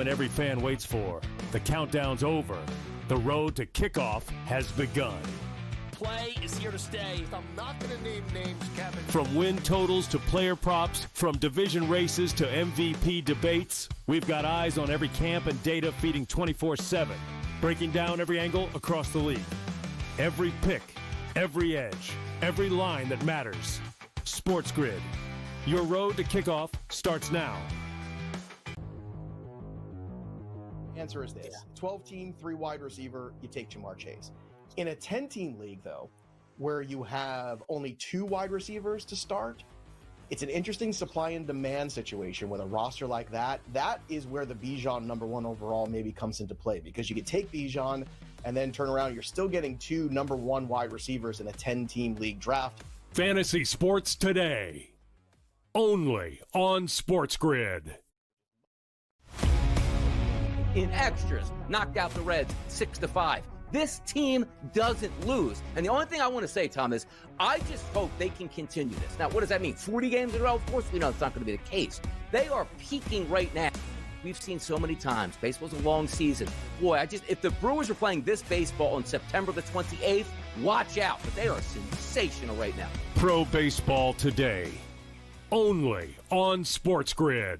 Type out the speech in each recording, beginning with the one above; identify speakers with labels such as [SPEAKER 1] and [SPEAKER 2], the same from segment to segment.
[SPEAKER 1] moment every fan waits for. The countdown's over. The road to kickoff has begun.
[SPEAKER 2] Play is here to stay.
[SPEAKER 3] I'm not going to name names, Kevin.
[SPEAKER 1] From win totals to player props, from division races to MVP debates, we've got eyes on every camp and data feeding 24/7, breaking down every angle across the league. Every pick, every edge, every line that matters. SportsGrid. Your road to kickoff starts now.
[SPEAKER 4] Answer is this. 12-team, 3 wide receiver, you take Jamar Chase. In a 10-team league, though, where you have only 2 wide receivers to start, it's an interesting supply and demand situation with a roster like that. That is where the Bijan number 1 overall maybe comes into play, because you could take Bijan and then turn around. You're still getting 2 number 1 wide receivers in a 10-team league draft.
[SPEAKER 1] Fantasy Sports Today. Only on SportsGrid.
[SPEAKER 5] In extras, knocked out the Reds 6-5. This team doesn't lose. And the only thing I want to say, Tom, is I just hope they can continue this. Now, what does that mean? 40 games in a row? Of course we know it's not going to be the case. They are peaking right now. We've seen so many times. Baseball's a long season. Boy, if the Brewers are playing this baseball on September the 28th, watch out. But they are sensational right now.
[SPEAKER 1] Pro Baseball Today. Only on SportsGrid.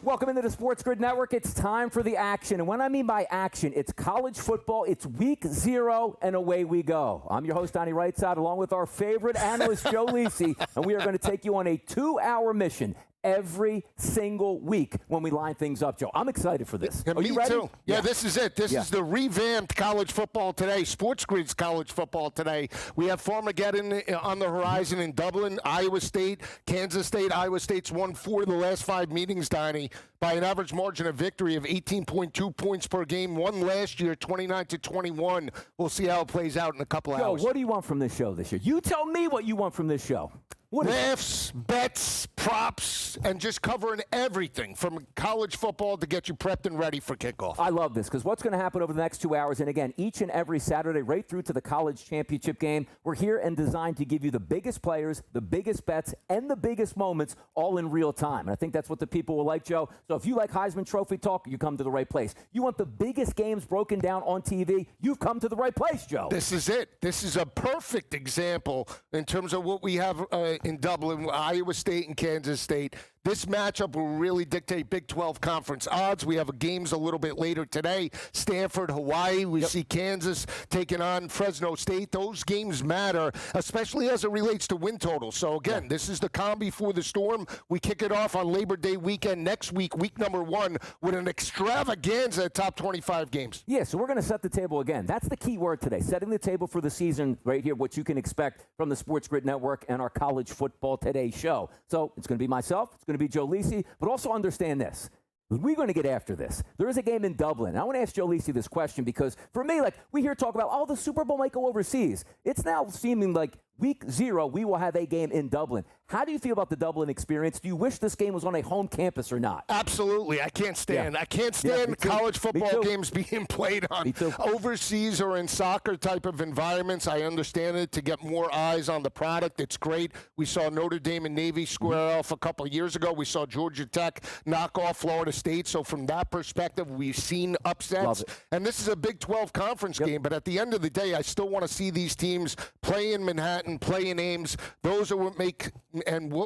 [SPEAKER 6] Welcome into the SportsGrid Network. It's time for the action. And when I mean by action, it's college football. It's week 0, and away we go. I'm your host, Donnie Rightside, along with our favorite analyst, Joe Lisi. And we are going to take you on a 2-hour mission every single week when we line things up, Joe. I'm excited for this. Are you ready?
[SPEAKER 3] Too. Yeah, this is it. This is the revamped college football today, SportsGrid's college football today. We have Farmageddon on the horizon in Dublin, Iowa State, Kansas State. Iowa State's won 4 of the last 5 meetings, Donnie, by an average margin of victory of 18.2 points per game. Won last year, 29-21. We'll see how it plays out in a couple hours.
[SPEAKER 6] Joe, what do you want from this show this year? You tell me what you want from this show.
[SPEAKER 3] Laughs, bets, props, and just covering everything from college football to get you prepped and ready for kickoff.
[SPEAKER 6] I love this because what's going to happen over the next 2 hours, and again, each and every Saturday right through to the college championship game, we're here and designed to give you the biggest players, the biggest bets, and the biggest moments all in real time. And I think that's what the people will like, Joe. So if you like Heisman Trophy talk, you come to the right place. You want the biggest games broken down on TV, you've come to the right place, Joe.
[SPEAKER 3] This is it. This is a perfect example in terms of what we have in Dublin, Iowa State and Kansas State. This matchup will really dictate Big 12 conference odds. We have games a little bit later today. Stanford, Hawaii. We see Kansas taking on Fresno State. Those games matter, especially as it relates to win totals. So, again, this is the calm before the storm. We kick it off on Labor Day weekend next week, week number 1, with an extravaganza at top 25 games.
[SPEAKER 6] Yeah, so we're going to set the table again. That's the key word today, setting the table for the season right here, what you can expect from the SportsGrid Network and our College Football Today show. So it's going to be myself. It's going to be Joe Lisi, but also understand this. We're going to get after this. There is a game in Dublin. I want to ask Joe Lisi this question because, for me, we hear talk about, the Super Bowl might go overseas. It's now seeming like week 0, we will have a game in Dublin. How do you feel about the Dublin experience? Do you wish this game was on a home campus or not?
[SPEAKER 3] Absolutely. I can't stand. I can't stand college football games being played on overseas or in soccer type of environments. I understand it to get more eyes on the product. It's great. We saw Notre Dame and Navy square off a couple of years ago. We saw Georgia Tech knock off Florida State. So from that perspective, we've seen upsets. And this is a Big 12 conference game. But at the end of the day, I still want to see these teams play in Manhattan, play in Ames. Those are what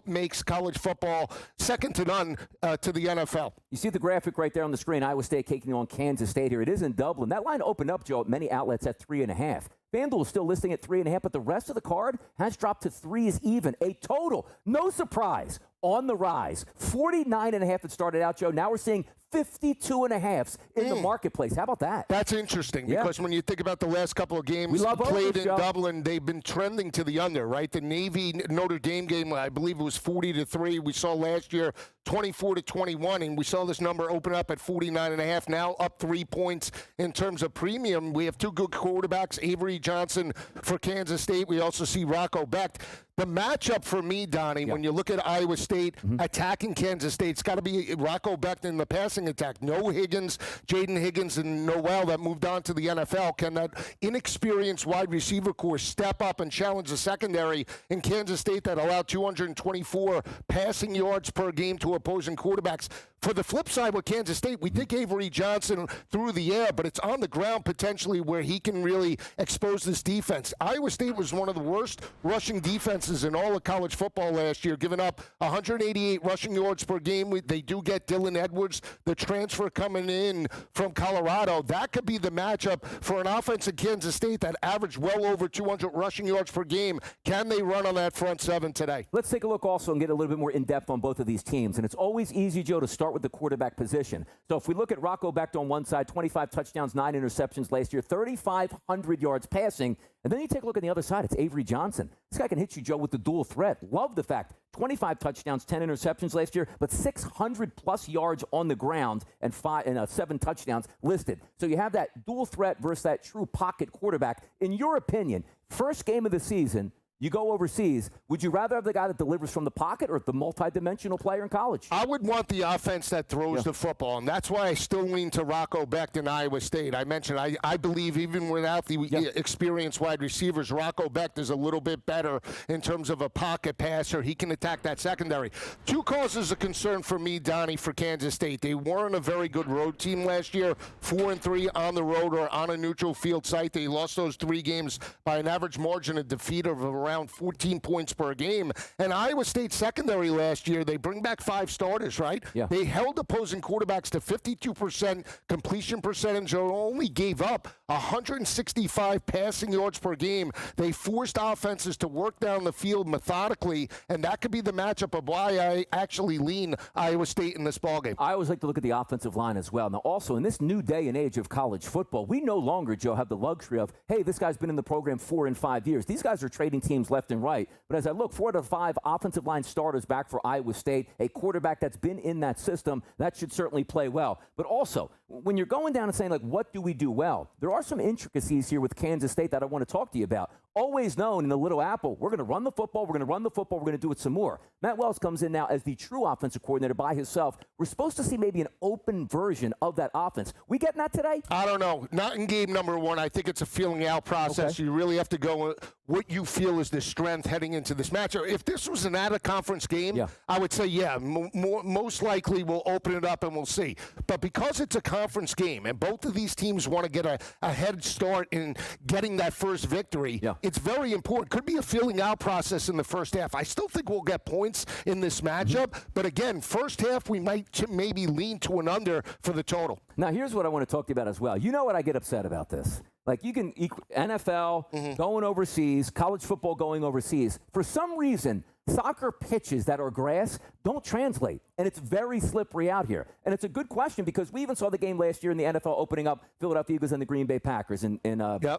[SPEAKER 3] makes college football second to none to the NFL.
[SPEAKER 6] You see the graphic right there on the screen. Iowa State taking on Kansas State here. It is in Dublin. That line opened up, Joe, at many outlets at 3.5. FanDuel is still listing at 3.5, but the rest of the card has dropped to 3s even. A total, no surprise, on the rise. 49.5 it started out, Joe. Now we're seeing 52.5 in the marketplace. How about that?
[SPEAKER 3] That's interesting because when you think about the last couple of games played in Dublin, they've been trending to the under, right? The Navy-Notre Dame game, I believe it was 40-3. We saw last year 24-21, and we saw this number open up at 49.5, now up 3 points in terms of premium. We have two good quarterbacks, Avery Johnson for Kansas State. We also see Rocco Becht. The matchup for me, Donnie, when you look at Iowa State attacking Kansas State, it's got to be Rocco Becht in the passing attack. No Higgins, Jaden Higgins, and Noel that moved on to the NFL. Can that inexperienced wide receiver core step up and challenge the secondary in Kansas State that allowed 224 passing yards per game to opposing quarterbacks? For the flip side with Kansas State, we think Avery Johnson through the air, but it's on the ground potentially where he can really expose this defense. Iowa State was one of the worst rushing defenses in all of college football last year, giving up 188 rushing yards per game. They do get Dylan Edwards, the transfer coming in from Colorado. That could be the matchup for an offense in Kansas State that averaged well over 200 rushing yards per game. Can they run on that front seven today?
[SPEAKER 6] Let's take a look also and get a little bit more in-depth on both of these teams. And it's always easy, Joe, to start with the quarterback position. So if we look at Rocco Becht on one side, 25 touchdowns, 9 interceptions last year, 3,500 yards passing. And then you take a look at the other side. It's Avery Johnson. This guy can hit you, Joe, with the dual threat. Love the fact 25 touchdowns, 10 interceptions last year, but 600-plus yards on the ground and 7 touchdowns listed. So you have that dual threat versus that true pocket quarterback. In your opinion, first game of the season, you go overseas, would you rather have the guy that delivers from the pocket or the multidimensional player in college?
[SPEAKER 3] I would want the offense that throws the football, and that's why I still lean to Rocco Becht in Iowa State. I mentioned I believe even without the experienced wide receivers, Rocco Becht is a little bit better in terms of a pocket passer. He can attack that secondary. Two causes of concern for me, Donnie, for Kansas State. They weren't a very good road team last year, 4-3 on the road or on a neutral field site. They lost those 3 games by an average margin of defeat of around 14 points per game. And Iowa State secondary last year, they bring back 5 starters, right? Yeah. They held opposing quarterbacks to 52% completion percentage and only gave up 165 passing yards per game. They forced offenses to work down the field methodically, and that could be the matchup of why I actually lean Iowa State in this ballgame.
[SPEAKER 6] I always like to look at the offensive line as well. Now, also, in this new day and age of college football, we no longer, Joe, have the luxury of, hey, this guy's been in the program 4 and 5 years. These guys are trading teams left and right. But as I look, 4 to 5 offensive line starters back for Iowa State, a quarterback that's been in that system, that should certainly play well. But also, when you're going down and saying, like, what do we do well? There are some intricacies here with Kansas State that I want to talk to you about. Always known in the Little Apple, we're going to run the football, we're going to run the football, we're going to do it some more. Matt Wells comes in now as the true offensive coordinator by himself. We're supposed to see maybe an open version of that offense. We getting that today?
[SPEAKER 3] I don't know. Not in game number 1. I think it's a feeling out process. Okay. You really have to go what you feel is the strength heading into this matchup. If this was an out-of-conference game, I would say, most likely we'll open it up and we'll see. But because it's a conference game and both of these teams want to get a head start in getting that first victory, it's very important. Could be a feeling out process in the first half. I still think we'll get points in this matchup. But again, first half we might maybe lean to an under for the total.
[SPEAKER 6] Now, here's what I want to talk to you about as well. You know what I get upset about this? Like, you can NFL going overseas, college football going overseas. For some reason, soccer pitches that are grass don't translate, and it's very slippery out here. And it's a good question because we even saw the game last year in the NFL opening up Philadelphia Eagles and the Green Bay Packers in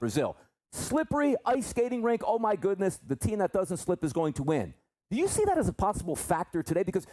[SPEAKER 6] Brazil. Slippery, ice skating rink, oh my goodness, the team that doesn't slip is going to win. Do you see that as a possible factor today? Because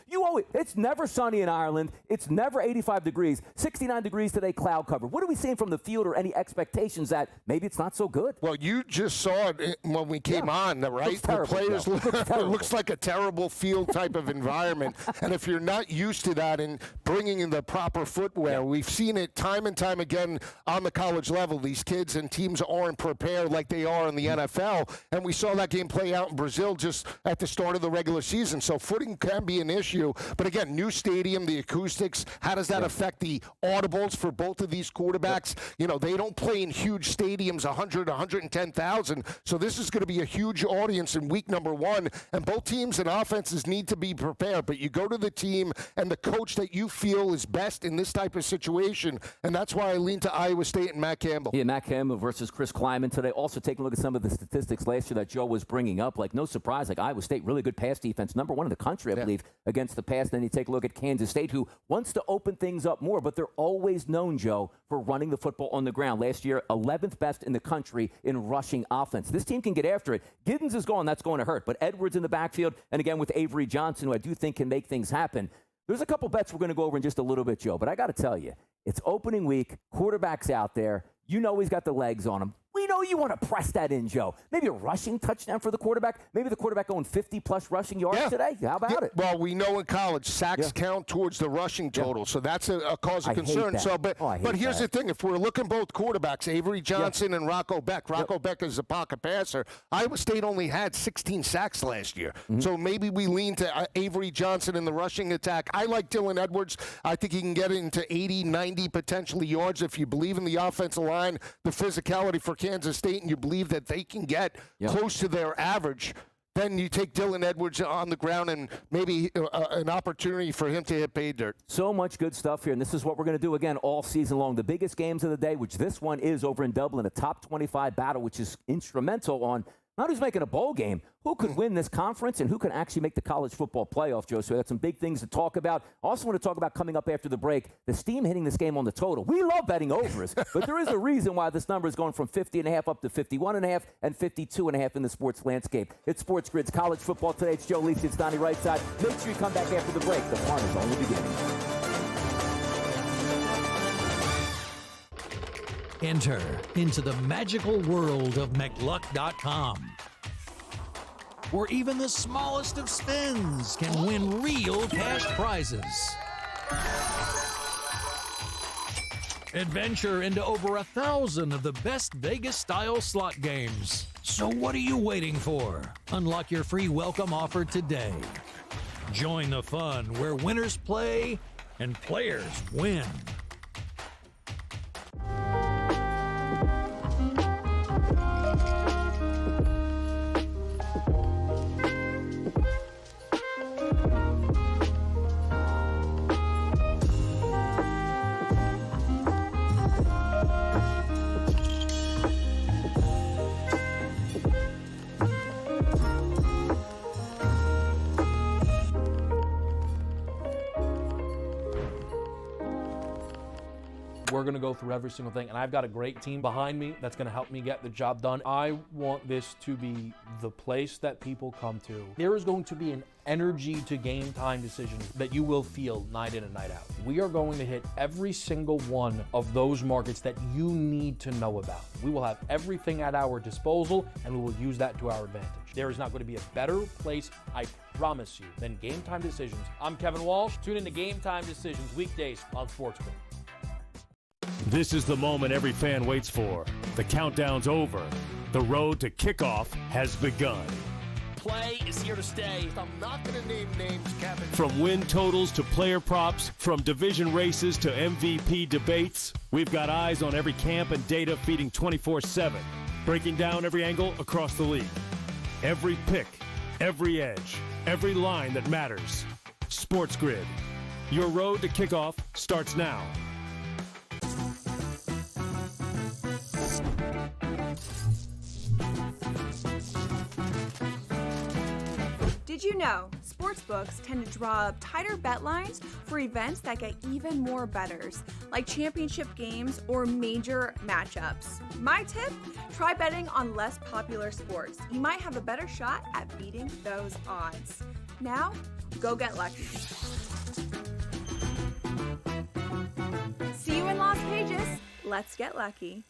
[SPEAKER 6] it's never sunny in Ireland. It's never 85 degrees. 69 degrees today, cloud cover. What are we seeing from the field or any expectations that maybe it's not so good?
[SPEAKER 3] Well, you just saw it when we came on, right? The players looks like a terrible field type of environment. And if you're not used to that and bringing in the proper footwear, we've seen it time and time again on the college level. These kids and teams aren't prepared like they are in the NFL. And we saw that game play out in Brazil just at the start of the the regular season. So footing can be an issue. But again, new stadium, the acoustics, how does that affect the audibles for both of these quarterbacks? You know, they don't play in huge stadiums, 100, 110,000. So this is going to be a huge audience in week number 1. And both teams and offenses need to be prepared. But you go to the team and the coach that you feel is best in this type of situation. And that's why I lean to Iowa State and Matt Campbell.
[SPEAKER 6] Yeah, Matt Campbell versus Chris Kleiman today. Also taking a look at some of the statistics last year that Joe was bringing up. Like, no surprise, like Iowa State, really good pass defense. Number 1 in the country, I believe, against the pass. Then you take a look at Kansas State, who wants to open things up more, but they're always known, Joe, for running the football on the ground. Last year, 11th best in the country in rushing offense. This team can get after it. Giddens is gone. That's going to hurt. But Edwards in the backfield, and again with Avery Johnson, who I do think can make things happen. There's a couple bets we're going to go over in just a little bit, Joe. But I got to tell you, it's opening week. Quarterback's out there. You know he's got the legs on him. We know you want to press that in, Joe. Maybe a rushing touchdown for the quarterback. Maybe the quarterback going 50-plus rushing yards today. How about it?
[SPEAKER 3] Well, we know in college, sacks count towards the rushing total, so that's a cause of concern. So, but here's the thing. If we're looking both quarterbacks, Avery Johnson and Rocco Beck. Rocco Beck is a pocket passer. Iowa State only had 16 sacks last year. So maybe we lean to Avery Johnson in the rushing attack. I like Dylan Edwards. I think he can get into 80, 90 potentially yards if you believe in the offensive line, the physicality for Kansas State, and you believe that they can get close to their average. Then you take Dylan Edwards on the ground and maybe an opportunity for him to hit pay dirt.
[SPEAKER 6] So much good stuff here, and this is what we're going to do again all season long. The biggest games of the day, which this one is over in Dublin, a top 25 battle, which is instrumental on not who's making a bowl game, who could win this conference and who can actually make the college football playoff, Joe. So we got some big things to talk about. Also want to talk about coming up after the break, the steam hitting this game on the total. We love betting overs, but there is a reason why this number is going from 50.5 up to 51.5 and 52.5 in the sports landscape. It's SportsGrid's College Football Today. It's Joe Lisi. It's Donnie Rightside. Make sure you come back after the break. The fun is only beginning.
[SPEAKER 7] Enter into the magical world of McLuck.com, where even the smallest of spins can win real cash prizes. Adventure into over 1,000 of the best Vegas-style slot games. So what are you waiting for? Unlock your free welcome offer today. Join the fun where winners play and players win.
[SPEAKER 8] We're going to go through every single thing, and I've got a great team behind me that's going to help me get the job done. I want this to be the place that people come to. There is going to be an energy to game time decisions that you will feel night in and night out. We are going to hit every single one of those markets that you need to know about. We will have everything at our disposal, and we will use that to our advantage. There is not going to be a better place, I promise you, than Game Time Decisions. I'm Kevin Walsh. Tune in to Game Time Decisions weekdays on SportsGrid.
[SPEAKER 1] This is the moment every fan waits for. The countdown's over. The road to kickoff has begun.
[SPEAKER 2] Play is here to stay.
[SPEAKER 3] I'm not going to name names, Kevin.
[SPEAKER 1] From win totals to player props, from division races to MVP debates, we've got eyes on every camp and data feeding 24/7, breaking down every angle across the league. Every pick, every edge, every line that matters. SportsGrid. Your road to kickoff starts now.
[SPEAKER 9] Did you know sportsbooks tend to draw up tighter bet lines for events that get even more bettors, like championship games or major matchups? My tip, try betting on less popular sports. You might have a better shot at beating those odds. Now, go get lucky. See you in Las Vegas. Let's get lucky.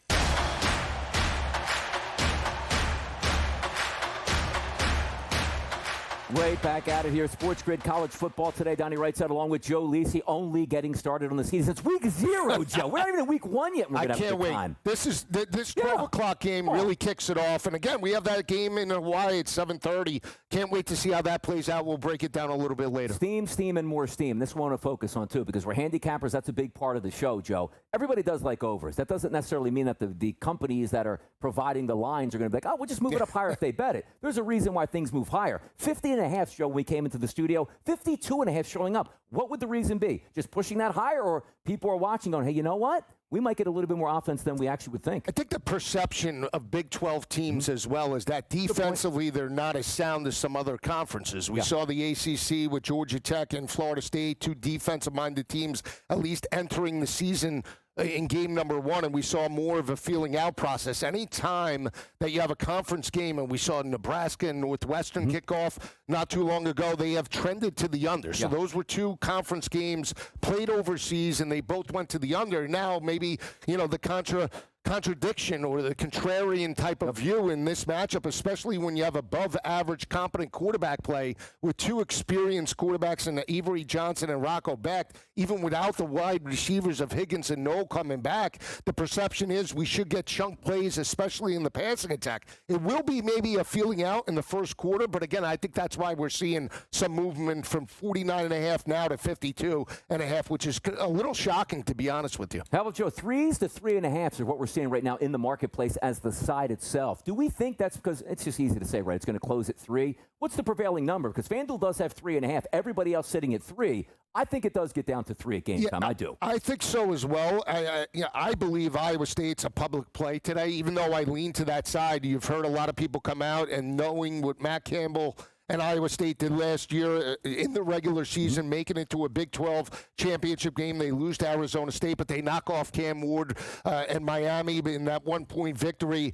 [SPEAKER 6] Right back at it here. SportsGrid College Football today. Donnie Wright's out along with Joe Lisi, only getting started on the season. It's week 0, Joe. We're not even in week 1 yet.
[SPEAKER 3] I can't wait.
[SPEAKER 6] Time.
[SPEAKER 3] This 12 o'clock game really kicks it off. And again, we have that game in Hawaii at 7:30. Can't wait to see how that plays out. We'll break it down a little bit later.
[SPEAKER 6] Steam, and more steam. This one I want to focus on, too, because we're handicappers. That's a big part of the show, Joe. Everybody does like overs. That doesn't necessarily mean that the companies that are providing the lines are going to be like, oh, we'll just move it up higher if they bet it. There's a reason why things move higher. 50.5, Joe, when we came into the studio. 52.5 showing up. What would the reason be? Just pushing that higher, or people are watching going, hey, you know what? We might get a little bit more offense than we actually would think.
[SPEAKER 3] I think the perception of Big 12 teams as well is that defensively they're not as sound as some other conferences. We saw the ACC with Georgia Tech and Florida State, 2 defensive-minded teams at least entering the season in game number 1, and we saw more of a feeling out process. Any time that you have a conference game, and we saw Nebraska and Northwestern kick off not too long ago, they have trended to the under. So those were 2 conference games played overseas, and they both went to the under. Now maybe, the contradiction or the contrarian type of view in this matchup, especially when you have above average competent quarterback play with 2 experienced quarterbacks in Avery Johnson and Rocco Becht, even without the wide receivers of Higgins and Noel coming back. The perception is we should get chunk plays, especially in the passing attack. It will be maybe a feeling out in the first quarter, but again, I think that's why we're seeing some movement from 49.5 now to 52.5, which is a little shocking, to be honest with you.
[SPEAKER 6] How about, Joe? 3s to 3.5s are what we're seeing right now in the marketplace as the side itself. Do we think that's because it's just easy to say, right? It's going to close at 3. What's the prevailing number? Because FanDuel does have 3.5. Everybody else sitting at 3. I think it does get down to 3 at game time. I do.
[SPEAKER 3] I think so as well. I believe Iowa State's a public play today, even though I lean to that side. You've heard a lot of people come out and knowing what Matt Campbell and Iowa State did last year in the regular season, making it to a Big 12 championship game. They lose to Arizona State, but they knock off Cam Ward and Miami in that 1-point victory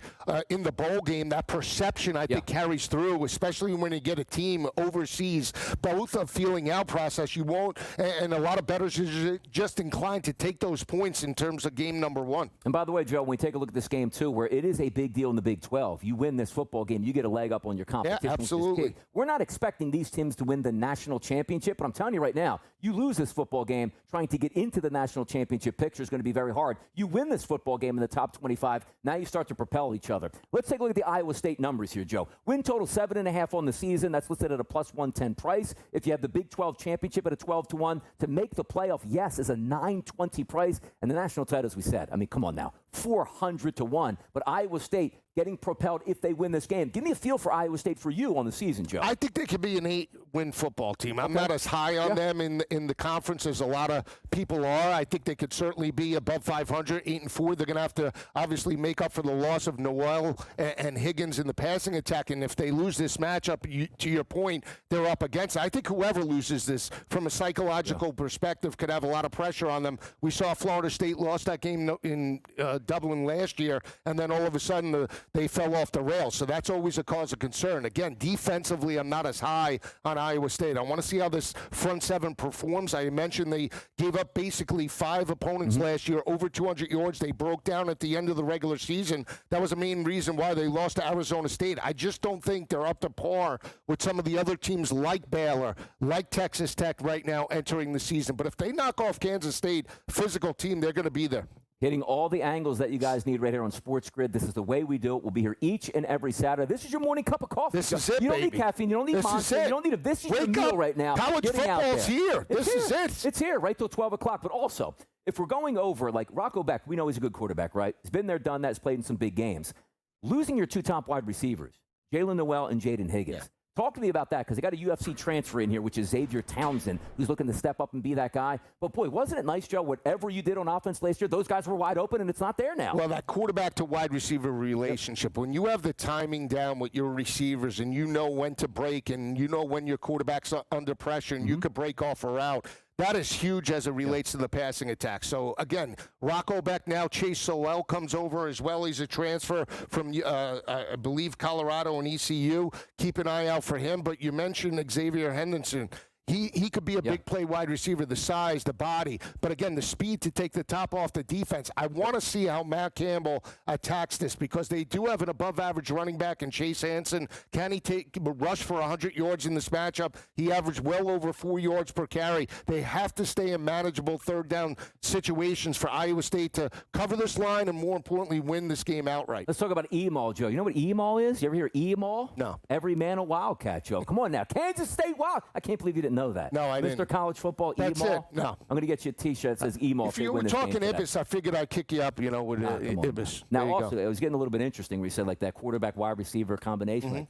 [SPEAKER 3] in the bowl game. That perception, I think, carries through, especially when you get a team overseas, both a feeling out process. You won't, and a lot of bettors are just inclined to take those points in terms of game number 1.
[SPEAKER 6] And by the way, Joe, when we take a look at this game, too, where it is a big deal in the Big 12, you win this football game, you get a leg up on your competition.
[SPEAKER 3] Yeah, absolutely.
[SPEAKER 6] We're not expecting these teams to win the national championship, but I'm telling you right now, you lose this football game, trying to get into the national championship picture is going to be very hard. You win this football game in the top 25, now you start to propel each other. Let's take a look at the Iowa State numbers here, Joe. Win total 7.5 on the season. That's listed at a plus 110 price. If you have the Big 12 championship at a 12-1, to make the playoff, yes, is a 920 price. And the national title, as we said, I mean, come on now, 400-1. But Iowa State getting propelled if they win this game. Give me a feel for Iowa State for you on the season, Joe.
[SPEAKER 3] I think they could be an 8-win football team. I'm not as high on them in the conference as a lot of people are. I think they could certainly be above 500, 8-4. They're going to have to obviously make up for the loss of Noel and Higgins in the passing attack. And if they lose this matchup, to your point, they're up against it. I think whoever loses this from a psychological perspective could have a lot of pressure on them. We saw Florida State lost that game in Dublin last year, and then all of a sudden they fell off the rails. So that's always a cause of concern. Again, defensively, I'm not as high on Iowa State. I want to see how this front 7 performs. I mentioned they gave up basically 5 opponents last year, over 200 yards. They broke down at the end of the regular season. That was the main reason why they lost to Arizona State. I just don't think they're up to par with some of the other teams like Baylor, like Texas Tech right now entering the season. But if they knock off Kansas State, physical team, they're going to be there.
[SPEAKER 6] Hitting all the angles that you guys need right here on SportsGrid. This is the way we do it. We'll be here each and every Saturday. This is your morning cup of coffee.
[SPEAKER 3] This is it,
[SPEAKER 6] You don't
[SPEAKER 3] baby.
[SPEAKER 6] need caffeine. You don't need Monster. You don't need this is your meal right now.
[SPEAKER 3] College football's here. This is it.
[SPEAKER 6] It's here right till 12 o'clock. But also, if we're going over, like Rocco Becht, we know he's a good quarterback, right? He's been there, done that. He's played in some big games. Losing your 2 top wide receivers, Jalen Noel and Jaden Higgins. Yeah. Talk to me about that, because they got a UFC transfer in here, which is Xavier Townsend, who's looking to step up and be that guy. But, boy, wasn't it nice, Joe, whatever you did on offense last year, those guys were wide open, and it's not there now.
[SPEAKER 3] Well, that quarterback to wide receiver relationship, when you have the timing down with your receivers and you know when to break and you know when your quarterback's under pressure and you could break off a route, that is huge as it relates to the passing attack. So, again, Rocco Becht now. Chase Solel comes over as well. He's a transfer from, I believe, Colorado and ECU. Keep an eye out for him. But you mentioned Xavier Henderson. He could be a big play wide receiver, the size, the body, but again, the speed to take the top off the defense. I want to see how Matt Campbell attacks this because they do have an above-average running back in Chase Hansen. Can he rush for 100 yards in this matchup? He averaged well over 4 yards per carry. They have to stay in manageable third down situations for Iowa State to cover this line and, more importantly, win this game outright.
[SPEAKER 6] Let's talk about EMAL, Joe. You know what EMAL is? You ever hear EMAL?
[SPEAKER 3] No.
[SPEAKER 6] Every man a Wildcat, Joe. Come on now. Kansas State Wild. I can't believe you didn't know that.
[SPEAKER 3] No, I didn't.
[SPEAKER 6] Mr. College Football,
[SPEAKER 3] That's
[SPEAKER 6] EMAL.
[SPEAKER 3] it. No.
[SPEAKER 6] I'm going to get you a T-shirt that says EMAL.
[SPEAKER 3] If you were talking Ibis, I figured I'd kick you up, with Ibis.
[SPEAKER 6] Now, also, it was getting a little bit interesting where you said, like, that quarterback-wide receiver combination.
[SPEAKER 3] Mm-hmm.
[SPEAKER 6] Like,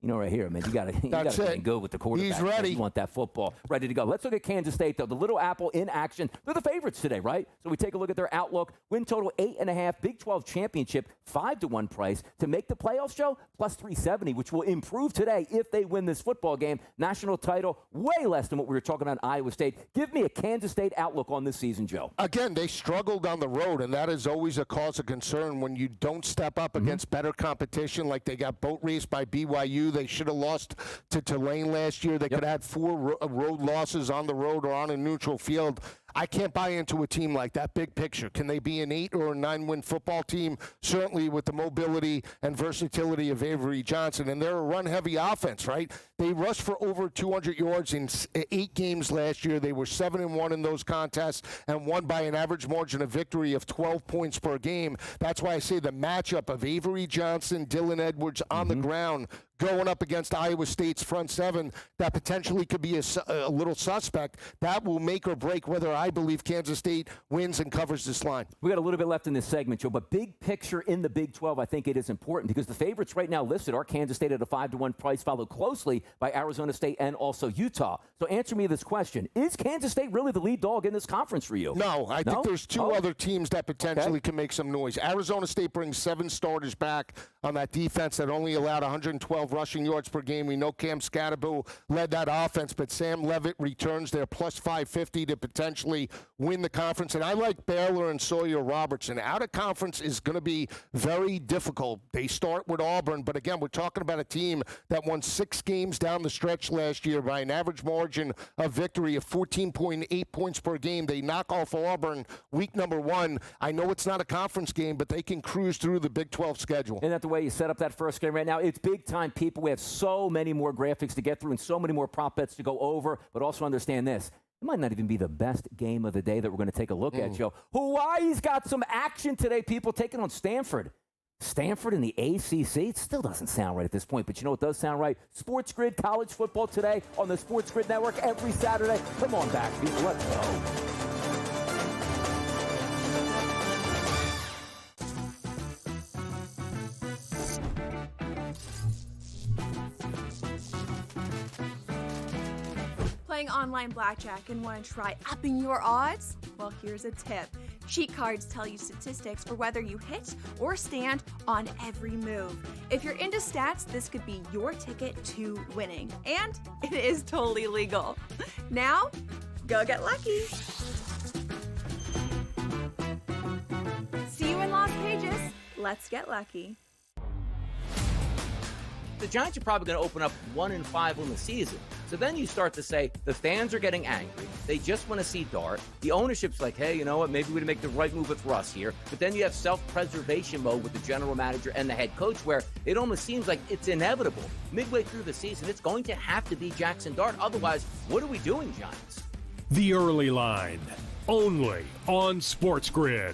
[SPEAKER 6] right here, man. You got to go with the quarterback.
[SPEAKER 3] He's ready.
[SPEAKER 6] You want that football ready to go. Let's look at Kansas State, though. The Little Apple in action. They're the favorites today, right? So we take a look at their outlook. Win total 8.5. Big 12 championship, 5-1 price. To make the playoffs, Joe, plus 370, which will improve today if they win this football game. National title, way less than what we were talking about in Iowa State. Give me a Kansas State outlook on this season, Joe.
[SPEAKER 3] Again, they struggled on the road, and that is always a cause of concern when you don't step up against better competition. Like they got boat raced by BYU. They should have lost to Tulane last year. They could have had 4 road losses on the road or on a neutral field. I can't buy into a team like that. Big picture. Can they be an 8 or a 9-win football team? Certainly with the mobility and versatility of Avery Johnson. And they're a run-heavy offense, right? They rushed for over 200 yards in 8 games last year. They were 7-1 in those contests and won by an average margin of victory of 12 points per game. That's why I say the matchup of Avery Johnson, Dylan Edwards on the ground going up against Iowa State's front seven that potentially could be a little suspect. That will make or break whether I believe Kansas State wins and covers this line.
[SPEAKER 6] We got a little bit left in this segment, Joe, but big picture in the Big 12, I think it is important because the favorites right now listed are Kansas State at a 5-1 price, followed closely by Arizona State and also Utah. So answer me this question. Is Kansas State really the lead dog in this conference for you?
[SPEAKER 3] No, I think there's 2 other teams that potentially can make some noise. Arizona State brings 7 starters back on that defense that only allowed 112 rushing yards per game. We know Cam Scatterbo led that offense, but Sam Levitt returns there plus 550 to potentially win the conference. And I like Baylor and Sawyer Robertson. Out of conference is going to be very difficult. They start with Auburn, but again, we're talking about a team that won 6 games down the stretch last year by an average margin of victory of 14.8 points per game. They knock off Auburn week number 1. I know it's not a conference game, but they can cruise through the Big 12 schedule.
[SPEAKER 6] Isn't that the way you set up that first game right now? It's big time, people. We have so many more graphics to get through and so many more prop bets to go over, but also understand this. It might not even be the best game of the day that we're going to take a look at, Joe. Hawaii's got some action today, people, taking on Stanford. Stanford in the ACC? It still doesn't sound right at this point, but you know what does sound right? SportsGrid College Football today on the SportsGrid Network every Saturday. Come on back, people. Let's go.
[SPEAKER 9] Playing online blackjack and want to try upping your odds? Well, here's a tip. Cheat cards tell you statistics for whether you hit or stand on every move. If you're into stats, this could be your ticket to winning. And it is totally legal. Now, go get lucky. See you in Las Vegas. Let's get lucky.
[SPEAKER 5] The Giants are probably going to open up 1-5 on the season. So then you start to say the fans are getting angry. They just want to see Dart. The ownership's like, hey, you know what? Maybe we make the right move with Russ here. But then you have self-preservation mode with the general manager and the head coach where it almost seems like it's inevitable. Midway through the season, it's going to have to be Jackson Dart. Otherwise, what are we doing, Giants?
[SPEAKER 1] The Early Line, only on SportsGrid.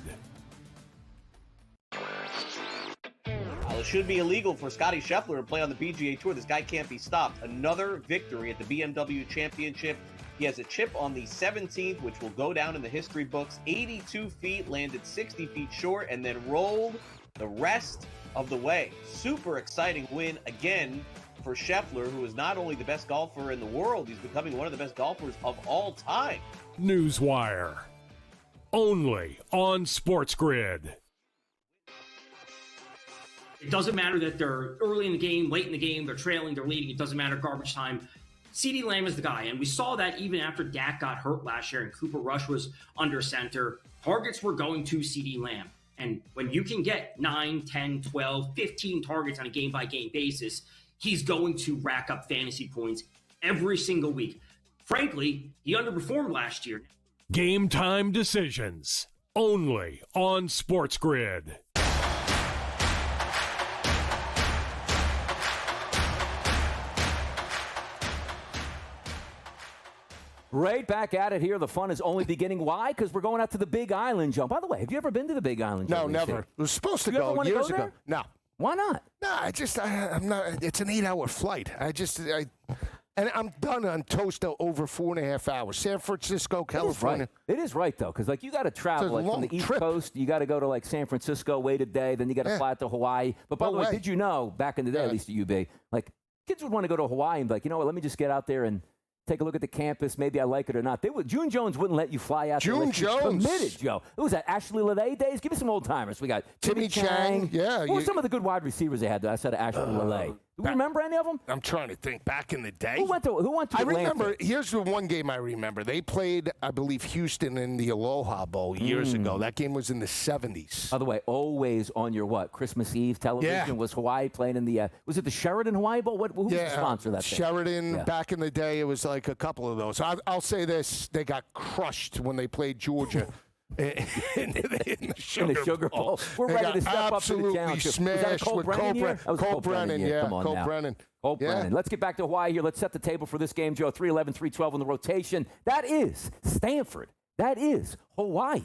[SPEAKER 10] It should be illegal for Scottie Scheffler to play on the PGA Tour. This guy can't be stopped. Another victory at the BMW Championship. He has a chip on the 17th, which will go down in the history books. 82 feet, landed 60 feet short, and then rolled the rest of the way. Super exciting win again for Scheffler, who is not only the best golfer in the world, he's becoming one of the best golfers of all time.
[SPEAKER 1] Newswire, only on SportsGrid.
[SPEAKER 11] It doesn't matter that they're early in the game, late in the game, they're trailing, they're leading. It doesn't matter, garbage time. CeeDee Lamb is the guy, and we saw that even after Dak got hurt last year and Cooper Rush was under center. Targets were going to CeeDee Lamb. And when you can get 9, 10, 12, 15 targets on a game-by-game basis, he's going to rack up fantasy points every single week. frankly, he underperformed last year.
[SPEAKER 1] Game time decisions. Only on SportsGrid.
[SPEAKER 6] Right back at it here. The fun is only beginning. Why? Because we're going out to the Big Island, Joe. By the way, have you ever been to the Big Island, Joe?
[SPEAKER 3] No, never. I was supposed to
[SPEAKER 6] you
[SPEAKER 3] go years ago. No.
[SPEAKER 6] Why not?
[SPEAKER 3] No, I'm not. It's an 8-hour flight. And I'm done on toast over 4.5 hours. San Francisco, California.
[SPEAKER 6] It is right though, because you got to travel from the East Coast. You got to go to San Francisco, wait a day, then you got to fly out to Hawaii. But by the way, did you know back in the day, at least at UB, kids would want to go to Hawaii and be like, you know what? Let me just get out there and take a look at the campus. Maybe I like it or not. June Jones wouldn't let you fly out there.
[SPEAKER 3] June Jones.
[SPEAKER 6] Committed, Joe. It was that Ashley LeVay days. Give me some old timers. We got Timmy Chang.
[SPEAKER 3] Yeah.
[SPEAKER 6] What were some of the good wide receivers they had outside of Ashley LeVay? Do we remember any of them?
[SPEAKER 3] I'm trying to think. Back in the day,
[SPEAKER 6] who went to Atlanta?
[SPEAKER 3] I remember. Here's the one game I remember. They played, I believe, Houston in the Aloha Bowl years ago. That game was in the 70s.
[SPEAKER 6] By the way, always on your Christmas Eve television was Hawaii playing in the was it the Sheridan Hawaii Bowl? Who was the sponsor of that thing?
[SPEAKER 3] Sheridan. Back in the day, it was like a couple of those. I'll say this: they got crushed when they played Georgia. in the Sugar Bowl.
[SPEAKER 6] We're ready to step up to the challenge.
[SPEAKER 3] Smashed with Colt Brennan.
[SPEAKER 6] Yeah, Colt Brennan. Let's get back to Hawaii here. Let's set the table for this game, Joe. 3-11, 3-12 on the rotation. That is Stanford. That is Hawaii.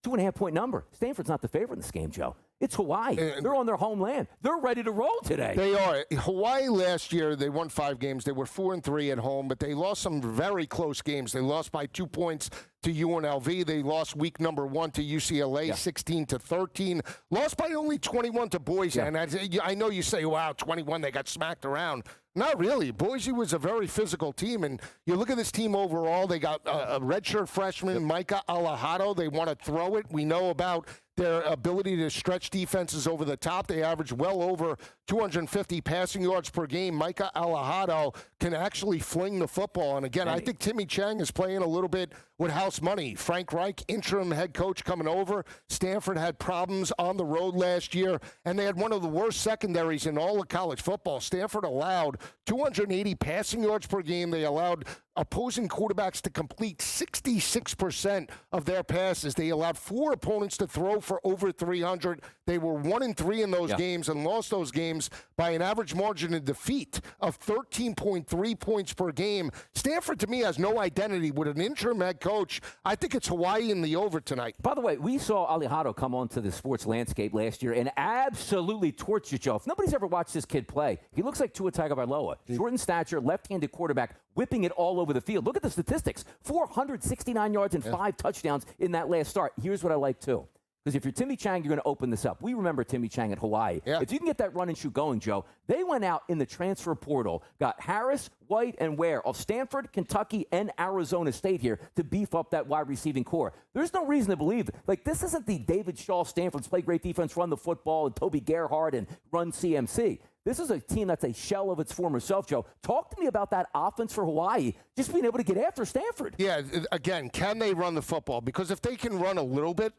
[SPEAKER 6] 2.5-point number. Stanford's not the favorite in this game, Joe. It's Hawaii. They're on their homeland. They're ready to roll today.
[SPEAKER 3] They are. Hawaii last year, they won 5 games. They were 4-3 at home, but they lost some very close games. They lost by 2 points to UNLV. They lost week number 1 to UCLA, 16-13. Lost by only 21 to Boise. And I know you say, wow, 21, they got smacked around. Not really. Boise was a very physical team, and you look at this team overall. They got a redshirt freshman, Micah Alahado. They want to throw it. We know about their ability to stretch defenses over the top. They average well over 250 passing yards per game. Micah Alahado can actually fling the football. And again, I think Timmy Chang is playing a little bit with house money. Frank Reich, interim head coach, coming over. Stanford had problems on the road last year, and they had one of the worst secondaries in all of college football. Stanford allowed 280 passing yards per game. They allowed opposing quarterbacks to complete 66% of their passes. They allowed 4 opponents to throw for over 300. They were 1-3 in those games and lost those games by an average margin of defeat of 13.3 points per game. Stanford, to me, has no identity with an interim head coach. I think it's Hawaii in the over tonight.
[SPEAKER 6] By the way, we saw Alihado come onto the sports landscape last year and absolutely torch you, Joe. If nobody's ever watched this kid play, he looks like Tua Tagovailoa. Short in stature, left-handed quarterback, whipping it all over the field. Look at the statistics. 469 yards and 5 touchdowns in that last start. Here's what I like, too. Because if you're Timmy Chang, you're going to open this up. We remember Timmy Chang at Hawaii. If you can get that run and shoot going, Joe, they went out in the transfer portal, got Harris, White, and Ware of Stanford, Kentucky, and Arizona State here to beef up that wide receiving core. There's no reason to believe, this isn't the David Shaw Stanford's play great defense, run the football, and Toby Gerhardt and run CMC. This is a team that's a shell of its former self, Joe. Talk to me about that offense for Hawaii, just being able to get after Stanford.
[SPEAKER 3] Yeah, again, can they run the football? Because if they can run a little bit,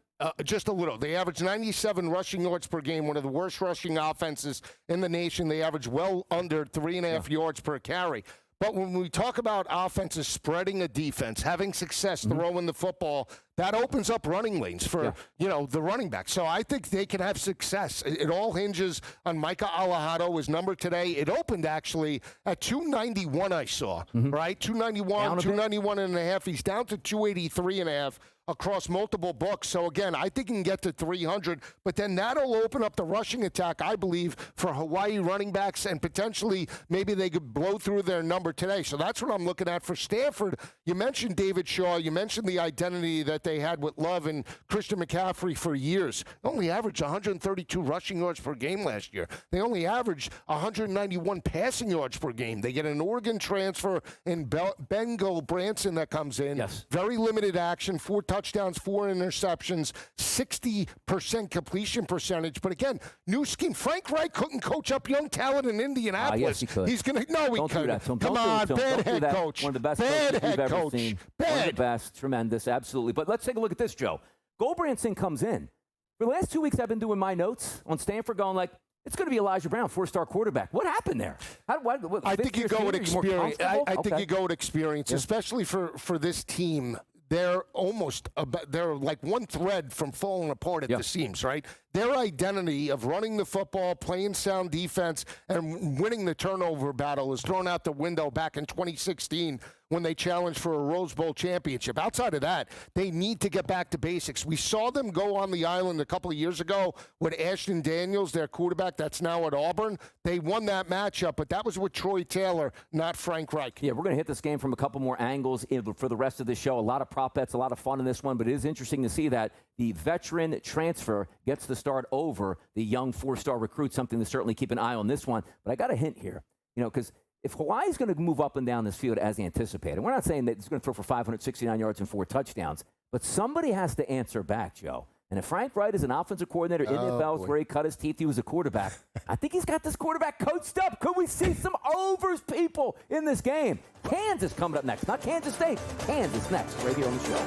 [SPEAKER 3] just a little. They average 97 rushing yards per game, one of the worst rushing offenses in the nation. They average well under 3.5 yards per carry. But when we talk about offenses spreading a defense, having success throwing the football, that opens up running lanes for, the running back. So I think they can have success. It all hinges on Micah Alahado, his number today. It opened actually at 291, I saw, right? 291 and a half. He's down to 283 and a half across multiple books. So, again, I think he can get to 300, but then that'll open up the rushing attack, I believe, for Hawaii running backs, and potentially maybe they could blow through their number today. So that's what I'm looking at for Stanford. You mentioned David Shaw. You mentioned the identity that they had with Love and Christian McCaffrey for years. They only averaged 132 rushing yards per game last year. They only averaged 191 passing yards per game. They get an Oregon transfer in Bengal Branson that comes in. Very limited action, 4 touchdowns, 4 interceptions, 60% completion percentage. But again, new scheme. Frank Reich couldn't coach up young talent in Indianapolis.
[SPEAKER 6] Yes, he could.
[SPEAKER 3] He's going to. No, he couldn't.
[SPEAKER 6] Come
[SPEAKER 3] on, bad head coach.
[SPEAKER 6] One of the best
[SPEAKER 3] bad
[SPEAKER 6] coaches we've
[SPEAKER 3] head
[SPEAKER 6] ever
[SPEAKER 3] coach.
[SPEAKER 6] seen.
[SPEAKER 3] Bad.
[SPEAKER 6] One of the best. Tremendous. Absolutely. But let's take a look at this, Joe. Gulbranson comes in. For the last 2 weeks, I've been doing my notes on Stanford going It's going to be Elijah Brown, 4-star quarterback. What happened there?
[SPEAKER 3] I think you go with experience. I think you go with experience, especially for this team. They're they're like one thread from falling apart at the seams, right? Their identity of running the football, playing sound defense, and winning the turnover battle is thrown out the window back in 2016 when they challenged for a Rose Bowl championship. Outside of that, they need to get back to basics. We saw them go on the island a couple of years ago with Ashton Daniels, their quarterback that's now at Auburn. They won that matchup, but that was with Troy Taylor, not Frank Reich.
[SPEAKER 6] Yeah, we're going to hit this game from a couple more angles for the rest of the show. A lot of prop bets, a lot of fun in this one, but it is interesting to see that the veteran transfer gets the start over the young 4-star recruit, something to certainly keep an eye on this one. But I got a hint here, because if Hawaii's going to move up and down this field as anticipated, we're not saying that he's going to throw for 569 yards and 4 touchdowns, but somebody has to answer back, Joe. And if Frank Wright is an offensive coordinator in the NFL where he cut his teeth, he was a quarterback. I think he's got this quarterback coached up. Could we see some overs, people, in this game? Kansas coming up next. Not Kansas State. Kansas next, right here on the show.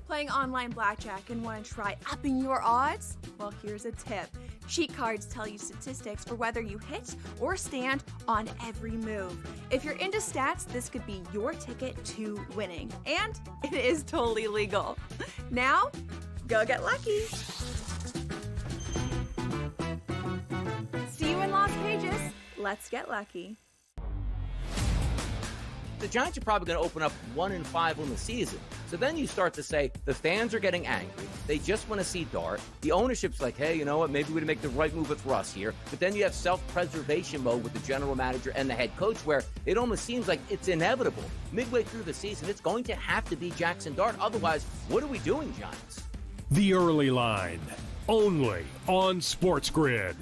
[SPEAKER 9] Playing online blackjack and want to try upping your odds? Well, here's a tip. Cheat cards tell you statistics for whether you hit or stand on every move. If you're into stats, this could be your ticket to winning. And it is totally legal. Now, go get lucky. See you in Las Vegas. Let's get lucky.
[SPEAKER 5] The Giants are probably going to open up 1-5 on the season. So then you start to say the fans are getting angry. They just want to see Dart. The ownership's like, hey, you know what? Maybe we'd make the right move with Russ here. But then you have self-preservation mode with the general manager and the head coach where it almost seems like it's inevitable. Midway through the season, it's going to have to be Jackson Dart. Otherwise, what are we doing, Giants?
[SPEAKER 1] The Early Line, only on SportsGrid.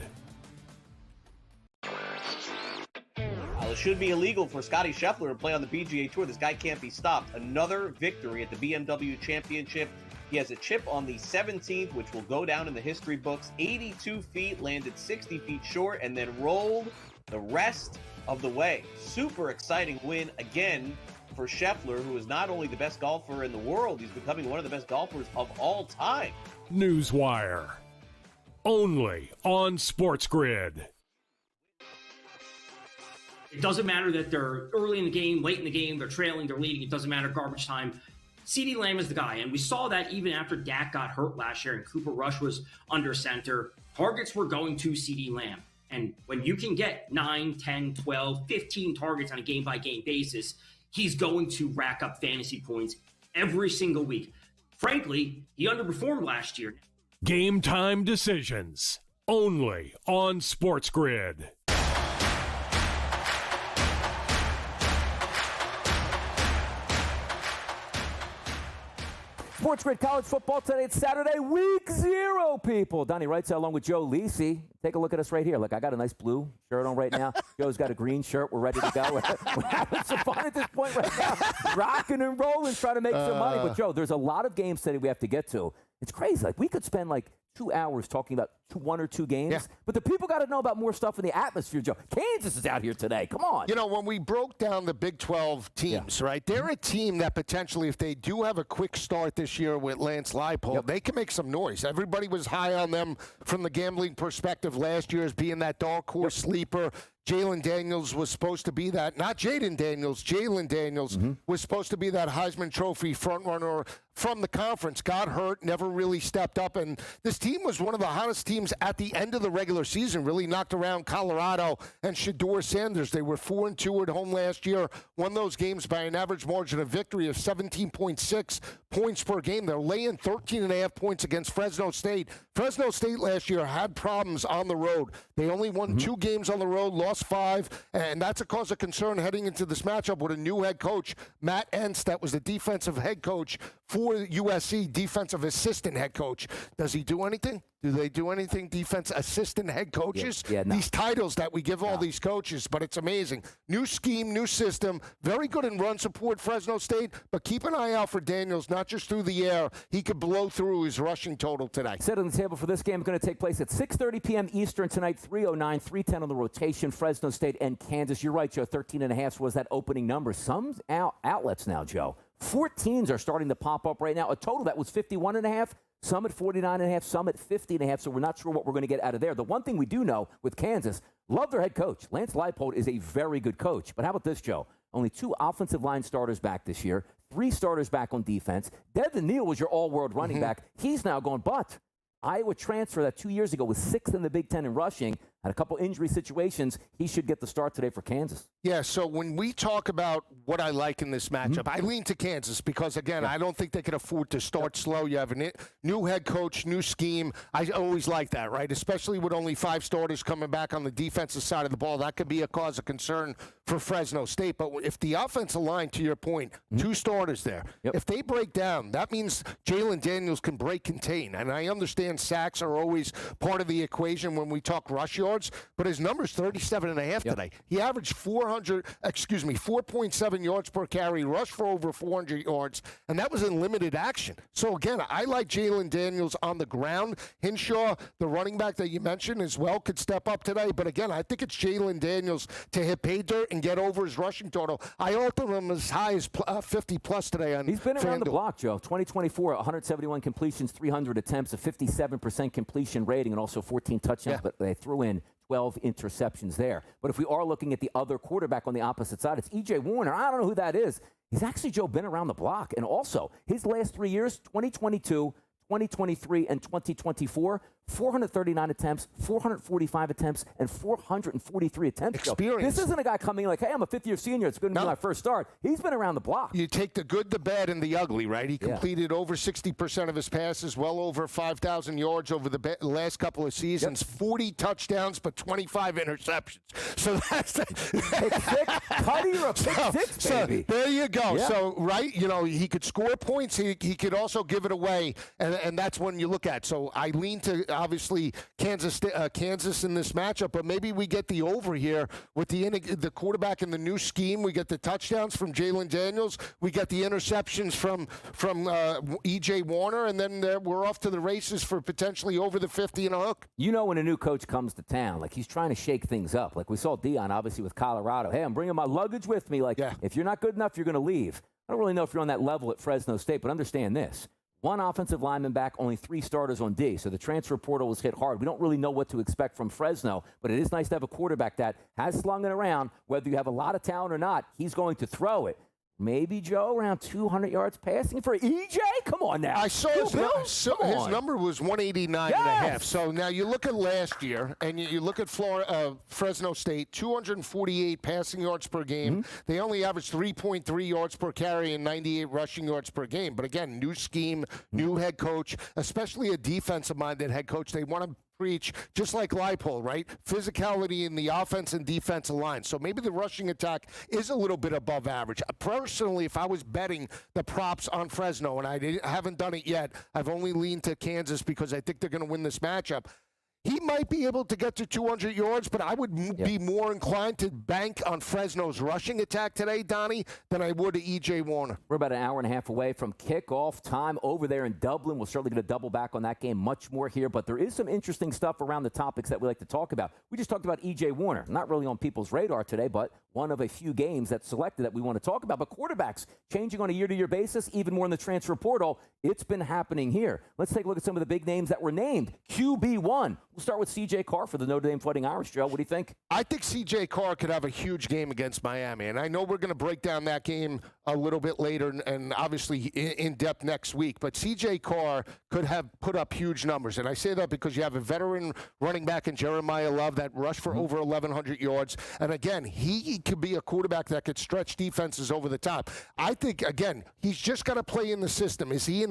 [SPEAKER 10] It should be illegal for Scotty Scheffler to play on the PGA Tour. This guy can't be stopped. Another victory at the BMW Championship. He has a chip on the 17th, which will go down in the history books. 82 feet, landed 60 feet short, and then rolled the rest of the way. Super exciting win again for Scheffler, who is not only the best golfer in the world, he's becoming one of the best golfers of all time.
[SPEAKER 1] Newswire, only on SportsGrid.
[SPEAKER 11] It doesn't matter that they're early in the game, late in the game, they're trailing, they're leading. It doesn't matter garbage time. CeeDee Lamb is the guy. And we saw that even after Dak got hurt last year and Cooper Rush was under center. Targets were going to CeeDee Lamb. And when you can get 9, 10, 12, 15 targets on a game-by-game basis, he's going to rack up fantasy points every single week. Frankly, he underperformed last year.
[SPEAKER 1] Game time decisions, only on SportsGrid.
[SPEAKER 6] SportsGrid College Football today. It's Saturday, week 0, people. Donnie Wrights along with Joe Lisi. Take a look at us right here. Look, I got a nice blue shirt on right now. Joe's got a green shirt. We're ready to go. We're having some fun at this point right now. Rocking and rolling, trying to make some money. But, Joe, there's a lot of games today we have to get to. It's crazy. Like, we could spend, 2 hours talking about one or two games, but the people got to know about more stuff in the atmosphere, Joe. Kansas is out here today. Come on.
[SPEAKER 3] When we broke down the Big 12 teams, right, they're a team that potentially, if they do have a quick start this year with Lance Leipold, they can make some noise. Everybody was high on them from the gambling perspective last year as being that dark horse sleeper. Jalen Daniels was supposed to be that, not Jaden Daniels, Jalen Daniels was supposed to be that Heisman Trophy frontrunner from the conference. Got hurt, never really stepped up, and this team was one of the hottest teams at the end of the regular season, really knocked around Colorado and Shedeur Sanders. They were 4-2 at home last year, won those games by an average margin of victory of 17.6 points per game. They're laying 13.5 points against Fresno State. Fresno State last year had problems on the road. They only won 2 games on the road, lost 5, and that's a cause of concern heading into this matchup with a new head coach, Matt Entz, that was the defensive head coach for USC defensive assistant head coach. Does he do anything? Do they do anything, defense assistant head coaches?
[SPEAKER 6] Yeah, no.
[SPEAKER 3] These titles that we give all these coaches, but it's amazing. New scheme, new system, very good in run support, Fresno State, but keep an eye out for Daniels, not just through the air. He could blow through his rushing total today.
[SPEAKER 6] Set on the table for this game going to take place at 6:30 p.m. Eastern tonight, 3:09, 3:10 on the rotation, Fresno State and Kansas. You're right, Joe, 13.5 was that opening number. Some outlets now, Joe, 14s are starting to pop up right now. A total that was 51.5. Some at 49.5, some at 50.5, so we're not sure what we're going to get out of there. The one thing we do know with Kansas, love their head coach. Lance Leipold is a very good coach. But how about this, Joe? Only 2 offensive line starters back this year, 3 starters back on defense. Devin Neal was your all-world running back. He's now gone, but Iowa transfer that 2 years ago was 6th in the Big Ten in rushing. Had a couple injury situations. He should get the start today for Kansas.
[SPEAKER 3] Yeah, so when we talk about what I like in this matchup, I lean to Kansas because, again, I don't think they can afford to start slow. You have a new head coach, new scheme. I always like that, right? Especially with only 5 starters coming back on the defensive side of the ball. That could be a cause of concern for Fresno State. But if the offensive line, to your point, 2 starters there, if they break down, that means Jalen Daniels can break contain. And I understand sacks are always part of the equation when we talk rush yards, but his number's 37.5 today. He averaged 4.7 yards per carry, rushed for over 400 yards, and that was in limited action. So, again, I like Jalen Daniels on the ground. Hinshaw, the running back that you mentioned as well, could step up today. But, again, I think it's Jalen Daniels to hit pay dirt and get over his rushing total. I altered him as high as 50-plus today on
[SPEAKER 6] He's been around the
[SPEAKER 3] FanDuel.
[SPEAKER 6] block, Joe. 2024, 171 completions, 300 attempts, a 57% completion rating, and also 14 touchdowns. But they threw in 12 interceptions there. But if we are looking at the other quarterback on the opposite side, it's E.J. Warner. I don't know who that is. He's actually, Joe, been around the block. And also, his last 3 years, 2022, 2023, and 2024, 439 attempts, 445 attempts, and 443 attempts.
[SPEAKER 3] Experience.
[SPEAKER 6] This isn't a guy coming like, hey, I'm a fifth-year senior. It's going to be my first start. He's been around the block.
[SPEAKER 3] You take the good, the bad, and the ugly, right? He completed over 60% of his passes, well over 5,000 yards over the last couple of seasons, 40 touchdowns, but 25 interceptions. So that's
[SPEAKER 6] pick six, Cuddy or a pick six, baby.
[SPEAKER 3] So there you go.
[SPEAKER 6] Yeah.
[SPEAKER 3] So, right, you know, he could score points. He could also give it away, and that's when you look at. So I lean to, obviously, Kansas in this matchup, but maybe we get the over here with the quarterback in the new scheme. We get the touchdowns from Jalen Daniels. We get the interceptions from E.J. Warner, and then we're off to the races for potentially over the 50 and a hook.
[SPEAKER 6] You know when a new coach comes to town, like he's trying to shake things up. Like we saw Dion, obviously, with Colorado. Hey, I'm bringing my luggage with me. Like, if you're not good enough, you're going to leave. I don't really know if you're on that level at Fresno State, but understand this. 1 offensive lineman back, only 3 starters on D. So the transfer portal was hit hard. We don't really know what to expect from Fresno, but it is nice to have a quarterback that has slung it around. Whether you have a lot of talent or not, he's going to throw it. Maybe, Joe, around 200 yards passing for EJ? Come on now.
[SPEAKER 3] I saw his number was 189.5. So now you look at last year, and you look at Fresno State, 248 passing yards per game. They only averaged 3.3 yards per carry and 98 rushing yards per game. But again, new scheme, new head coach, especially a defensive-minded head coach. They want to preach, just like Leipold, right? Physicality in the offense and defensive line. So maybe the rushing attack is a little bit above average. Personally, if I was betting the props on Fresno, and I haven't done it yet, I've only leaned to Kansas because I think they're going to win this matchup. He might be able to get to 200 yards, but I would be more inclined to bank on Fresno's rushing attack today, Donnie, than I would to E.J. Warner.
[SPEAKER 6] We're about an hour and a half away from kickoff time over there in Dublin. We're certainly going to double back on that game much more here, but there is some interesting stuff around the topics that we like to talk about. We just talked about E.J. Warner. Not really on people's radar today, but one of a few games that's selected that we want to talk about. But quarterbacks changing on a year-to-year basis, even more in the transfer portal. It's been happening here. Let's take a look at some of the big names that were named. QB1. We'll start with C.J. Carr for the Notre Dame Fighting Irish. Joe, what do you think?
[SPEAKER 3] I think C.J. Carr could have a huge game against Miami, and I know we're going to break down that game a little bit later and obviously in depth next week, but C.J. Carr could have put up huge numbers, and I say that because you have a veteran running back in Jeremiah Love that rushed for over 1,100 yards, and again, he could be a quarterback that could stretch defenses over the top. I think, again, he's just got to play in the system. Is he an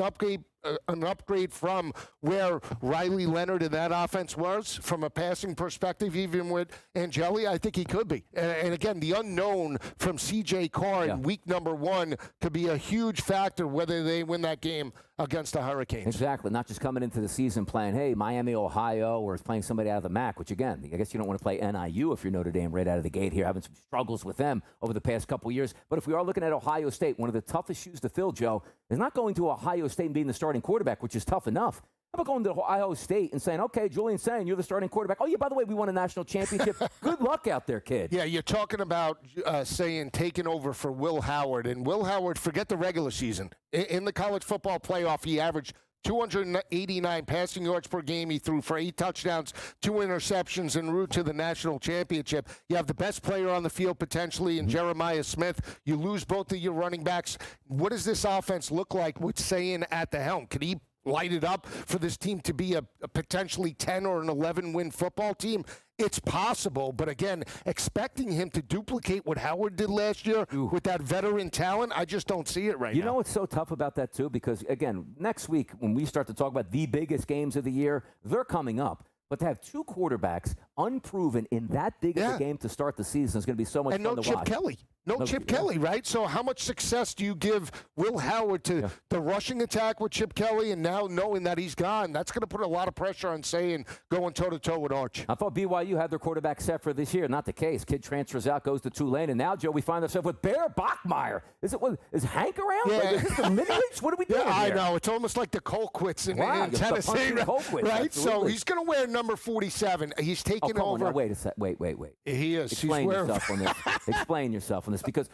[SPEAKER 3] an upgrade from where Riley Leonard and that offense was from a passing perspective, even with Angeli? I think he could be. And again, the unknown from C.J. Carr in week number 1 could be a huge factor whether they win that game against the Hurricanes.
[SPEAKER 6] Exactly. Not just coming into the season playing, hey, Miami, Ohio, or playing somebody out of the MAC, which, again, I guess you don't want to play NIU if you're Notre Dame right out of the gate here, having some struggles with them over the past couple years. But if we are looking at Ohio State, one of the toughest shoes to fill, Joe, is not going to Ohio State and being the starting quarterback, which is tough enough. How about going to Ohio State and saying, okay, Julian saying you're the starting quarterback. Oh, yeah, by the way, we won a national championship. Good luck out there, kid.
[SPEAKER 3] Yeah, you're talking about saying taking over for Will Howard. And Will Howard, forget the regular season. In the college football playoff, he averaged 289 passing yards per game. He threw for 8 touchdowns, 2 interceptions en route to the national championship. You have the best player on the field potentially in Jeremiah Smith. You lose both of your running backs. What does this offense look like with Sayin at the helm? Could he light it up for this team to be a potentially 10 or an 11-win football team? It's possible, but again, expecting him to duplicate what Howard did last year with that veteran talent, I just don't see it right now.
[SPEAKER 6] You know what's so tough about that, too? Because, again, next week when we start to talk about the biggest games of the year, they're coming up. But to have 2 quarterbacks unproven in that big of a game to start the season is going to be so much fun to watch.
[SPEAKER 3] And no Chip Kelly. No Chip Kelly, right? So how much success do you give Will Howard to the rushing attack with Chip Kelly, and now knowing that he's gone? That's going to put a lot of pressure on Sayin going toe-to-toe with Arch.
[SPEAKER 6] I thought BYU had their quarterback set for this year. Not the case. Kid transfers out, goes to Tulane, and now, Joe, we find ourselves with Bear Bachmeier. Is Hank around?
[SPEAKER 3] Yeah.
[SPEAKER 6] Like, is this the mini-leagues? What are we doing here?
[SPEAKER 3] I know. It's almost like the Colquitts in Tennessee, right? So he's going to wear number 47. He's taking over.
[SPEAKER 6] Now, wait a sec. Wait.
[SPEAKER 3] He is.
[SPEAKER 6] Explain yourself on this. Explain yourself on this, because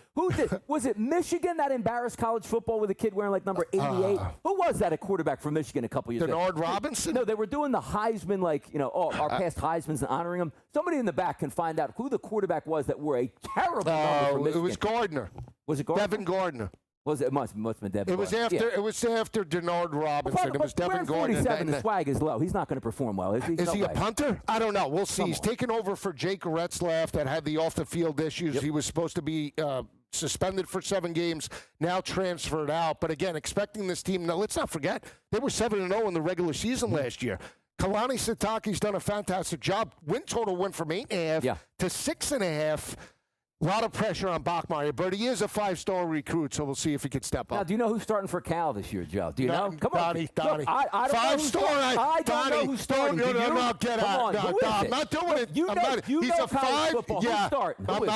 [SPEAKER 6] was it Michigan that embarrassed college football with a kid wearing like number 88? Who was that, a quarterback from Michigan a couple years ago?
[SPEAKER 3] Denard Robinson?
[SPEAKER 6] No, they were doing the Heisman, our past Heismans and honoring them. Somebody in the back can find out who the quarterback was that wore a terrible number for Michigan.
[SPEAKER 3] It was Gardner.
[SPEAKER 6] Was it Gardner?
[SPEAKER 3] Devin Gardner.
[SPEAKER 6] It must have been Devin.
[SPEAKER 3] It was after. It was after Denard Robinson. It was Devin Gardner.
[SPEAKER 6] 47, the swag is low. He's not going to perform well, is he?
[SPEAKER 3] Is he a punter? I don't know. We'll see. He's taking over for Jake Retzlaff that had the off-the-field issues. He was supposed to be suspended for 7 games, now transferred out. But again, expecting this team. Now, let's not forget, they were 7-0 in the regular season last year. Kalani Sitake's done a fantastic job. Win total went from 8.5 to 6.5. A lot of pressure on Bachmeier, but he is a 5-star recruit, so we'll see if he can step up.
[SPEAKER 6] Now, do you know who's starting for Cal this year, Joe? Do you know? Come on.
[SPEAKER 3] Donnie.
[SPEAKER 6] Look, I don't know who's starting.
[SPEAKER 3] No, get out. No, I'm not doing it.
[SPEAKER 6] He's a 5.
[SPEAKER 3] Yeah,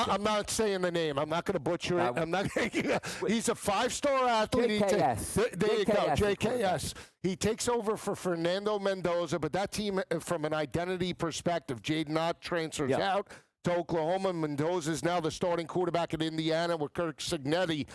[SPEAKER 6] I'm
[SPEAKER 3] not saying the name. I'm not going to butcher it. I'm not. He's a 5-star athlete.
[SPEAKER 6] JKS.
[SPEAKER 3] There you go, JKS. He takes over for Fernando Mendoza, but that team, from an identity perspective, Jaden Ott transfers out to Oklahoma. Mendoza is now the starting quarterback at Indiana with Kirk Cignetti.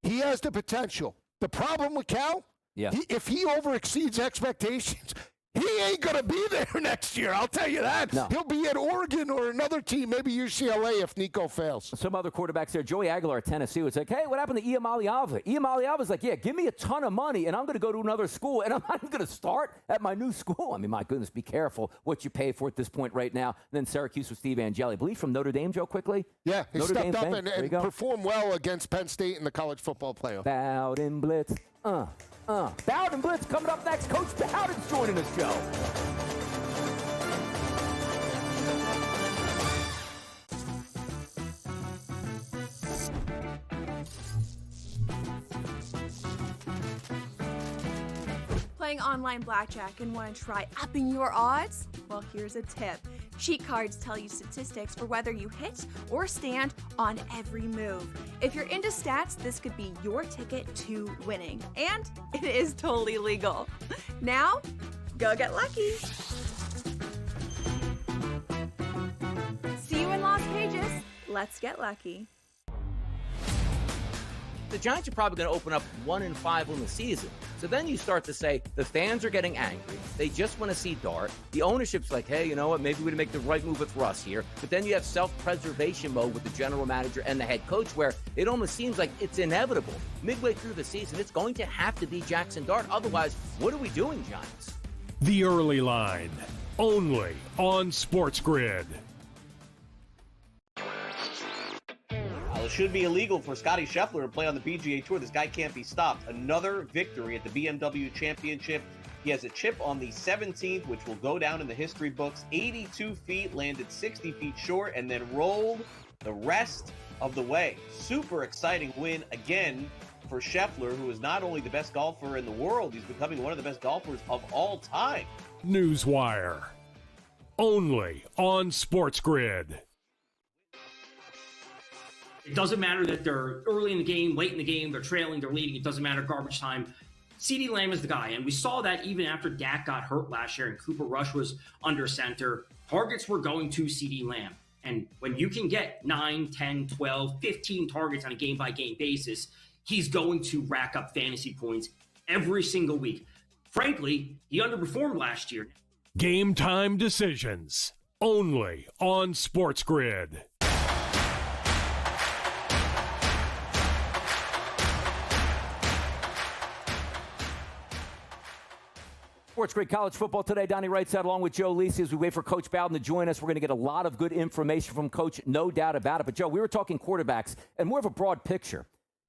[SPEAKER 3] He has the potential. The problem with Cal, if he overexceeds expectations, he ain't going to be there next year. I'll tell you that. No. He'll be at Oregon or another team, maybe UCLA if Nico fails.
[SPEAKER 6] Some other quarterbacks there. Joey Aguilar at Tennessee was like, hey, what happened to Iamaliava? Iamaliava's like, give me a ton of money, and I'm going to go to another school, and I'm not going to start at my new school. I mean, my goodness, be careful what you pay for at this point right now. And then Syracuse with Steve Angeli. I believe from Notre Dame, Joe, quickly.
[SPEAKER 3] Yeah, he stepped up and performed well against Penn State in the college football playoff.
[SPEAKER 6] Bowden Blitz. Bowden Blitz coming up next. Coach Bowden's joining us, Joe.
[SPEAKER 9] Playing online blackjack and want to try upping your odds? Well, here's a tip. Cheat cards tell you statistics for whether you hit or stand on every move. If you're into stats, this could be your ticket to winning. And it is totally legal. Now, go get lucky. See you in Las Vegas. Let's get lucky.
[SPEAKER 5] The Giants are probably going to open up 1-5 on the season. So then you start to say the fans are getting angry. They just want to see Dart. The ownership's like, hey, you know what? Maybe we make the right move with Russ here. But then you have self-preservation mode with the general manager and the head coach, where it almost seems like it's inevitable. Midway through the season, it's going to have to be Jackson Dart. Otherwise, what are we doing, Giants?
[SPEAKER 1] The Early Line, only on SportsGrid.
[SPEAKER 10] It should be illegal for Scotty Scheffler to play on the PGA Tour. This guy can't be stopped. Another victory at the BMW Championship. He has a chip on the 17th, which will go down in the history books. 82 feet, landed 60 feet short, and then rolled the rest of the way. Super exciting win again for Scheffler, who is not only the best golfer in the world, he's becoming one of the best golfers of all time.
[SPEAKER 1] Newswire. Only on SportsGrid.
[SPEAKER 11] It doesn't matter that they're early in the game, late in the game, they're trailing, they're leading. It doesn't matter garbage time. CeeDee Lamb is the guy. And we saw that even after Dak got hurt last year and Cooper Rush was under center. Targets were going to CeeDee Lamb. And when you can get 9, 10, 12, 15 targets on a game-by-game basis, he's going to rack up fantasy points every single week. Frankly, he underperformed last year.
[SPEAKER 1] Game time decisions. Only on SportsGrid.
[SPEAKER 6] SportsGrid College Football today. Donnie writes out along with Joe Lisi as we wait for Coach Bowden to join us. We're going to get a lot of good information from Coach, no doubt about it. But, Joe, we were talking quarterbacks and more of a broad picture.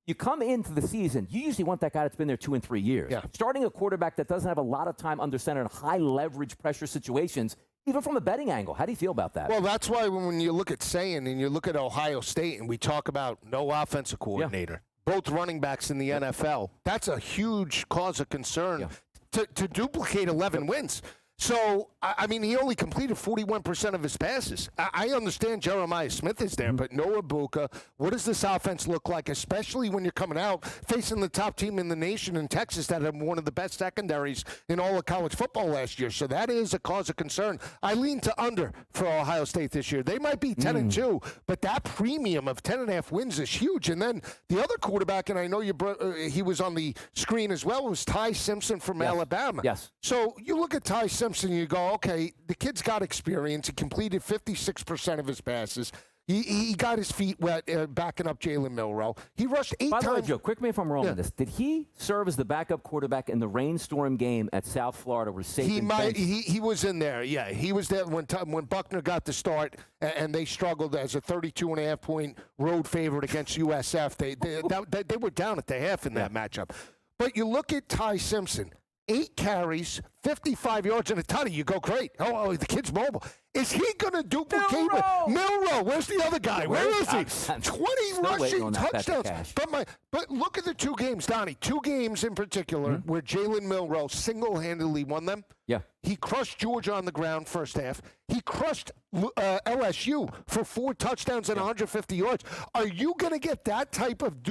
[SPEAKER 6] You come into the season, you usually want that guy that's been there 2 and 3 years.
[SPEAKER 3] Yeah.
[SPEAKER 6] Starting a quarterback that doesn't have a lot of time under center in high-leverage pressure situations, even from a betting angle. How do you feel about that?
[SPEAKER 3] Well, that's why when you look at Sayin and you look at Ohio State and we talk about no offensive coordinator, both running backs in the NFL, that's a huge cause of concern to duplicate 11 wins. So, I mean, he only completed 41% of his passes. I understand Jeremiah Smith is there, but Noah Buka, what does this offense look like, especially when you're coming out facing the top team in the nation in Texas that had one of the best secondaries in all of college football last year? So that is a cause of concern. I lean to under for Ohio State this year. They might be 10-2, but that premium of 10.5 wins is huge. And then the other quarterback, and I know he was on the screen as well, was Ty Simpson from Alabama.
[SPEAKER 6] Yes. So
[SPEAKER 3] you look at Ty Simpson, you go, okay, the kid's got experience. He completed 56% of his passes. He got his feet wet backing up Jalen Milroe. He rushed 8 times.
[SPEAKER 6] By the way, Joe, correct me if I'm wrong on this. Did he serve as the backup quarterback in the rainstorm game at South Florida where Saban
[SPEAKER 3] He was in there, yeah. He was there when Buckner got the start, and they struggled as a 32.5-point road favorite against USF. They were down at the half in that matchup. But you look at Ty Simpson, 8 carries, 55 yards and a tutty. You go, great. Oh, the kid's mobile. Is he going to duplicate Milroe? Where's the other guy? Where is he? 20 rushing touchdowns. But look at the 2 games, Donnie. 2 games in particular where Jalen Milroe single-handedly won them.
[SPEAKER 6] Yeah.
[SPEAKER 3] He crushed Georgia on the ground first half. He crushed LSU for 4 touchdowns and 150 yards. Are you going to get that type of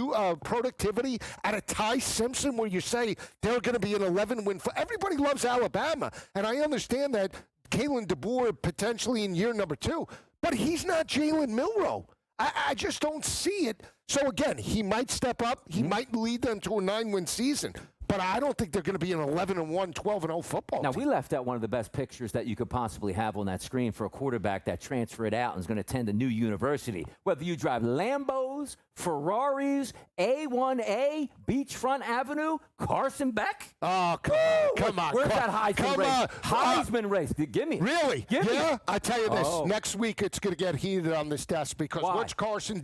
[SPEAKER 3] productivity at a Ty Simpson where you say they're going to be an 11-win? Everybody loves Alabama, and I understand that Kalen DeBoer potentially in year number 2, but he's not Jalen Milroe. I just don't see it. So, again, he might step up. He might lead them to a 9-win season. But I don't think they're going to be an 11-1, 12-0 football team.
[SPEAKER 6] Now, we left out one of the best pictures that you could possibly have on that screen for a quarterback that transferred out and is going to attend a new university. Whether you drive Lambos, Ferraris, A1A, Beachfront Avenue, Carson Beck.
[SPEAKER 3] Oh, come on.
[SPEAKER 6] Where's that Heisman race? Heisman race. Give me.
[SPEAKER 3] Really?
[SPEAKER 6] Give me.
[SPEAKER 3] I tell you this. Next week it's going to get heated on this desk because what's Carson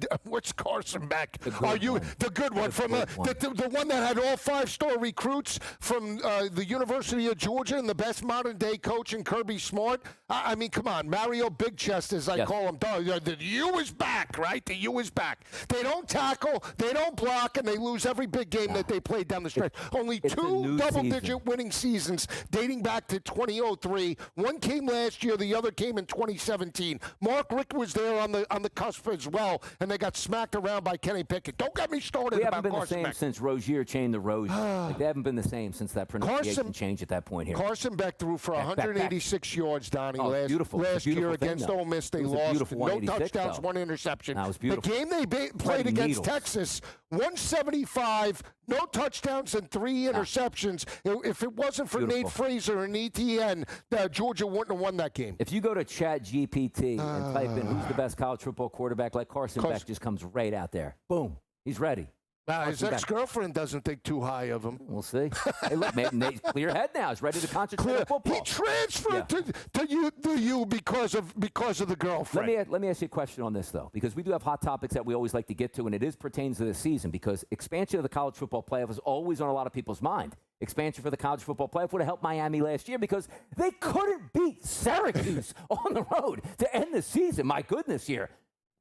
[SPEAKER 3] Beck? The good one from the one that had all 5-star recruits from the University of Georgia and the best modern-day coach in Kirby Smart? I mean, come on. Mario Big Chest, as I call him. The U is back, right? The U is back. They don't tackle, they don't block, and they lose every big game that they played down the stretch. Only 2 double-digit winning seasons dating back to 2003. One came last year, the other came in 2017. Mark Richt was there on the cusp as well, and they got smacked around by Kenny Pickett. Don't get me started about Carson Beck.
[SPEAKER 6] They haven't been the same since Rozier changed the Rozier. They haven't been the same since that pronunciation change at that point here.
[SPEAKER 3] Carson Beck threw for 186 yards, Donnie, last year against Ole Miss. They lost. No touchdowns, 1 interception.
[SPEAKER 6] That was beautiful.
[SPEAKER 3] The game they played against Texas, 175, no touchdowns and 3 interceptions. If it wasn't for Nate Fraser and ETN, Georgia wouldn't have won that game.
[SPEAKER 6] If you go to ChatGPT and type in who's the best college football quarterback, like Carson Beck just comes right out there. Boom. He's ready.
[SPEAKER 3] His ex-girlfriend doesn't think too high of him.
[SPEAKER 6] We'll see. Hey, look, Nate's clear head now. He's ready to concentrate on football.
[SPEAKER 3] He transferred to you because of the girlfriend.
[SPEAKER 6] Let me ask you a question on this, though, because we do have hot topics that we always like to get to, and it pertains to this season, because expansion of the college football playoff is always on a lot of people's mind. Expansion for the college football playoff would have helped Miami last year because they couldn't beat Syracuse on the road to end the season. My goodness, here.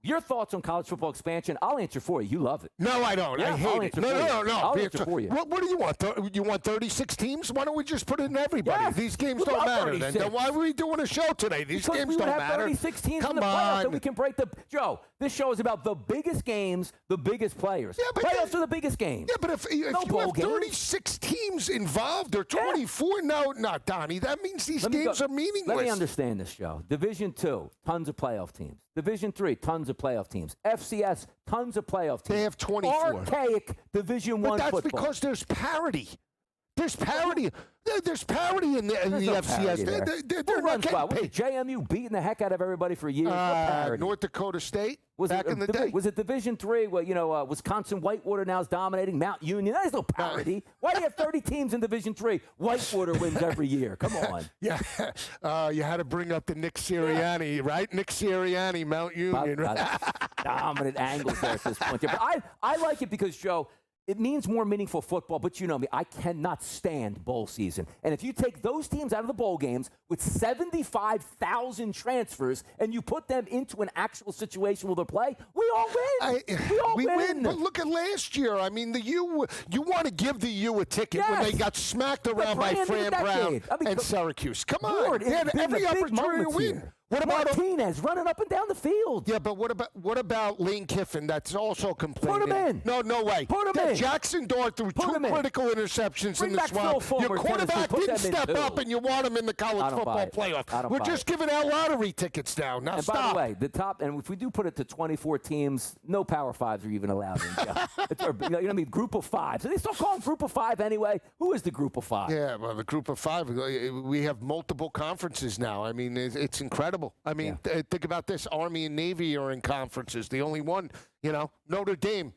[SPEAKER 6] Your thoughts on college football expansion? I'll answer for you. You love it.
[SPEAKER 3] No, I don't.
[SPEAKER 6] Yeah,
[SPEAKER 3] I hate it. No.
[SPEAKER 6] I'll answer for you.
[SPEAKER 3] What do you want? You want 36 teams? Why don't we just put it in everybody? Yes. These games don't matter. Then why are we doing a show today? These games don't matter.
[SPEAKER 6] 36 teams in the playoffs, so we can break the. Joe, this show is about the biggest games, the biggest players. Yeah, but playoffs are the biggest games.
[SPEAKER 3] Yeah, but if you have 36 teams involved or 24, no, not Donnie. That means these games are meaningless.
[SPEAKER 6] Let me understand this, Joe. Division 2, tons of playoff teams. Division 3, tons of playoff teams. FCS, tons of playoff teams.
[SPEAKER 3] They have 24.
[SPEAKER 6] Archaic Division 1 football.
[SPEAKER 3] But that's because there's parity. There's parity. There's parity in the FCS.
[SPEAKER 6] They're not getting paid. JMU beating the heck out of everybody for years.
[SPEAKER 3] North Dakota State back in the day.
[SPEAKER 6] Was it Division 3? Well, Wisconsin Whitewater now is dominating Mount Union. There's no parity. Why do you have 30 teams in Division 3? Whitewater wins every year. Come on.
[SPEAKER 3] Yeah. You had to bring up the Nick Sirianni, right? Nick Sirianni, Mount Union. Right?
[SPEAKER 6] Dominant angles there at this point. But I like it because, Joe, it means more meaningful football, but you know me, I cannot stand bowl season. And if you take those teams out of the bowl games with 75,000 transfers and you put them into an actual situation where they play, we all win. We win.
[SPEAKER 3] But look at last year. I mean, you want to give the U a ticket when they got smacked around by Fran Brown and Syracuse. Come on. They had every opportunity to win.
[SPEAKER 6] What about Martinez running up and down the field?
[SPEAKER 3] Yeah, but what about Lane Kiffin? That's also complaining.
[SPEAKER 6] Put him in.
[SPEAKER 3] No way.
[SPEAKER 6] Put him in.
[SPEAKER 3] Jackson Dart threw two critical interceptions in the swamp. Your quarterback didn't step up, and you want him in the college football playoff. We're just giving out lottery tickets now. Now
[SPEAKER 6] and
[SPEAKER 3] stop.
[SPEAKER 6] By the way, the top, and if we do put it to 24 teams, no Power Fives are even allowed in. You know what I mean? Group of five. So they still call them Group of Five anyway. Who is the Group of Five?
[SPEAKER 3] Yeah, well, the Group of Five. We have multiple conferences now. I mean, it's incredible. I mean, think about this. Army and Navy are in conferences. The only one, Notre Dame.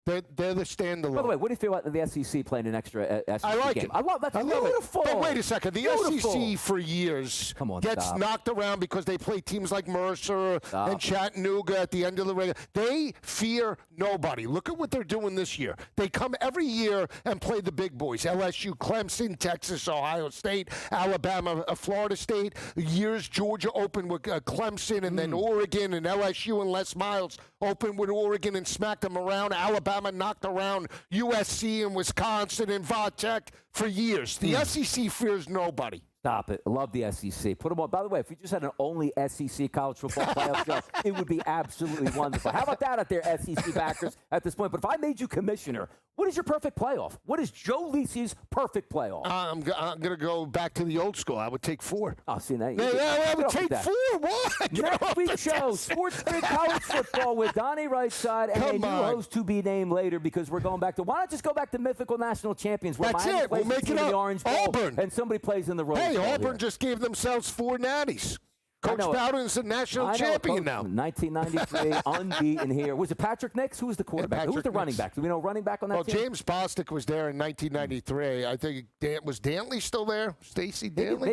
[SPEAKER 3] They're the standalone.
[SPEAKER 6] By the way, what do you feel about the SEC playing an extra SEC
[SPEAKER 3] I like
[SPEAKER 6] game?
[SPEAKER 3] it.
[SPEAKER 6] I love that. Beautiful.
[SPEAKER 3] But wait a second. The SEC for years gets knocked around because they play teams like Mercer and Chattanooga at the end of the regular. They fear nobody. Look at what they're doing this year. They come every year and play the big boys. LSU, Clemson, Texas, Ohio State, Alabama, Florida State. Years Georgia opened with Clemson, and then Oregon and LSU and Les Miles opened with Oregon and smacked them around. Alabama knocked around USC and Wisconsin and Vatech for years. The SEC fears nobody.
[SPEAKER 6] Stop it. I love the SEC. Put them on. By the way, if we just had an only SEC college football playoff show, it would be absolutely wonderful. How about that out there, SEC backers, at this point? But if I made you commissioner, what is your perfect playoff? What is Joe Lisi's perfect playoff?
[SPEAKER 3] I'm going to go back to the old school. I would take 4.
[SPEAKER 6] Oh, see, that.
[SPEAKER 3] I would take 4. What?
[SPEAKER 6] Next week's show, SportsGrid College Football with Donnie Rightside and a new host to be named later because we're going back to, why not just go back to mythical national champions where
[SPEAKER 3] That's
[SPEAKER 6] Miami
[SPEAKER 3] it. We'll make it
[SPEAKER 6] in
[SPEAKER 3] up.
[SPEAKER 6] the Orange Bowl
[SPEAKER 3] Auburn.
[SPEAKER 6] And somebody plays in the Rose Bowl.
[SPEAKER 3] Hey, Auburn
[SPEAKER 6] here.
[SPEAKER 3] just gave themselves 4 natties. Coach Bowden's a national champion now.
[SPEAKER 6] 1993, unbeaten here. Was it Patrick Nix? Who was the quarterback? Who was the running back? Do we know running back on that team?
[SPEAKER 3] Well, James Bostic was there in 1993. I think was Dantley still there? Stacy Dantley?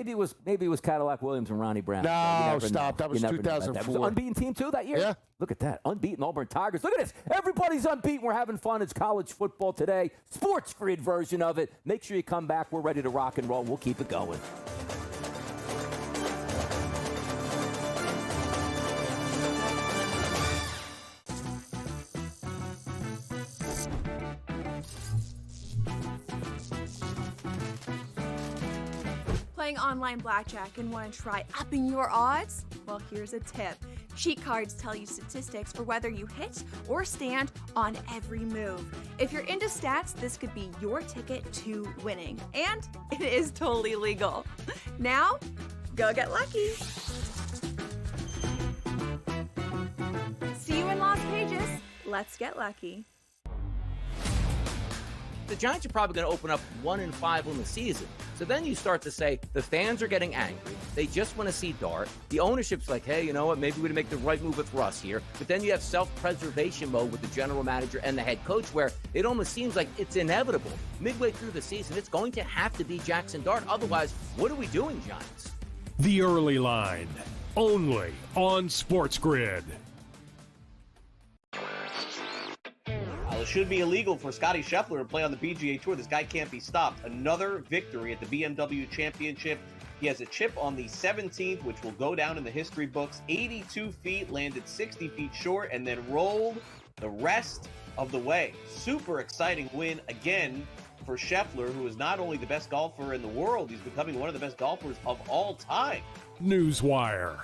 [SPEAKER 6] Maybe it was Cadillac Williams and Ronnie Brown.
[SPEAKER 3] No, stop. That was 2004.
[SPEAKER 6] That was an unbeaten team too that year?
[SPEAKER 3] Yeah.
[SPEAKER 6] Look at that. Unbeaten Auburn Tigers. Look at this. Everybody's unbeaten. We're having fun. It's college football today. SportsGrid version of it. Make sure you come back. We're ready to rock and roll. We'll keep it going.
[SPEAKER 9] Playing online blackjack and want to try upping your odds? Well, here's a tip. Cheat cards tell you statistics for whether you hit or stand on every move. If you're into stats, this could be your ticket to winning. And it is totally legal. Now, go get lucky. See you in Las Vegas. Let's get lucky.
[SPEAKER 5] the Giants are probably going to open up 1-5 on the season. So then you start to say the fans are getting angry. They just want to see Dart. The ownership's like, hey, you know what? Maybe we'd make the right move with Russ here. But then you have self-preservation mode with the general manager and the head coach, where it almost seems like it's inevitable. Midway through the season, it's going to have to be Jackson Dart. Otherwise, what are we doing, Giants?
[SPEAKER 1] The Early Line, only on SportsGrid.
[SPEAKER 10] It should be illegal for Scotty Scheffler to play on the PGA Tour. This guy can't be stopped. Another victory at the BMW Championship. He has a chip on the 17th, which will go down in the history books. 82 feet, landed 60 feet short, and then rolled the rest of the way. Super exciting win again for Scheffler, who is not only the best golfer in the world, he's becoming one of the best golfers of all time.
[SPEAKER 1] Newswire,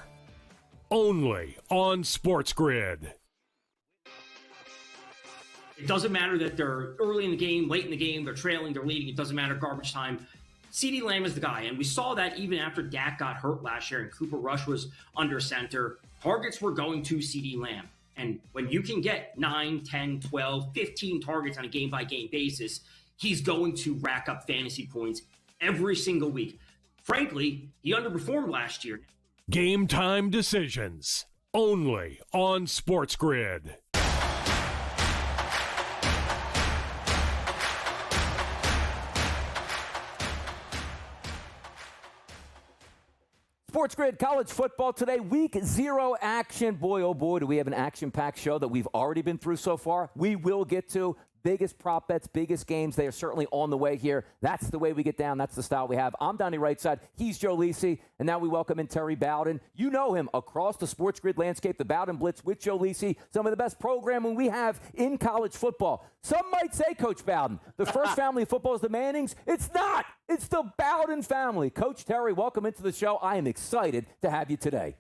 [SPEAKER 1] only on SportsGrid.
[SPEAKER 11] It doesn't matter that they're early in the game, late in the game, they're trailing, they're leading. It doesn't matter garbage time. CeeDee Lamb is the guy. And we saw that even after Dak got hurt last year and Cooper Rush was under center. Targets were going to CeeDee Lamb. And when you can get 9, 10, 12, 15 targets on a game-by-game basis, he's going to rack up fantasy points every single week. Frankly, he underperformed last year.
[SPEAKER 1] Game time decisions, only on SportsGrid.
[SPEAKER 6] SportsGrid college football today, week 0 action. Boy, oh boy, do we have an action-packed show that we've already been through so far. We will get to biggest prop bets, biggest games. They are certainly on the way here. That's the way we get down. That's the style we have. I'm Donnie Rightside. He's Joe Lisi. And now we welcome in Terry Bowden. You know him across the SportsGrid landscape, the Bowden Blitz with Joe Lisi. Some of the best programming we have in college football. Some might say, Coach Bowden, the first family of football is the Mannings. It's not. It's the Bowden family. Coach Terry, welcome into the show. I am excited to have you today.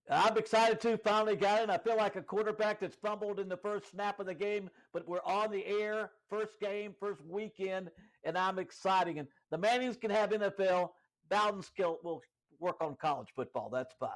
[SPEAKER 12] I'm excited too. Finally got it. I feel like a quarterback that's fumbled in the first snap of the game, but we're on the air. First game, first weekend, and I'm excited. And the Mannings can have NFL. Bowden's skill will work on college football. That's fine.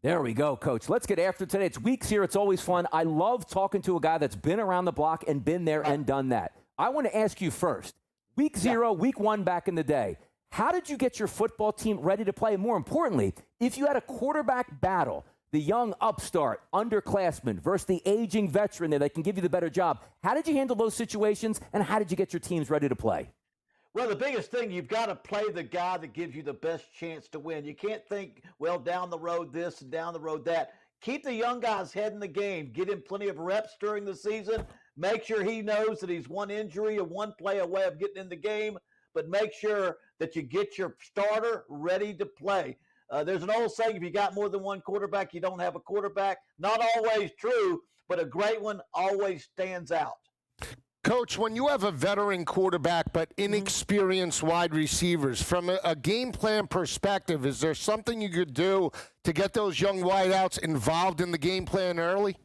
[SPEAKER 6] There we go, Coach. Let's get after today. It's weeks here. It's always fun. I love talking to a guy that's been around the block and been there and done that. I want to ask you first. Week 0, week 1 back in the day. How did you get your football team ready to play? More importantly, if you had a quarterback battle, the young upstart, underclassman versus the aging veteran there that can give you the better job, how did you handle those situations, and how did you get your teams ready to play?
[SPEAKER 12] Well, the biggest thing, you've got to play the guy that gives you the best chance to win. You can't think, well, down the road this and down the road that. Keep the young guy's head in the game. Get him plenty of reps during the season. Make sure he knows that he's one injury or one play away of getting in the game. But make sure that you get your starter ready to play. There's an old saying, if you got more than one quarterback, you don't have a quarterback. Not always true, but a great one always stands out.
[SPEAKER 3] Coach, when you have a veteran quarterback but inexperienced wide receivers, from a game plan perspective, is there something you could do to get those young wideouts involved in the game plan early?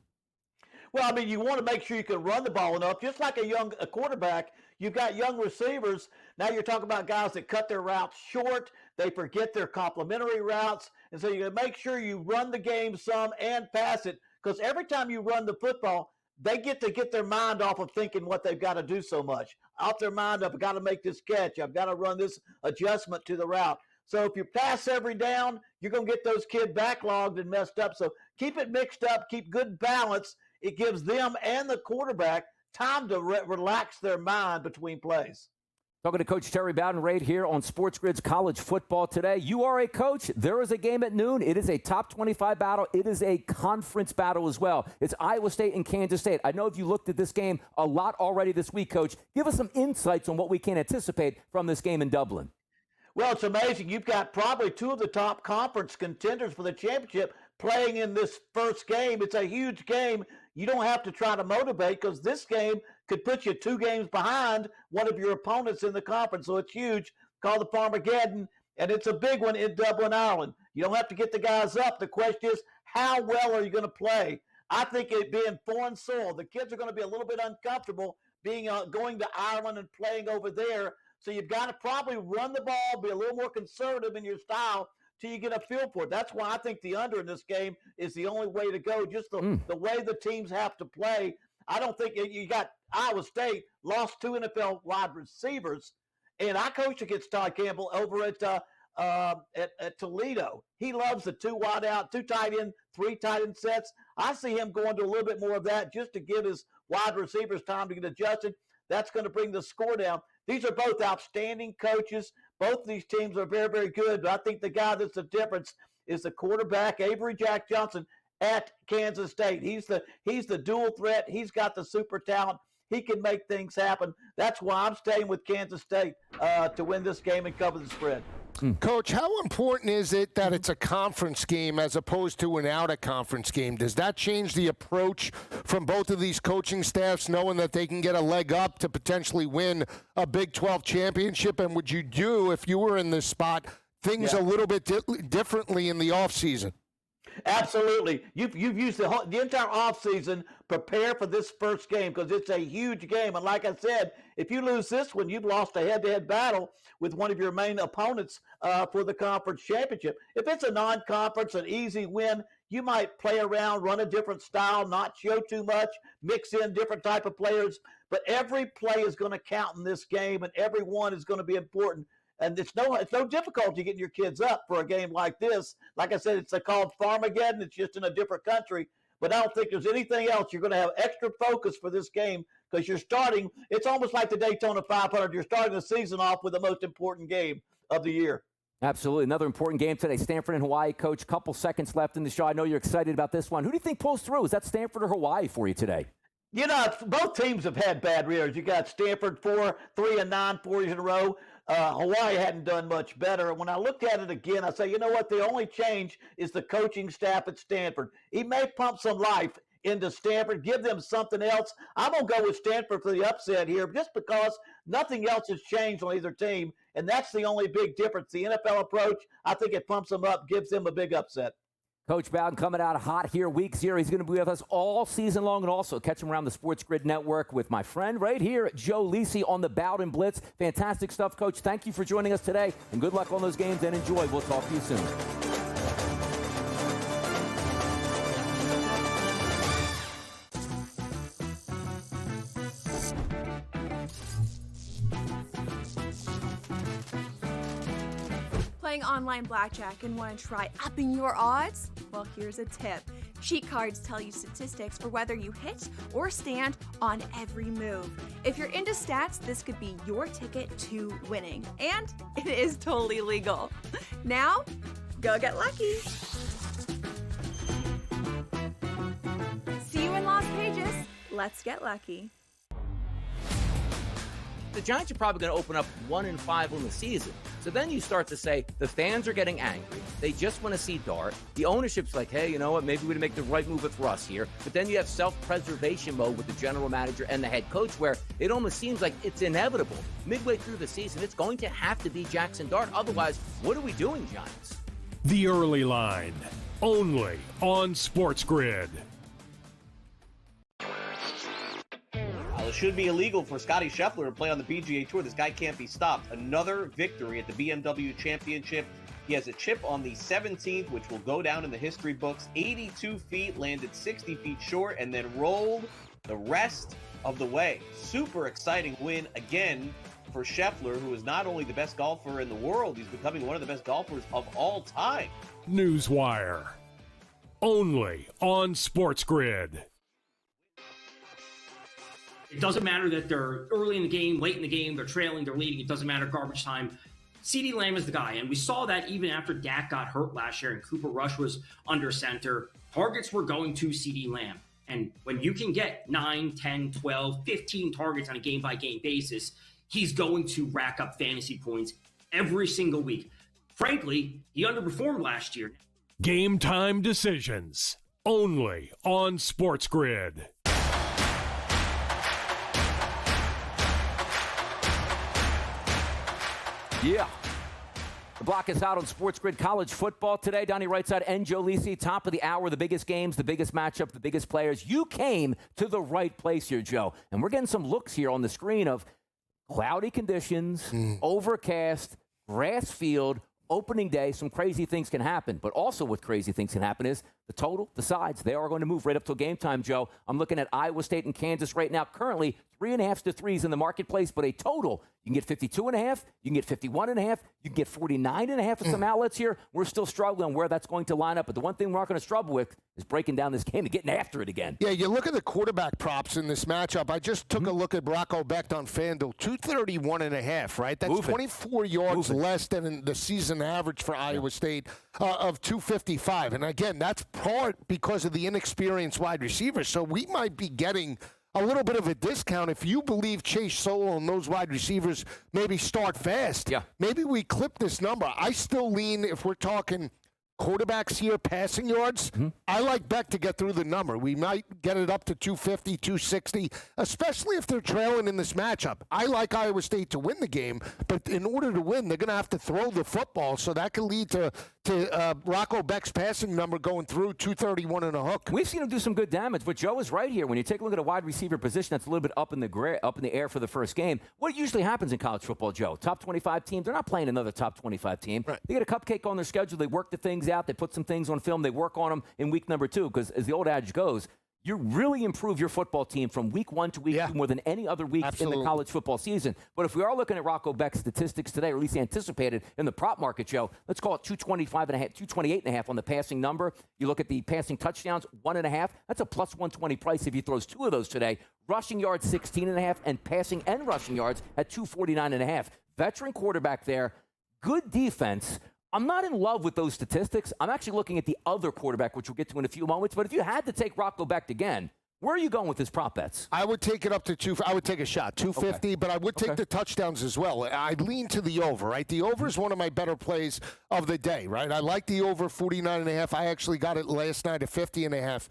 [SPEAKER 12] Well, I mean, you want to make sure you can run the ball enough. Just like a quarterback, you've got young receivers. Now you're talking about guys that cut their routes short. They forget their complementary routes. And so you got to make sure you run the game some and pass it, because every time you run the football, they get to get their mind off of thinking what they've got to do so much. Off their mind of, I've got to make this catch. I've got to run this adjustment to the route. So if you pass every down, you're going to get those kids backlogged and messed up. So keep it mixed up, keep good balance. It gives them and the quarterback time to relax their mind between plays.
[SPEAKER 6] Talking to Coach Terry Bowden right here on SportsGrid's College Football Today. You are a coach. There is a game at noon. It is a top 25 battle. It is a conference battle as well. It's Iowa State and Kansas State. I know if you looked at this game a lot already this week, Coach. Give us some insights on what we can anticipate from this game in Dublin.
[SPEAKER 12] Well, it's amazing. You've got probably two of the top conference contenders for the championship playing in this first game. It's a huge game. You don't have to try to motivate, because this game could put you 2 games behind one of your opponents in the conference. So it's huge. Called the Farmageddon, and it's a big one in Dublin, Ireland. You don't have to get the guys up. The question is, how well are you going to play? I think it being foreign soil, the kids are going to be a little bit uncomfortable being going to Ireland and playing over there. So you've got to probably run the ball, be a little more conservative in your style till you get a feel for it. That's why I think the under in this game is the only way to go, just the way the teams have to play. I don't think you got Iowa State lost 2 NFL wide receivers, and I coached against Todd Campbell over at Toledo. He loves the 2 wide out, 2 tight end, 3 tight end sets. I see him going to a little bit more of that just to give his wide receivers time to get adjusted. That's going to bring the score down. These are both outstanding coaches. Both of these teams are very, very good, but I think the guy that's the difference is the quarterback, Avery Jack Johnson, at Kansas State. He's the dual threat. He's got the super talent. He can make things happen. That's why I'm staying with Kansas State to win this game and cover the spread.
[SPEAKER 3] Coach, how important is it that it's a conference game as opposed to an out-of-conference game? Does that change the approach from both of these coaching staffs, knowing that they can get a leg up to potentially win a Big 12 championship? And would you do, if you were in this spot, things a little bit differently in the offseason?
[SPEAKER 12] Absolutely. You've used the entire offseason prepare for this first game because it's a huge game. And like I said, if you lose this one, you've lost a head-to-head battle with one of your main opponents for the conference championship. If it's a non-conference, an easy win, you might play around, run a different style, not show too much, mix in different type of players. But every play is going to count in this game, and every one is going to be important. And it's no difficulty getting your kids up for a game like this. Like I said, it's called Farmageddon. It's just in a different country. But I don't think there's anything else. You're going to have extra focus for this game because you're starting. It's almost like the Daytona 500. You're starting the season off with the most important game of the year.
[SPEAKER 6] Absolutely. Another important game today, Stanford and Hawaii. Coach, couple seconds left in the show. I know you're excited about this one. Who do you think pulls through? Is that Stanford or Hawaii for you today?
[SPEAKER 12] You know, both teams have had bad years. You got Stanford 3-9 4 years in a row. Hawaii hadn't done much better. When I look at it again, I say, you know what? The only change is the coaching staff at Stanford. He may pump some life into Stanford, give them something else. I'm going to go with Stanford for the upset here just because nothing else has changed on either team, and that's the only big difference. The NFL approach, I think it pumps them up, gives them a big upset.
[SPEAKER 6] Coach Bowden coming out hot here, week 0. He's going to be with us all season long, and also catch him around the SportsGrid Network with my friend right here, Joe Lisi, on the Bowden Blitz. Fantastic stuff, Coach. Thank you for joining us today, and good luck on those games, and enjoy. We'll talk to you soon.
[SPEAKER 9] Playing online blackjack and want to try upping your odds? Well, here's a tip. Cheat cards tell you statistics for whether you hit or stand on every move. If you're into stats, this could be your ticket to winning. And it is totally legal. Now, go get lucky. See you in Las Vegas. Let's get lucky.
[SPEAKER 5] The Giants are probably going to open up 1-5 on the season. So then you start to say the fans are getting angry. They just want to see Dart. The ownership's like, hey, you know what? Maybe we make the right move with Russ here. But then you have self-preservation mode with the general manager and the head coach where it almost seems like it's inevitable. Midway through the season, it's going to have to be Jackson Dart. Otherwise, what are we doing, Giants?
[SPEAKER 1] The Early Line, only on SportsGrid.
[SPEAKER 10] It should be illegal for Scottie Scheffler to play on the PGA Tour. This guy can't be stopped. Another victory at the BMW Championship. He has a chip on the 17th, which will go down in the history books. 82 feet, landed 60 feet short, and then rolled the rest of the way. Super exciting win again for Scheffler, who is not only the best golfer in the world, he's becoming one of the best golfers of all time.
[SPEAKER 1] Newswire, only on SportsGrid.
[SPEAKER 11] It doesn't matter that they're early in the game, late in the game, they're trailing, they're leading. It doesn't matter garbage time. CeeDee Lamb is the guy. And we saw that even after Dak got hurt last year and Cooper Rush was under center. Targets were going to CeeDee Lamb. And when you can get 9, 10, 12, 15 targets on a game-by-game basis, he's going to rack up fantasy points every single week. Frankly, he underperformed last year.
[SPEAKER 1] Game time decisions, only on SportsGrid.
[SPEAKER 6] Yeah. The block is out on SportsGrid college football today. Donnie Rightside and Joe Lisi, top of the hour, the biggest games, the biggest matchup, the biggest players. You came to the right place here, Joe. And we're getting some looks here on the screen of cloudy conditions, overcast, grass field, opening day. Some crazy things can happen. But also what crazy things can happen is the total, the sides, they are going to move right up till game time, Joe. I'm looking at Iowa State and Kansas right now. Currently, 3.5s to 3s in the marketplace, but a total, you can get 52.5, you can get 51.5, you can get 49.5 at some outlets here. We're still struggling on where that's going to line up, but the one thing we're not going to struggle with is breaking down this game and getting after it again.
[SPEAKER 3] Yeah, you look at the quarterback props in this matchup. I just took a look at Rocco Becht on FanDuel, 231.5, right? That's 24 yards less than the season average for Iowa State of 255. And again, that's part because of the inexperienced wide receivers. So we might be getting a little bit of a discount if you believe Chase Solo and those wide receivers maybe start fast.
[SPEAKER 6] Yeah. Maybe
[SPEAKER 3] we clip this number. I still lean, if we're talking quarterbacks here, passing yards, I like Beck to get through the number. We might get it up to 250, 260, especially if they're trailing in this matchup. I like Iowa State to win the game, but in order to win, they're going to have to throw the football, so that can lead to Rocco Beck's passing number going through 231 and a hook.
[SPEAKER 6] We've seen him do some good damage, but Joe is right here. When you take a look at a wide receiver position that's a little bit up in the air for the first game, what usually happens in college football, Joe? Top 25 team, they're not playing another top 25 team. Right. They get a cupcake on their schedule. They work the things out. They put some things on film. They work on them in week number 2 because, as the old adage goes, you really improve your football team from week 1 to week 2 more than any other week in the college football season. But if we are looking at Rocco Beck's statistics today, or at least anticipated in the prop market, Joe, let's call it 225.5, 228.5 on the passing number. You look at the passing touchdowns, 1.5. That's a plus 120 price if he throws 2 of those today. Rushing yards, 16.5, and passing and rushing yards at 249.5. Veteran quarterback there. Good defense. I'm not in love with those statistics. I'm actually looking at the other quarterback, which we'll get to in a few moments. But if you had to take Rocco Becht again, where are you going with his prop bets?
[SPEAKER 3] I would take it up to 2. I would take a shot, 250, but I would take the touchdowns as well. I'd lean to the over, right? The over is one of my better plays of the day, right? I like the over 49.5. I actually got it last night at 50.5.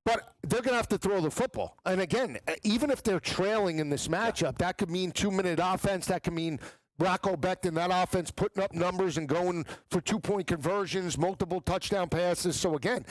[SPEAKER 3] But they're going to have to throw the football. And again, even if they're trailing in this matchup, that could mean 2-minute offense. That could mean Rocco Becht and that offense putting up numbers and going for 2-point conversions, multiple touchdown passes. So, again,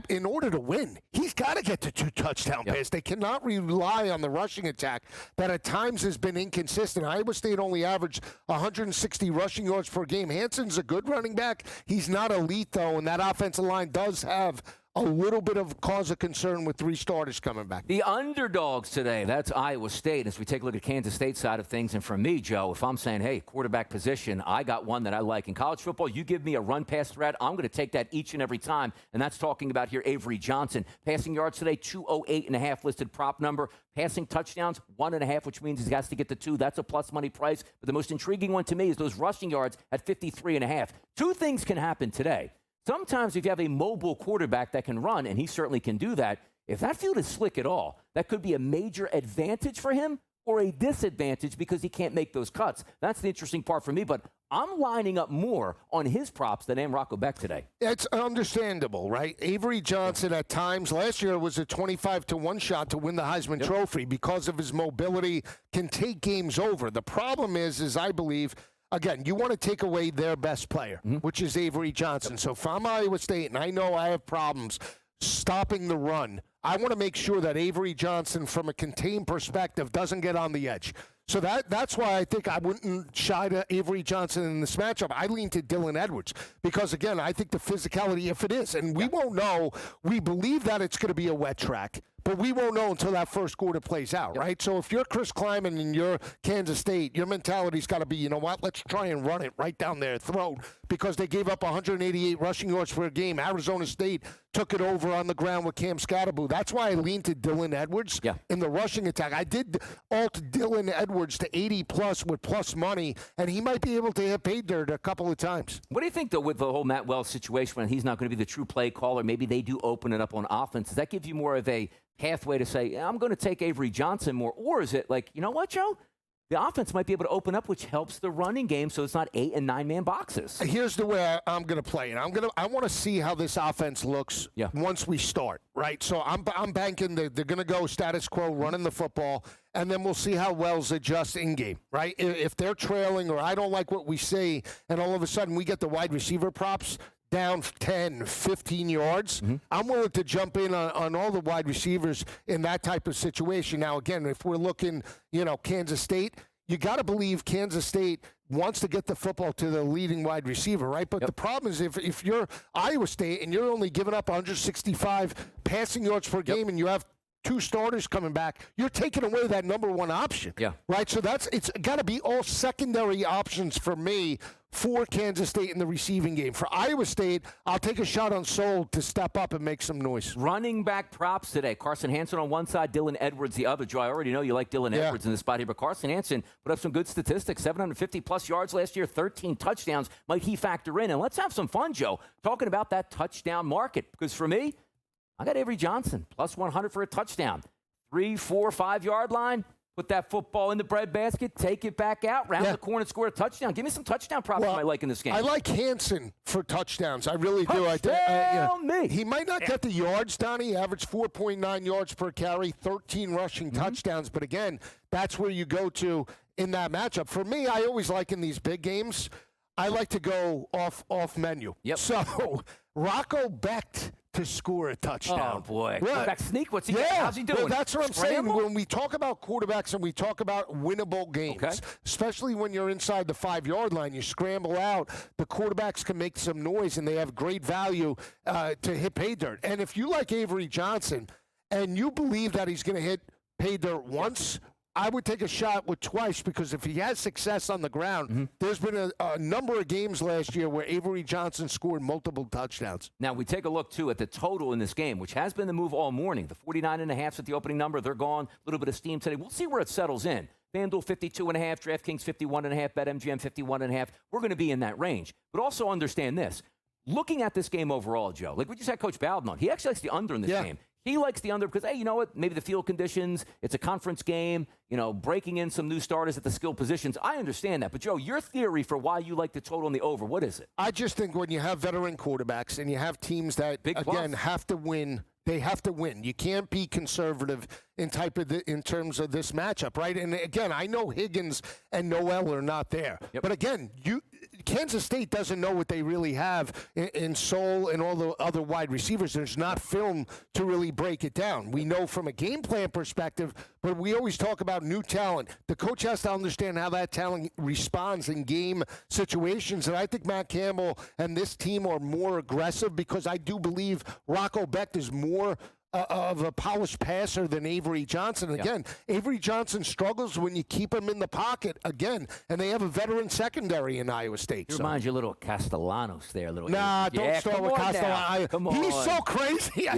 [SPEAKER 3] in order to win, he's got to get to 2 touchdown passes. They cannot rely on the rushing attack that at times has been inconsistent. Iowa State only averaged 160 rushing yards per game. Hanson's a good running back. He's not elite, though, and that offensive line does have a little bit of cause of concern with 3 starters coming back.
[SPEAKER 6] The underdogs today, that's Iowa State. As we take a look at Kansas State side of things, and for me, Joe, if I'm saying, hey, quarterback position, I got one that I like. In college football, you give me a run-pass threat, I'm going to take that each and every time, and that's talking about here Avery Johnson. Passing yards today, 208.5 listed prop number. Passing touchdowns, 1.5, which means he has to get to 2. That's a plus money price. But the most intriguing one to me is those rushing yards at 53.5. 2 things can happen today. Sometimes if you have a mobile quarterback that can run, and he certainly can do that, if that field is slick at all, that could be a major advantage for him or a disadvantage because he can't make those cuts. That's the interesting part for me, but I'm lining up more on his props than I am Rocco Becht today.
[SPEAKER 3] It's understandable, right? Avery Johnson at times, last year was a 25-1 shot to win the Heisman Trophy because of his mobility, can take games over. The problem is I believe, again, you want to take away their best player, which is Avery Johnson. So if I'm Iowa State and I know I have problems stopping the run, I want to make sure that Avery Johnson, from a contained perspective, doesn't get on the edge. So that's why I think I wouldn't shy to Avery Johnson in this matchup. I lean to Dylan Edwards because, again, I think the physicality, if it is, and we won't know, we believe that it's going to be a wet track, but we won't know until that first quarter plays out, right? So if you're Chris Kleiman and you're Kansas State, your mentality's got to be, you know what, let's try and run it right down their throat because they gave up 188 rushing yards per game. Arizona State took it over on the ground with Cam Scatterbo. That's why I lean to Dylan Edwards in the rushing attack. I did alt Dylan Edwards to 80-plus with plus money, and he might be able to hit pay dirt a couple of times.
[SPEAKER 6] What do you think, though, with the whole Matt Wells situation when he's not going to be the true play caller? Maybe they do open it up on offense. Does that give you more of a pathway to say, I'm going to take Avery Johnson more? Or is it like, you know what, Joe? The offense might be able to open up, which helps the running game, so it's not 8- and 9-man boxes.
[SPEAKER 3] Here's the way I'm going to play it. I want to see how this offense looks once we start, right? So I'm banking they're going to go status quo, running the football, and then we'll see how Wells adjusts in game, right? If they're trailing or I don't like what we see, and all of a sudden we get the wide receiver props down 10, 15 yards, I'm willing to jump in on all the wide receivers in that type of situation. Now, again, if we're looking, Kansas State, you got to believe Kansas State, wants to get the football to the leading wide receiver, right? But the problem is if you're Iowa State and you're only giving up 165 passing yards per game and you have 2 starters coming back, you're taking away that number 1 option. Yeah. Right? So it's got to be all secondary options for me for Kansas State in the receiving game. For Iowa State, I'll take a shot on Sol to step up and make some noise.
[SPEAKER 6] Running back props today. Carson Hansen on one side, Dylan Edwards the other. Joe, I already know you like Dylan Edwards in this spot here, but Carson Hansen put up some good statistics. 750-plus yards last year, 13 touchdowns. Might he factor in? And let's have some fun, Joe, talking about that touchdown market. Because for me, I got Avery Johnson, plus 100 for a touchdown. 3, 4, 5-yard line. Put that football in the breadbasket, take it back out, round the corner, and score a touchdown. Give me some touchdown props I like in this game.
[SPEAKER 3] I like Hansen for touchdowns. I really do. He might not get the yards, Donnie. He averaged 4.9 yards per carry, 13 rushing touchdowns. But again, that's where you go to in that matchup. For me, I always like in these big games, I like to go off menu. So Rocco Becht to score a touchdown.
[SPEAKER 6] Oh, boy. Quarterback sneak? What's he doing? How's he doing?
[SPEAKER 3] Well, that's what I'm saying. When we talk about quarterbacks and we talk about winnable games, especially when you're inside the 5-yard line, you scramble out, the quarterbacks can make some noise, and they have great value to hit pay dirt. And if you like Avery Johnson and you believe that he's going to hit pay dirt once, I would take a shot with twice, because if he has success on the ground, there's been a number of games last year where Avery Johnson scored multiple touchdowns.
[SPEAKER 6] Now, we take a look, too, at the total in this game, which has been the move all morning. The 49.5 at the opening number, they're gone. A little bit of steam today. We'll see where it settles in. FanDuel 52.5, DraftKings 51.5, BetMGM 51.5. We're going to be in that range. But also understand this. Looking at this game overall, Joe, like we just had Coach Bowden on, he actually likes the under in this game. He likes the under because, hey, you know what? Maybe the field conditions, it's a conference game, breaking in some new starters at the skill positions. I understand that. But, Joe, your theory for why you like the total on the over, what is it?
[SPEAKER 3] I just think when you have veteran quarterbacks and you have teams that, have to win, they have to win. You can't be conservative in terms of this matchup, right? And, again, I know Higgins and Noel are not there. But, again, Kansas State doesn't know what they really have in Sol and all the other wide receivers. There's not film to really break it down. We know from a game plan perspective, but we always talk about new talent. The coach has to understand how that talent responds in game situations, and I think Matt Campbell and this team are more aggressive because I do believe Rocco Becht is more of a polished passer than Avery Johnson. Again, Avery Johnson struggles when you keep him in the pocket, again, and they have a veteran secondary in Iowa State.
[SPEAKER 6] He reminds you a little Castellanos there.
[SPEAKER 3] Don't start with Castellanos. He's so crazy.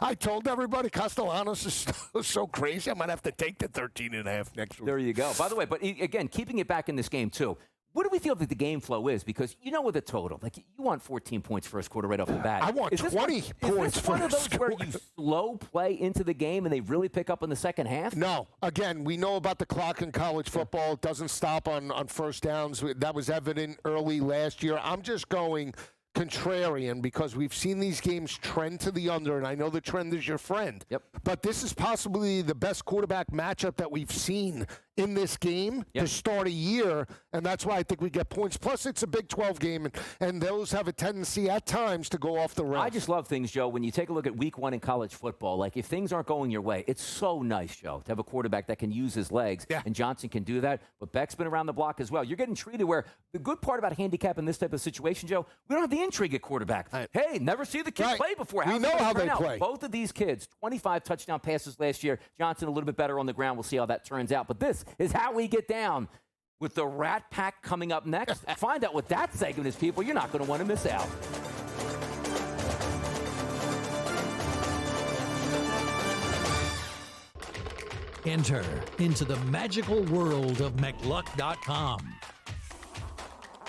[SPEAKER 3] I told everybody Castellanos is so crazy. I might have to take the 13.5 next week.
[SPEAKER 6] There you go. By the way, but again, keeping it back in this game, too, what do we feel that the game flow is? Because you know with the total, like you want 14 points first quarter right off the bat.
[SPEAKER 3] I want 20 points first. Is this one of those where you
[SPEAKER 6] slow play into the game and they really pick up in the second half?
[SPEAKER 3] No. Again, we know about the clock in college football. It doesn't stop on first downs. That was evident early last year. I'm just going contrarian because we've seen these games trend to the under, and I know the trend is your friend. But this is possibly the best quarterback matchup that we've seen in this game to start a year, and that's why I think we get points. Plus, it's a Big 12 game, and those have a tendency at times to go off the rails.
[SPEAKER 6] I just love things, Joe, when you take a look at week 1 in college football. Like, if things aren't going your way, it's so nice, Joe, to have a quarterback that can use his legs, and Johnson can do that. But Beck's been around the block as well. You're getting treated where the good part about handicapping this type of situation, Joe, we don't have the intrigue at quarterback. Hey, never see the kid play before.
[SPEAKER 3] We know how they play.
[SPEAKER 6] Both of these kids, 25 touchdown passes last year. Johnson a little bit better on the ground. We'll see how that turns out. But this is how we get down with the Rat Pack coming up next. Find out what that segment is, people. You're not going to want to miss out.
[SPEAKER 7] Enter into the magical world of McLuck.com,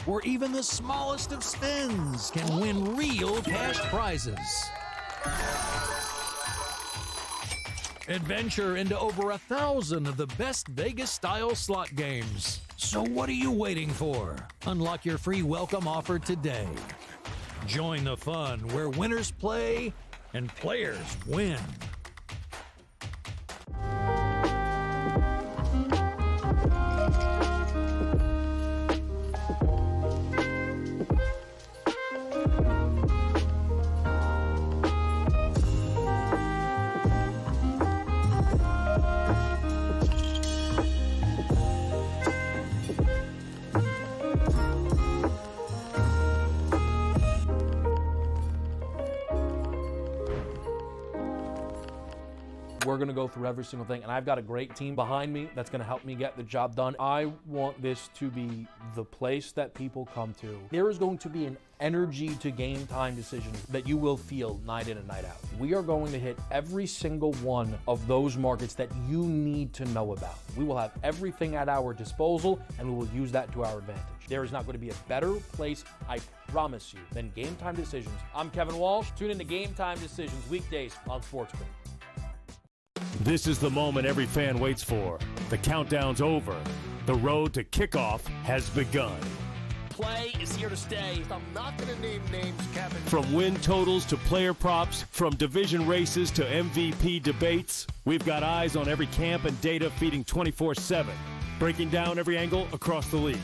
[SPEAKER 7] where even the smallest of spins can win real cash prizes. Adventure into over 1,000 of the best Vegas-style slot games. So what are you waiting for? Unlock your free welcome offer today. Join the fun where winners play and players win.
[SPEAKER 8] We're going to go through every single thing, and I've got a great team behind me that's going to help me get the job done. I want this to be the place that people come to. There is going to be an energy to game time decisions that you will feel night in and night out. We are going to hit every single one of those markets that you need to know about. We will have everything at our disposal, and we will use that to our advantage. There is not going to be a better place, I promise you, than Game Time Decisions. I'm Kevin Walsh. Tune in to Game Time Decisions weekdays on SportsGrid.
[SPEAKER 1] This is the moment every fan waits for. The countdown's over. The road to kickoff has begun.
[SPEAKER 2] Play is here to stay.
[SPEAKER 3] I'm not going to name names, Kevin.
[SPEAKER 1] From win totals to player props, from division races to MVP debates, we've got eyes on every camp and data feeding 24/7, breaking down every angle across the league.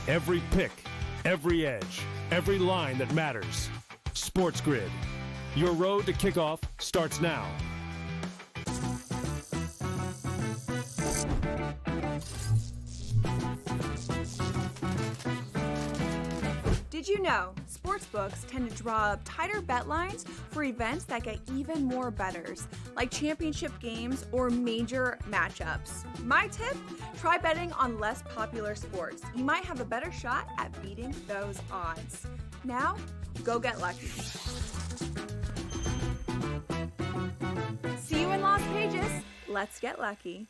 [SPEAKER 1] Every pick, every edge, every line that matters. SportsGrid. Your road to kickoff starts now.
[SPEAKER 9] Did you know sportsbooks tend to draw up tighter bet lines for events that get even more bettors, like championship games or major matchups? My tip? Try betting on less popular sports. You might have a better shot at beating those odds. Now, go get lucky. See you in Las Vegas. Let's get lucky.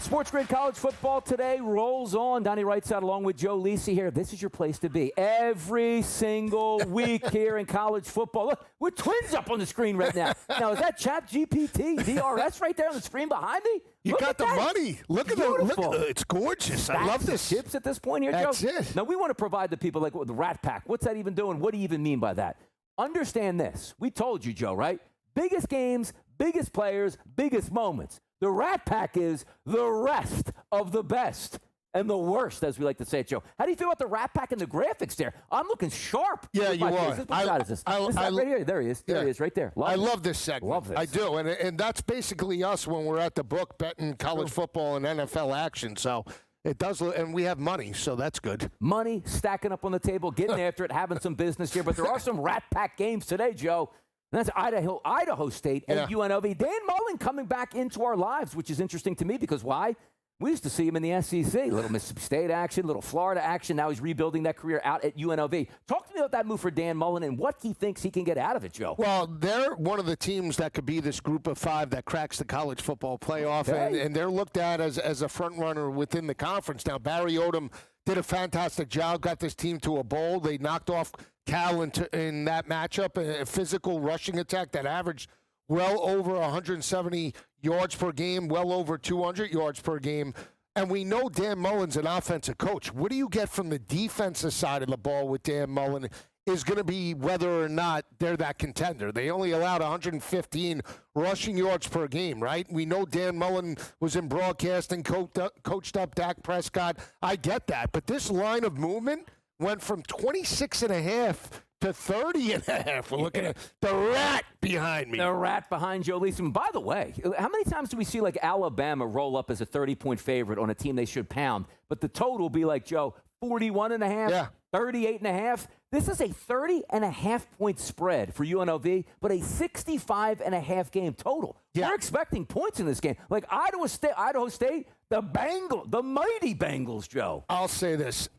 [SPEAKER 6] SportsGrid College Football today rolls on. Donnie Wrightside along with Joe Lisi here. This is your place to be every single week here in college football. Look, we're twins up on the screen right now. Now, is that Chat GPT, DRS right there on the screen behind me?
[SPEAKER 3] You
[SPEAKER 6] Look
[SPEAKER 3] got
[SPEAKER 6] at
[SPEAKER 3] the
[SPEAKER 6] that.
[SPEAKER 3] money. Look at it. It's gorgeous. I love this.
[SPEAKER 6] Chips at this point here, Joe.
[SPEAKER 3] That's it.
[SPEAKER 6] Now, we want to provide the people like the Rat Pack. What's that even doing? What do you even mean by that? Understand this. We told you, Joe, right? Biggest games, biggest players, biggest moments. The Rat Pack is the rest of the best and the worst, as we like to say it, Joe. How do you feel about the Rat Pack and the graphics there? I'm looking sharp.
[SPEAKER 3] Yeah, you are.
[SPEAKER 6] What shot is this? This is right here. There he is. There he is, right there.
[SPEAKER 3] I love this segment.
[SPEAKER 6] Love this.
[SPEAKER 3] I do, and that's basically us when we're at the book betting college football and NFL action. So it does, and we have money, so that's good.
[SPEAKER 6] Money stacking up on the table, getting after it, having some business here. But there are some Rat Pack games today, Joe. And that's Idaho State and UNLV. Dan Mullen coming back into our lives, which is interesting to me because why? We used to see him in the SEC. A little Mississippi State action, a little Florida action. Now he's rebuilding that career out at UNLV. Talk to me about that move for Dan Mullen and what he thinks he can get out of it, Joe.
[SPEAKER 3] Well, they're one of the teams that could be this group of five that cracks the college football playoff, and they're looked at as a front runner within the conference. Now, Barry Odom did a fantastic job, got this team to a bowl. They knocked off Cal in that matchup, a physical rushing attack that averaged well over 170 yards per game, well over 200 yards per game. And we know Dan Mullen's an offensive coach. What do you get from the defensive side of the ball with Dan Mullen is going to be whether or not they're that contender. They only allowed 115 rushing yards per game, right? We know Dan Mullen was in broadcasting, coached up Dak Prescott. I get that. But this line of movement went from 26.5 to 30.5. We're looking at the rat behind me.
[SPEAKER 6] The rat behind Joe Leeson. By the way, how many times do we see like Alabama roll up as a 30-point favorite on a team they should pound, but the total will be like, Joe, 41.5, 38.5? This is a 30.5-point spread for UNLV, but a 65.5 game total. We're expecting points in this game. Like Idaho State, the mighty Bengals, Joe.
[SPEAKER 3] I'll say this.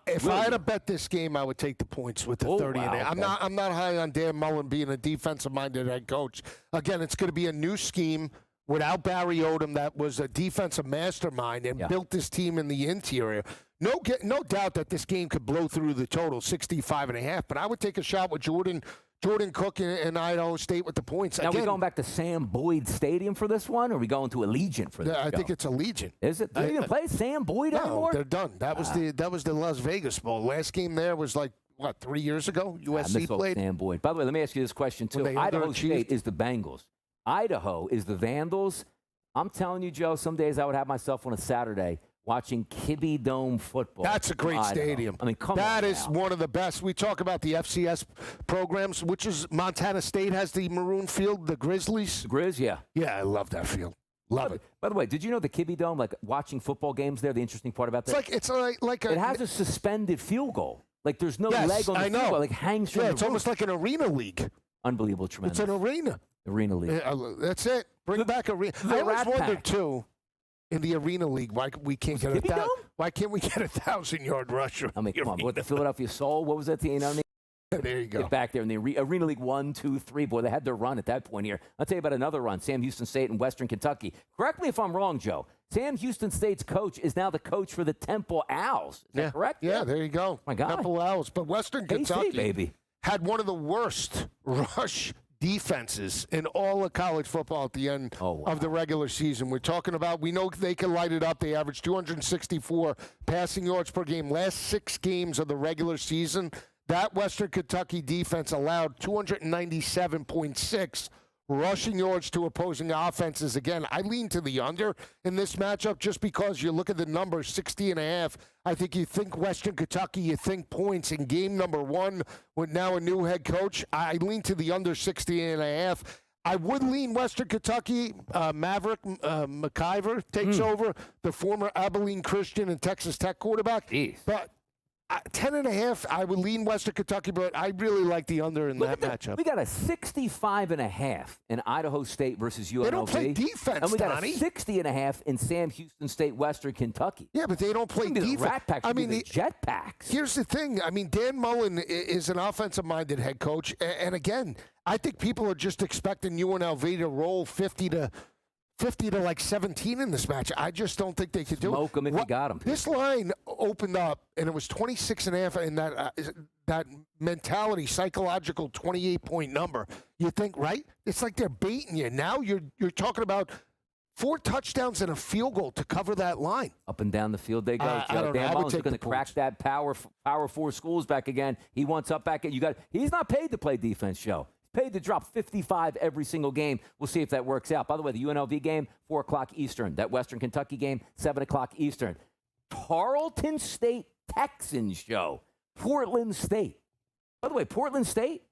[SPEAKER 3] If I had to bet this game, I would take the points with the 30 and 8. I'm not high on Dan Mullen being a defensive-minded head coach. Again, it's going to be a new scheme without Barry Odom that was a defensive mastermind and built this team in the interior. No doubt that this game could blow through the total, 65.5. But I would take a shot with Jordan Cook and Idaho State with the points.
[SPEAKER 6] Now, are we going back to Sam Boyd Stadium for this one, or are we going to Allegiant for this?
[SPEAKER 3] I think it's Allegiant.
[SPEAKER 6] Is it? Do they even play Sam Boyd anymore?
[SPEAKER 3] No, they're done. That was the Las Vegas Bowl. Last game there was like, 3 years ago? USC played?
[SPEAKER 6] Sam Boyd. By the way, let me ask you this question, too. Idaho State is the Bengals. Idaho is the Vandals. I'm telling you, Joe, some days I would have myself on a Saturday watching Kibbe Dome football.
[SPEAKER 3] That's a great stadium.
[SPEAKER 6] I mean, come on.
[SPEAKER 3] That is one of the best. We talk about the FCS programs, which is Montana State has the maroon field, the Grizzlies.
[SPEAKER 6] The Grizz, yeah.
[SPEAKER 3] Yeah, I love that field. Love it.
[SPEAKER 6] By the way, did you know the Kibbe Dome, like watching football games there, the interesting part about that?
[SPEAKER 3] It's like
[SPEAKER 6] it has a suspended field goal. Like there's no leg on the field. Like hangs from the
[SPEAKER 3] it's almost like an arena league.
[SPEAKER 6] Unbelievable, tremendous.
[SPEAKER 3] It's an arena.
[SPEAKER 6] Arena league.
[SPEAKER 3] That's it. Bring back arena. I always wondered too, in the arena league, why we can't get why can't we get 1,000-yard rusher?
[SPEAKER 6] I mean, come on. What, the Philadelphia Soul? What was that team?
[SPEAKER 3] There you go.
[SPEAKER 6] Get back there in the Arena League 1, 2, 3. Boy, they had their run at that point here. I'll tell you about another run. Sam Houston State and Western Kentucky. Correct me if I'm wrong, Joe. Sam Houston State's coach is now the coach for the Temple Owls. Is that correct?
[SPEAKER 3] Yeah, there you go.
[SPEAKER 6] My God.
[SPEAKER 3] Temple Owls. But Western Kentucky had one of the worst rush defenses in all of college football at the end of the regular season. We're talking about, we know they can light it up. They averaged 264 passing yards per game. Last 6 games of the regular season, that Western Kentucky defense allowed 297.6 rushing yards to opposing offenses. Again, I lean to the under in this matchup just because you look at the numbers, 60.5. I think you think Western Kentucky, you think points in game number 1 with now a new head coach. I lean to the under 60.5. I would lean Western Kentucky. Maverick McIver takes over, the former Abilene Christian and Texas Tech quarterback. But 10.5, I would lean Western Kentucky, but I really like the under in that matchup.
[SPEAKER 6] We got a 65.5 in Idaho State versus UNLV.
[SPEAKER 3] They don't play defense,
[SPEAKER 6] and we got
[SPEAKER 3] Donnie.
[SPEAKER 6] a 60.5 in Sam Houston State, Western Kentucky.
[SPEAKER 3] Yeah, but they don't play defense.
[SPEAKER 6] The Rat Packs, the Jet Packs.
[SPEAKER 3] Here's the thing. I mean, Dan Mullen is an offensive-minded head coach, and again, I think people are just expecting UNLV to roll 50 to like 17 in this match. I just don't think they could do it.
[SPEAKER 6] Smoke them if you got them.
[SPEAKER 3] This line opened up, and it was 26.5, and that mentality, psychological 28-point number. You think, right? It's like they're baiting you. Now you're talking about 4 touchdowns and a field goal to cover that line.
[SPEAKER 6] Up and down the field they go. Dan Mullen's going to crack that Power 4 schools back again. He wants up back. He's not paid to play defense, Joe. Paid to drop 55 every single game. We'll see if that works out. By the way, the UNLV game, 4 o'clock Eastern. That Western Kentucky game, 7 o'clock Eastern. Tarleton State Texans, Joe. Portland State. By the way, Portland State.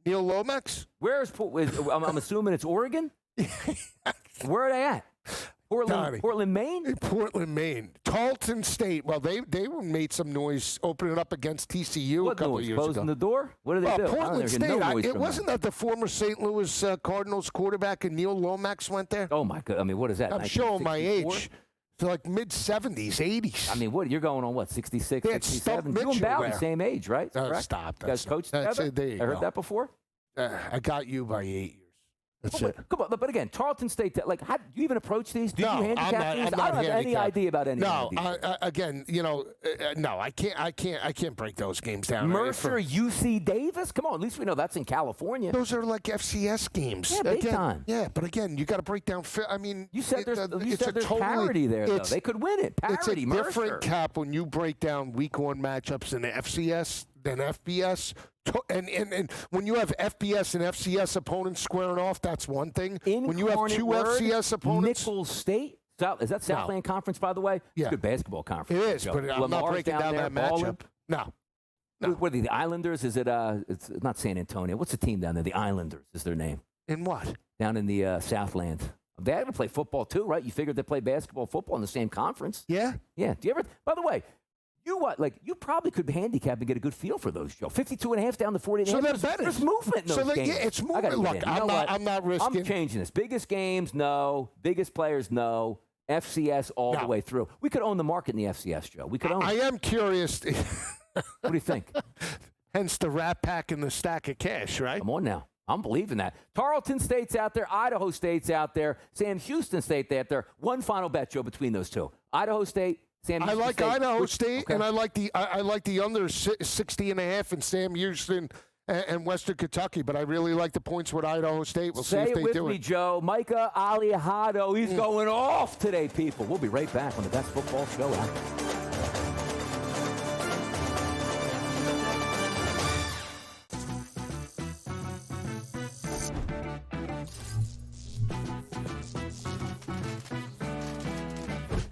[SPEAKER 3] Neil Lomax?
[SPEAKER 6] I'm assuming it's Oregon? Where are they at? Portland, Maine?
[SPEAKER 3] Portland, Maine. Tarleton State. Well, they made some noise opening up against TCU a couple of years ago.
[SPEAKER 6] Closing the door? What did they do?
[SPEAKER 3] Portland State. It wasn't that the former St. Louis Cardinals quarterback and Neil Lomax went there?
[SPEAKER 6] Oh, my God. I mean, what is that?
[SPEAKER 3] I'm showing my age. So like mid-70s, 80s.
[SPEAKER 6] I mean, you're going on, 66, 67? You and Bowden, same age, right?
[SPEAKER 3] Stop.
[SPEAKER 6] You guys coached together? I heard that before?
[SPEAKER 3] I got you by 8 years. That's it.
[SPEAKER 6] Come on, but again, Tarleton State, do you even approach these? Do you handicap these? I don't have any idea about any of these.
[SPEAKER 3] Again, no, I can't break those games down.
[SPEAKER 6] Mercer, UC Davis? Come on, at least we know that's in California.
[SPEAKER 3] Those are like FCS games.
[SPEAKER 6] Yeah, big time.
[SPEAKER 3] Yeah, but again, you got to break down. I mean,
[SPEAKER 6] you said there's parity there, though. They could win it. Parity,
[SPEAKER 3] It's a different cap when you break down week 1 matchups in the FCS than FBS. And when you have FBS and FCS opponents squaring off, that's one thing. When you have 2 FCS opponents.
[SPEAKER 6] Nicholls State? Is that Southland Conference, by the way?
[SPEAKER 3] Yeah.
[SPEAKER 6] It's a good basketball conference.
[SPEAKER 3] It is, but I'm not breaking down that matchup. No.
[SPEAKER 6] What are the Islanders? Is it, it's not San Antonio. What's the team down there? The Islanders is their name.
[SPEAKER 3] In what?
[SPEAKER 6] Down in the Southland. They had to play football, too, right? You figured they play basketball, football in the same conference.
[SPEAKER 3] Yeah.
[SPEAKER 6] Yeah. Do you ever, by the way, you probably could handicap and get a good feel for those, Joe. 52.5 down to 40.5.
[SPEAKER 3] So they're better.
[SPEAKER 6] There's movement in those games.
[SPEAKER 3] Yeah, it's movement. Look, I'm not risking.
[SPEAKER 6] I'm changing this. Biggest games, no. Biggest players, no. FCS all the way through. We could own the market in the FCS, Joe. We could own it.
[SPEAKER 3] I am curious.
[SPEAKER 6] What do you think?
[SPEAKER 3] Hence the Rat Pack and the stack of cash, right?
[SPEAKER 6] Come on now. I'm believing that. Tarleton State's out there. Idaho State's out there. Sam Houston State out there. One final bet, Joe, between those two. Idaho State.
[SPEAKER 3] I like Idaho State, and I like the under 60.5 in Sam Houston and Western Kentucky, but I really like the points with Idaho State. We'll see if they do it.
[SPEAKER 6] Say it with me, Joe. Micah Aliahado, he's going off today, people. We'll be right back on the best football show out there.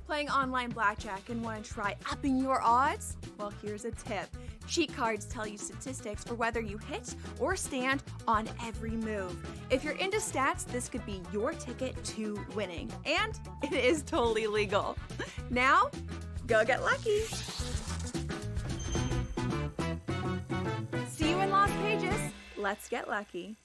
[SPEAKER 9] Playing online blackjack and want to try upping your odds? Well, here's a tip. Cheat cards tell you statistics for whether you hit or stand on every move. If you're into stats, this could be your ticket to winning. And it is totally legal. Now, go get lucky. Let's get lucky.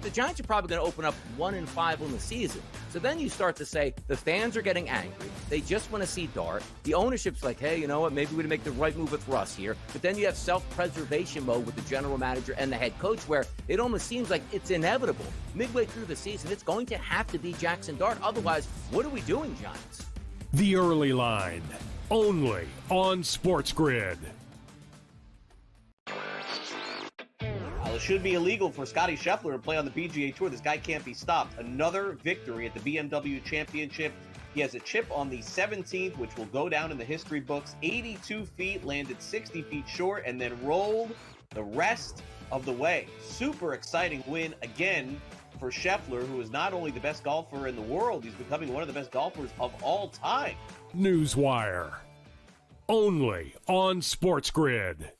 [SPEAKER 5] The Giants are probably going to open up 1-5 on the season. So then you start to say the fans are getting angry. They just want to see Dart. The ownership's like, hey, you know what? Maybe we can make the right move with Russ here. But then you have self-preservation mode with the general manager and the head coach, where it almost seems like it's inevitable. Midway through the season, it's going to have to be Jackson Dart. Otherwise, what are we doing, Giants?
[SPEAKER 1] The Early Line, only on SportsGrid.
[SPEAKER 10] It should be illegal for Scottie Scheffler to play on the PGA Tour. This guy can't be stopped. Another victory at the BMW Championship. He has a chip on the 17th, which will go down in the history books. 82 feet, landed 60 feet short, and then rolled the rest of the way. Super exciting win again for Scheffler, who is not only the best golfer in the world, he's becoming one of the best golfers of all time.
[SPEAKER 1] Newswire, only on SportsGrid.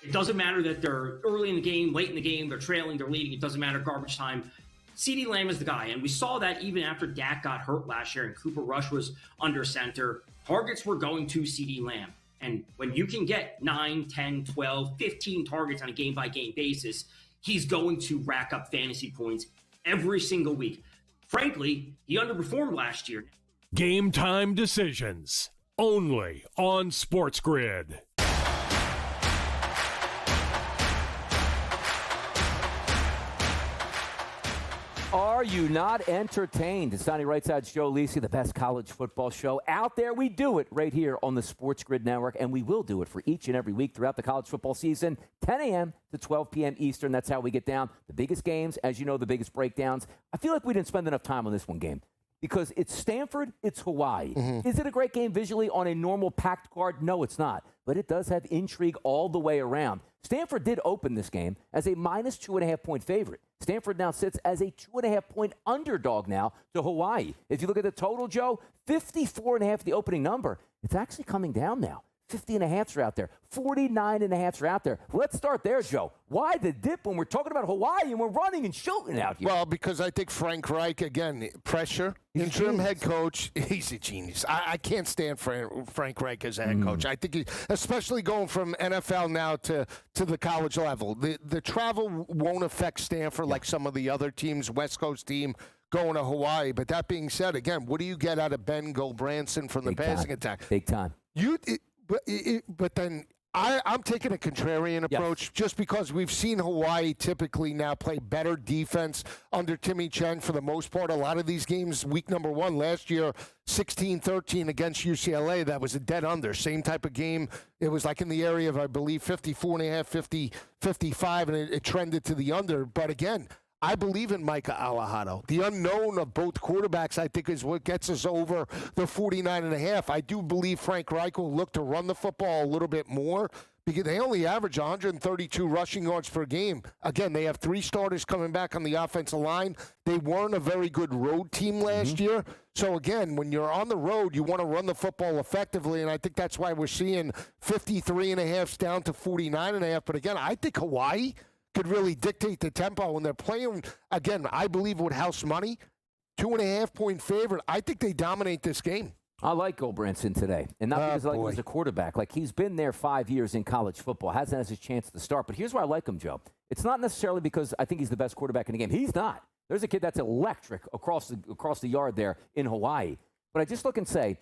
[SPEAKER 11] It doesn't matter that they're early in the game, late in the game, they're trailing, they're leading. It doesn't matter garbage time. CeeDee Lamb is the guy. And we saw that even after Dak got hurt last year and Cooper Rush was under center. Targets were going to CeeDee Lamb. And when you can get 9, 10, 12, 15 targets on a game-by-game basis, he's going to rack up fantasy points every single week. Frankly, he underperformed last year.
[SPEAKER 1] Game time decisions, only on SportsGrid.
[SPEAKER 6] Are you not entertained? It's Donnie Rightside, Joe Lisi, the best college football show out there. We do it right here on the SportsGrid Network, and we will do it for each and every week throughout the college football season, 10 a.m. to 12 p.m. Eastern. That's how we get down the biggest games, as you know, the biggest breakdowns. I feel like we didn't spend enough time on this one game because it's Stanford, it's Hawaii. Is it a great game visually on a normal packed card? No, it's not. But it does have intrigue all the way around. Stanford did open this game as a minus 2.5-point favorite. Stanford now sits as a 2.5-point underdog now to Hawaii. If you look at the total, Joe, 54.5, the opening number. It's actually coming down now. 50.5s are out there. 49.5s are out there. Let's start there, Joe. Why the dip when we're talking about Hawaii and we're running and shooting out here?
[SPEAKER 3] Well, because I think Frank Reich, again, pressure. Interim head coach, he's a genius. I can't stand Frank Reich as a head coach. I think, especially going from NFL now to the college level, the travel won't affect Stanford like some of the other teams, West Coast team, going to Hawaii. But that being said, again, what do you get out of Ben Gulbranson from the passing attack?
[SPEAKER 6] Big time.
[SPEAKER 3] But then I'm taking a contrarian approach just because we've seen Hawaii typically now play better defense under Timmy Chen for the most part. A lot of these games, week number 1 last year, 16-13 against UCLA, that was a dead under. Same type of game. It was like in the area of, I believe, 54.5, 55, and it trended to the under. But again, I believe in Micah Alahado. The unknown of both quarterbacks, I think, is what gets us over the 49.5. I do believe Frank Reich will look to run the football a little bit more because they only average 132 rushing yards per game. Again, they have 3 starters coming back on the offensive line. They weren't a very good road team last year. So, again, when you're on the road, you want to run the football effectively, and I think that's why we're seeing 53.5s down to 49.5. But, again, I think Hawaii could really dictate the tempo when they're playing, again, I believe with house money, 2.5-point favorite. I think they dominate this game.
[SPEAKER 6] I like Gulbranson today, and not because I like him as a quarterback. Like, he's been there 5 years in college football, hasn't had his chance to start. But here's why I like him, Joe. It's not necessarily because I think he's the best quarterback in the game. He's not. There's a kid that's electric across the yard there in Hawaii. But I just look and say,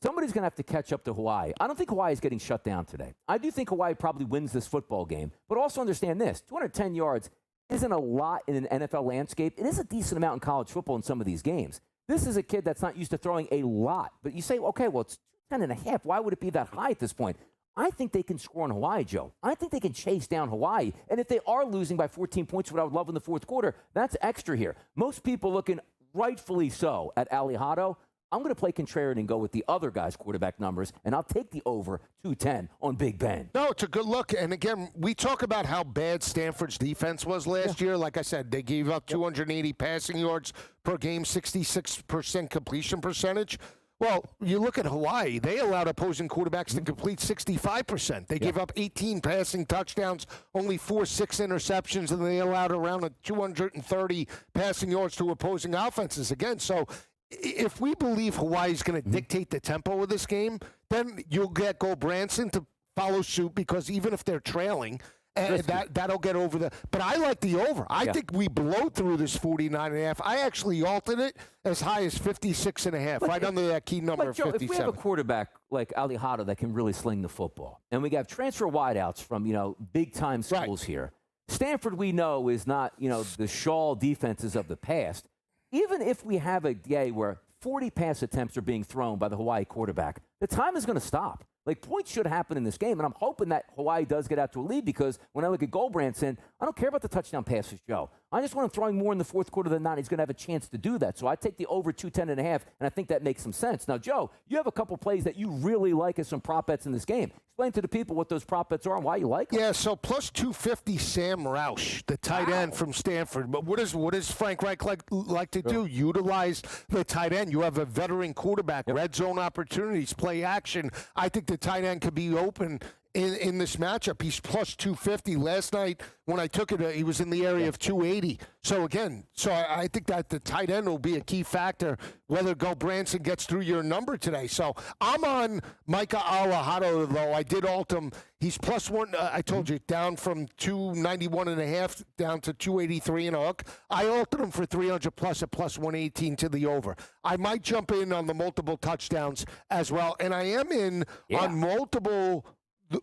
[SPEAKER 6] somebody's going to have to catch up to Hawaii. I don't think Hawaii is getting shut down today. I do think Hawaii probably wins this football game. But also understand this, 210 yards isn't a lot in an NFL landscape. It is a decent amount in college football in some of these games. This is a kid that's not used to throwing a lot. But you say, okay, well, it's 10.5. Why would it be that high at this point? I think they can score on Hawaii, Joe. I think they can chase down Hawaii. And if they are losing by 14 points, what I would love in the fourth quarter, that's extra here. Most people looking rightfully so at Alihado. I'm going to play contrarian and go with the other guy's quarterback numbers, and I'll take the over 210 on Big Ben.
[SPEAKER 3] No, it's a good look. And, again, we talk about how bad Stanford's defense was last year. Like I said, they gave up 280 passing yards per game, 66% completion percentage. Well, you look at Hawaii, they allowed opposing quarterbacks to complete 65%. They gave up 18 passing touchdowns, only 4-6 interceptions, and they allowed around 230 passing yards to opposing offenses. Again, so if we believe Hawaii is going to dictate the tempo of this game, then you'll get Gulbranson to follow suit because even if they're trailing, that'll get over the. But I like the over. I think we blow through this 49.5. I actually altered it as high as 56.5, right under that key number of
[SPEAKER 6] Joe,
[SPEAKER 3] 57.
[SPEAKER 6] if we have a quarterback like Alejandro that can really sling the football, and we have transfer wideouts from big time schools here. Stanford, we know, is not the Shaw defenses of the past. Even if we have a day where 40 pass attempts are being thrown by the Hawaii quarterback, the time is going to stop. Like, points should happen in this game, and I'm hoping that Hawaii does get out to a lead because when I look at Goldbranson, I don't care about the touchdown passes, Joe. I just want him throwing more in the fourth quarter than not. He's going to have a chance to do that. So I take the over 210.5, and I think that makes some sense. Now, Joe, you have a couple plays that you really like as some prop bets in this game. Explain to the people what those prop bets are and why you like them.
[SPEAKER 3] Yeah, so plus 250 Sam Roush, the tight end from Stanford. But what does Frank Reich like to do? Utilize the tight end. You have a veteran quarterback, red zone opportunities, play action. I think the tight end could be open in this matchup. He's plus 250. Last night when I took it, he was in the area of 280. So again, I think that the tight end will be a key factor whether Goldbranson gets through your number today. So I'm on Micah Alejandro, though. I did alter him. He's plus one. I told you, down from 291.5 down to 283 and a hook. I altered him for 300 plus at plus 118 to the over. I might jump in on the multiple touchdowns as well, and I am in on multiple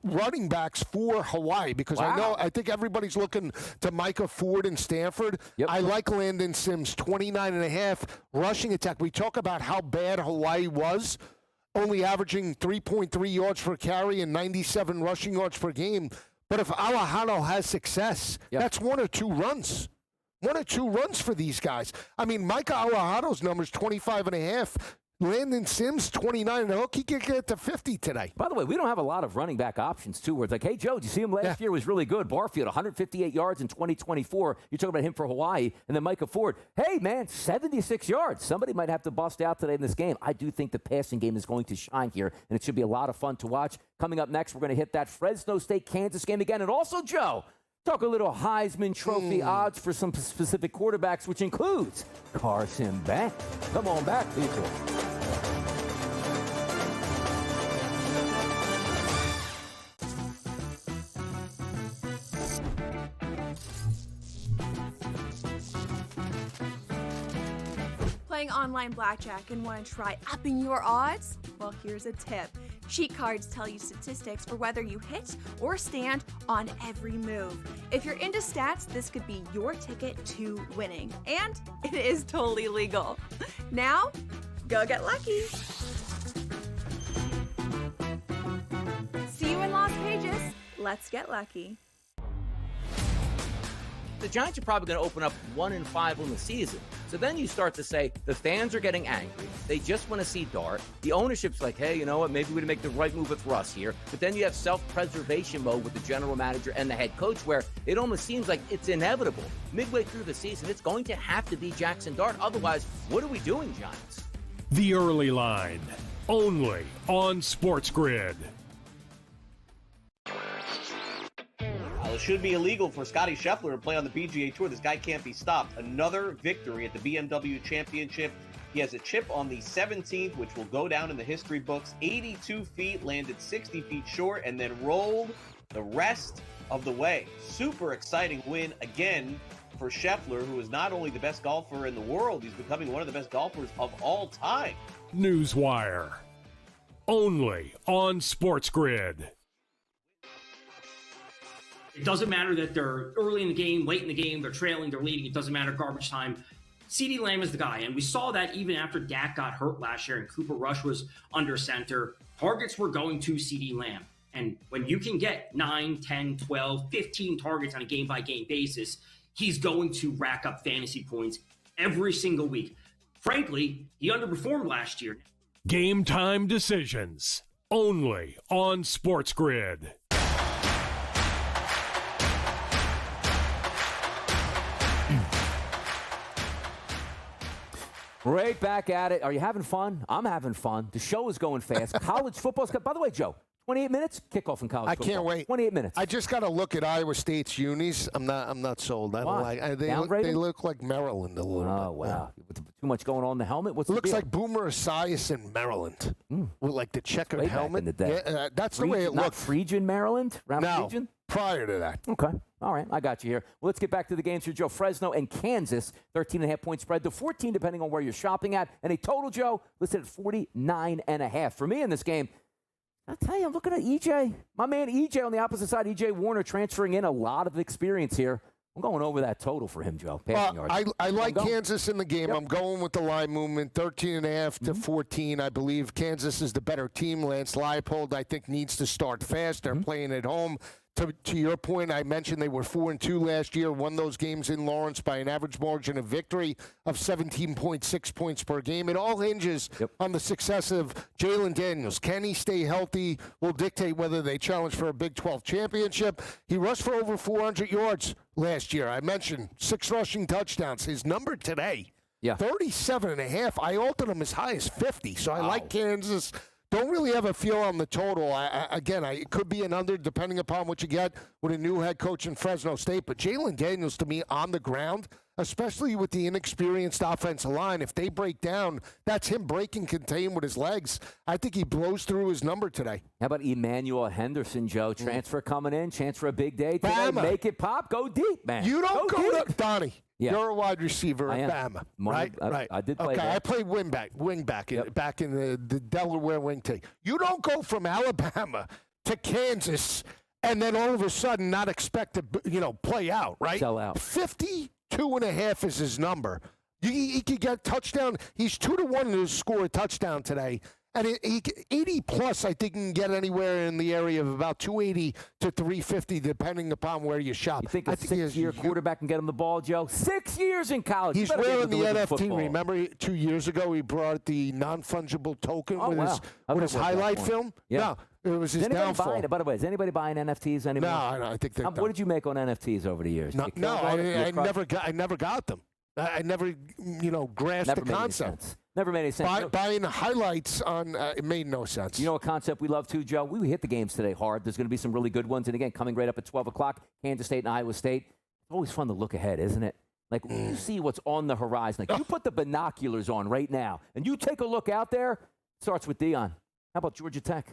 [SPEAKER 3] running backs for Hawaii because I think everybody's looking to Micah Ford and Stanford. I like Landon Sims, 29.5 rushing attack. We talk about how bad Hawaii was, only averaging 3.3 yards per carry and 97 rushing yards per game. But if Alejandro has success, that's one or two runs. One or two runs for these guys. I mean, Micah Alejandro's numbers 25.5. Landon Sims, 29 and a hook. He could get to 50 today.
[SPEAKER 6] By the way, we don't have a lot of running back options, too, where it's like, hey, Joe, did you see him last year? Was really good. Barfield, 158 yards in 2024. You're talking about him for Hawaii. And then Micah Ford, hey, man, 76 yards. Somebody might have to bust out today in this game. I do think the passing game is going to shine here, and it should be a lot of fun to watch. Coming up next, we're going to hit that Fresno State-Kansas game again. And also, Joe, talk a little Heisman Trophy odds for some specific quarterbacks, which includes Carson Beck. Come on back, people.
[SPEAKER 9] Playing online blackjack and want to try upping your odds? Well, here's a tip. Cheat cards tell you statistics for whether you hit or stand on every move. If you're into stats, this could be your ticket to winning. And it is totally legal. Now, go get lucky. See you in Las Vegas. Let's get lucky.
[SPEAKER 5] The Giants are probably going to open up 1-5 on the season. So then you start to say the fans are getting angry. They just want to see Dart. The ownership's like, hey, you know what? Maybe we make the right move with Russ here. But then you have self-preservation mode with the general manager and the head coach where it almost seems like it's inevitable. Midway through the season, it's going to have to be Jackson Dart. Otherwise, what are we doing, Giants?
[SPEAKER 1] The Early Line, only on SportsGrid.
[SPEAKER 10] It should be illegal for Scotty Scheffler to play on the PGA Tour. This guy can't be stopped. Another victory at the BMW Championship. He has a chip on the 17th, which will go down in the history books. 82 feet, landed 60 feet short, and then rolled the rest of the way. Super exciting win again for Scheffler, who is not only the best golfer in the world, he's becoming one of the best golfers of all time.
[SPEAKER 1] Newswire, only on SportsGrid.
[SPEAKER 11] It doesn't matter that they're early in the game, late in the game, they're trailing, they're leading. It doesn't matter garbage time. CeeDee Lamb is the guy. And we saw that even after Dak got hurt last year and Cooper Rush was under center. Targets were going to CeeDee Lamb. And when you can get 9, 10, 12, 15 targets on a game-by-game basis, he's going to rack up fantasy points every single week. Frankly, he underperformed last year.
[SPEAKER 1] Game time decisions, only on SportsGrid.
[SPEAKER 6] Right back at it. Are you having fun? I'm having fun. The show is going fast. College football's got, by the way, Joe, 28 minutes, kickoff in college football.
[SPEAKER 3] I can't wait.
[SPEAKER 6] 28 minutes.
[SPEAKER 3] I just got to look at Iowa State's unis. I'm not sold. I don't like. They look like Maryland a little bit.
[SPEAKER 6] Oh wow, yeah. Too much going on in the helmet. What's
[SPEAKER 3] it looks
[SPEAKER 6] deal?
[SPEAKER 3] like Boomer Esiason in Maryland with like the checkered helmet.
[SPEAKER 6] Back in the day.
[SPEAKER 3] Yeah, that's the way it
[SPEAKER 6] not
[SPEAKER 3] looked.
[SPEAKER 6] Phrygian, Maryland. Phrygian?
[SPEAKER 3] Prior to that.
[SPEAKER 6] Okay. All right. I got you here. Well, let's get back to the games here, Joe. Fresno and Kansas, 13.5 point spread to 14, depending on where you're shopping at. And a total, Joe, listed at 49.5. For me in this game, I'll tell you, I'm looking at EJ. My man EJ on the opposite side, EJ Warner, transferring in a lot of experience here. I'm going over that total for him, Joe. Passing yards.
[SPEAKER 3] I like Kansas in the game. Yep. I'm going with the line movement, 13.5 to 14. I believe Kansas is the better team. Lance Leipold, I think, needs to start fast. They're playing at home. To your point, I mentioned they were 4-2 last year, won those games in Lawrence by an average margin of victory of 17.6 points per game. It all hinges on the success of Jalen Daniels. Can he stay healthy? Will dictate whether they challenge for a Big 12 championship. He rushed for over 400 yards last year. I mentioned 6 rushing touchdowns. His number today, 37.5. I altered him as high as 50, so I like Kansas. Don't really have a feel on the total. It could be an under depending upon what you get with a new head coach in Fresno State. But Jalen Daniels, to me, on the ground, especially with the inexperienced offensive line, if they break down, that's him breaking contain with his legs. I think he blows through his number today.
[SPEAKER 6] How about Emmanuel Henderson, Joe? Transfer coming in, chance for a big day today.
[SPEAKER 3] Bama.
[SPEAKER 6] Make it pop. Go deep, man.
[SPEAKER 3] You don't go
[SPEAKER 6] deep.
[SPEAKER 3] to Donnie.
[SPEAKER 6] Yeah.
[SPEAKER 3] You're a wide receiver at Bama, right?
[SPEAKER 6] I did play that.
[SPEAKER 3] I played wing back back in the Delaware wing team. You don't go from Alabama to Kansas and then all of a sudden not expect to play out, right?
[SPEAKER 6] Sell out.
[SPEAKER 3] 52.5 is his number. He could get a touchdown. He's 2-1 to score a touchdown today. And 80-plus, I think, can get anywhere in the area of about 280 to 350, depending upon where you shop.
[SPEAKER 6] You think a 6-year quarterback can get him the ball, Joe? 6 years in college.
[SPEAKER 3] He's wearing the NFT. Remember 2 years ago he brought the non-fungible token with his highlight film?
[SPEAKER 6] Yeah.
[SPEAKER 3] No, it was his downfall.
[SPEAKER 6] By the way, is anybody buying NFTs anymore?
[SPEAKER 3] No, I think
[SPEAKER 6] what did you make on NFTs over the years?
[SPEAKER 3] No, I never got them. I never, grasped the concept.
[SPEAKER 6] Never made any sense.
[SPEAKER 3] Buying highlights on it made no sense.
[SPEAKER 6] You know a concept we love too, Joe? We hit the games today hard. There's going to be some really good ones. And again, coming right up at 12 o'clock, Kansas State and Iowa State. It's always fun to look ahead, isn't it? Like, when you see what's on the horizon. Like, you put the binoculars on right now, and you take a look out there. It starts with Deion. How about Georgia Tech?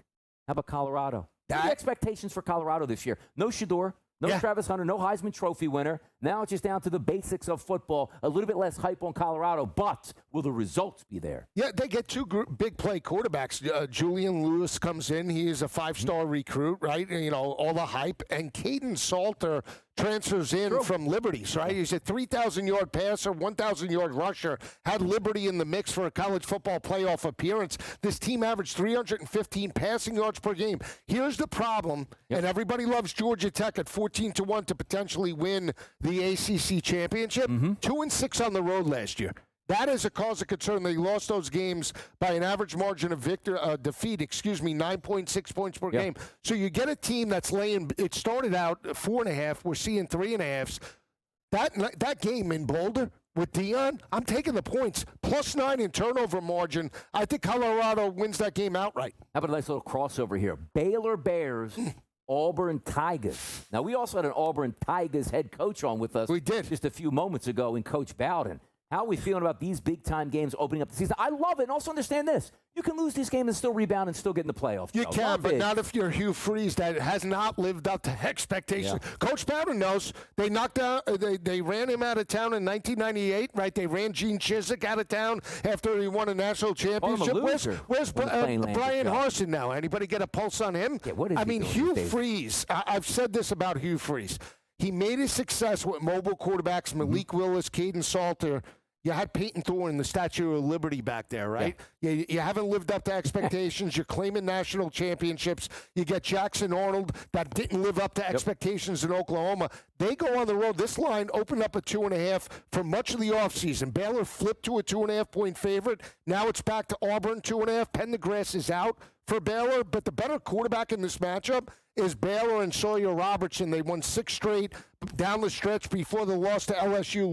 [SPEAKER 6] How about Colorado? What are the expectations for Colorado this year? No Shador. No Travis Hunter, no Heisman Trophy winner. Now it's just down to the basics of football. A little bit less hype on Colorado, but will the results be there?
[SPEAKER 3] Yeah, they get two big play quarterbacks. Julian Lewis comes in. He is a 5-star recruit, right? All the hype. And Caden Salter transfers in from Liberty's, right? He's a 3,000-yard passer, 1,000-yard rusher, had Liberty in the mix for a college football playoff appearance. This team averaged 315 passing yards per game. Here's the problem, and everybody loves Georgia Tech at 14-1 to potentially win the ACC championship. 2-6 on the road last year. That is a cause of concern. They lost those games by an average margin of defeat, 9.6 points per game. So you get a team that's it started out 4.5. We're seeing 3.5s. That game in Boulder with Deion, I'm taking the points. +9 in turnover margin. I think Colorado wins that game outright.
[SPEAKER 6] How about a nice little crossover here? Baylor Bears. Auburn Tigers. Now, we also had an Auburn Tigers head coach on with us.
[SPEAKER 3] We did.
[SPEAKER 6] Just a few moments ago in Coach Bowden. How are we feeling about these big-time games opening up the season? I love it. And also understand this. You can lose these games and still rebound and still get in the playoffs.
[SPEAKER 3] You can, but not if you're Hugh Freeze that has not lived up to expectations. Yeah. Coach Bowden knows. They knocked out. They ran him out of town in 1998, right? They ran Gene Chizik out of town after he won a national championship. Where's Brian Harsin now? Anybody get a pulse on him?
[SPEAKER 6] Yeah, what is
[SPEAKER 3] Hugh Freeze, I've said this about Hugh Freeze. He made his success with mobile quarterbacks, Malik Willis, Caden Salter. You had Peyton Thorne, the Statue of Liberty back there, right? Yeah. You haven't lived up to expectations. You're claiming national championships. You get Jackson Arnold that didn't live up to expectations in Oklahoma. They go on the road. This line opened up at 2.5 for much of the offseason. Baylor flipped to a 2.5-point favorite. Now it's back to Auburn, 2.5. Pendergrass is out for Baylor, but the better quarterback in this matchup is Baylor and Sawyer Robertson. They won 6 straight down the stretch before the loss to LSU.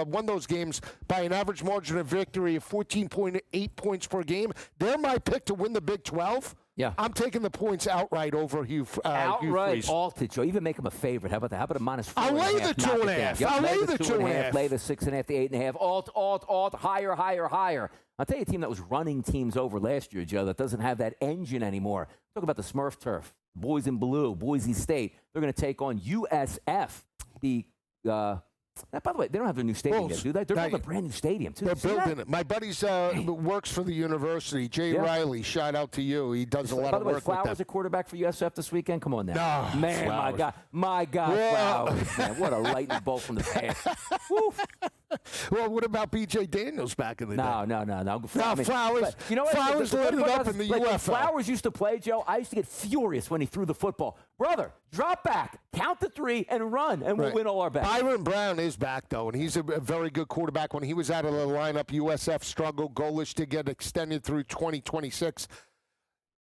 [SPEAKER 3] Won those games by an average margin of victory of 14.8 points per game. They're my pick to win the Big 12.
[SPEAKER 6] Yeah.
[SPEAKER 3] I'm taking the points outright over Hugh
[SPEAKER 6] outright
[SPEAKER 3] Freeze.
[SPEAKER 6] alted, Joe. Even make them a favorite. How about that? How about a -4.5?
[SPEAKER 3] I'll lay the 2.5.
[SPEAKER 6] Yep,
[SPEAKER 3] I'll lay the
[SPEAKER 6] 2.5. Lay the 6.5, the 8.5. Alt, higher. I'll tell you a team that was running teams over last year, Joe, that doesn't have that engine anymore. Talk about the Smurf turf. Boys in blue, Boise State. They're going to take on USF. By the way, they don't have a new stadium yet, do they? They're building a brand new stadium, too.
[SPEAKER 3] They're building it. My buddy's works for the university, Jay Riley. Shout out to you. He does a lot of work with them. By the way,
[SPEAKER 6] Flowers a quarterback for USF this weekend? Come on now.
[SPEAKER 3] No,
[SPEAKER 6] man,
[SPEAKER 3] Flowers.
[SPEAKER 6] my God, Flowers. Man, what a lightning bolt from the past.
[SPEAKER 3] Well, what about B.J. Daniels back in the day?
[SPEAKER 6] No.
[SPEAKER 3] Flowers.
[SPEAKER 6] You know what?
[SPEAKER 3] Flowers lit it up in the UFL.
[SPEAKER 6] When Flowers used to play, Joe, I used to get furious when he threw the football. Brother, drop back, count to 3, and run, and we'll win all our bets.
[SPEAKER 3] Byron Brown is back, though, and he's a very good quarterback. When he was out of the lineup, USF struggled. Goalish to get extended through 2026.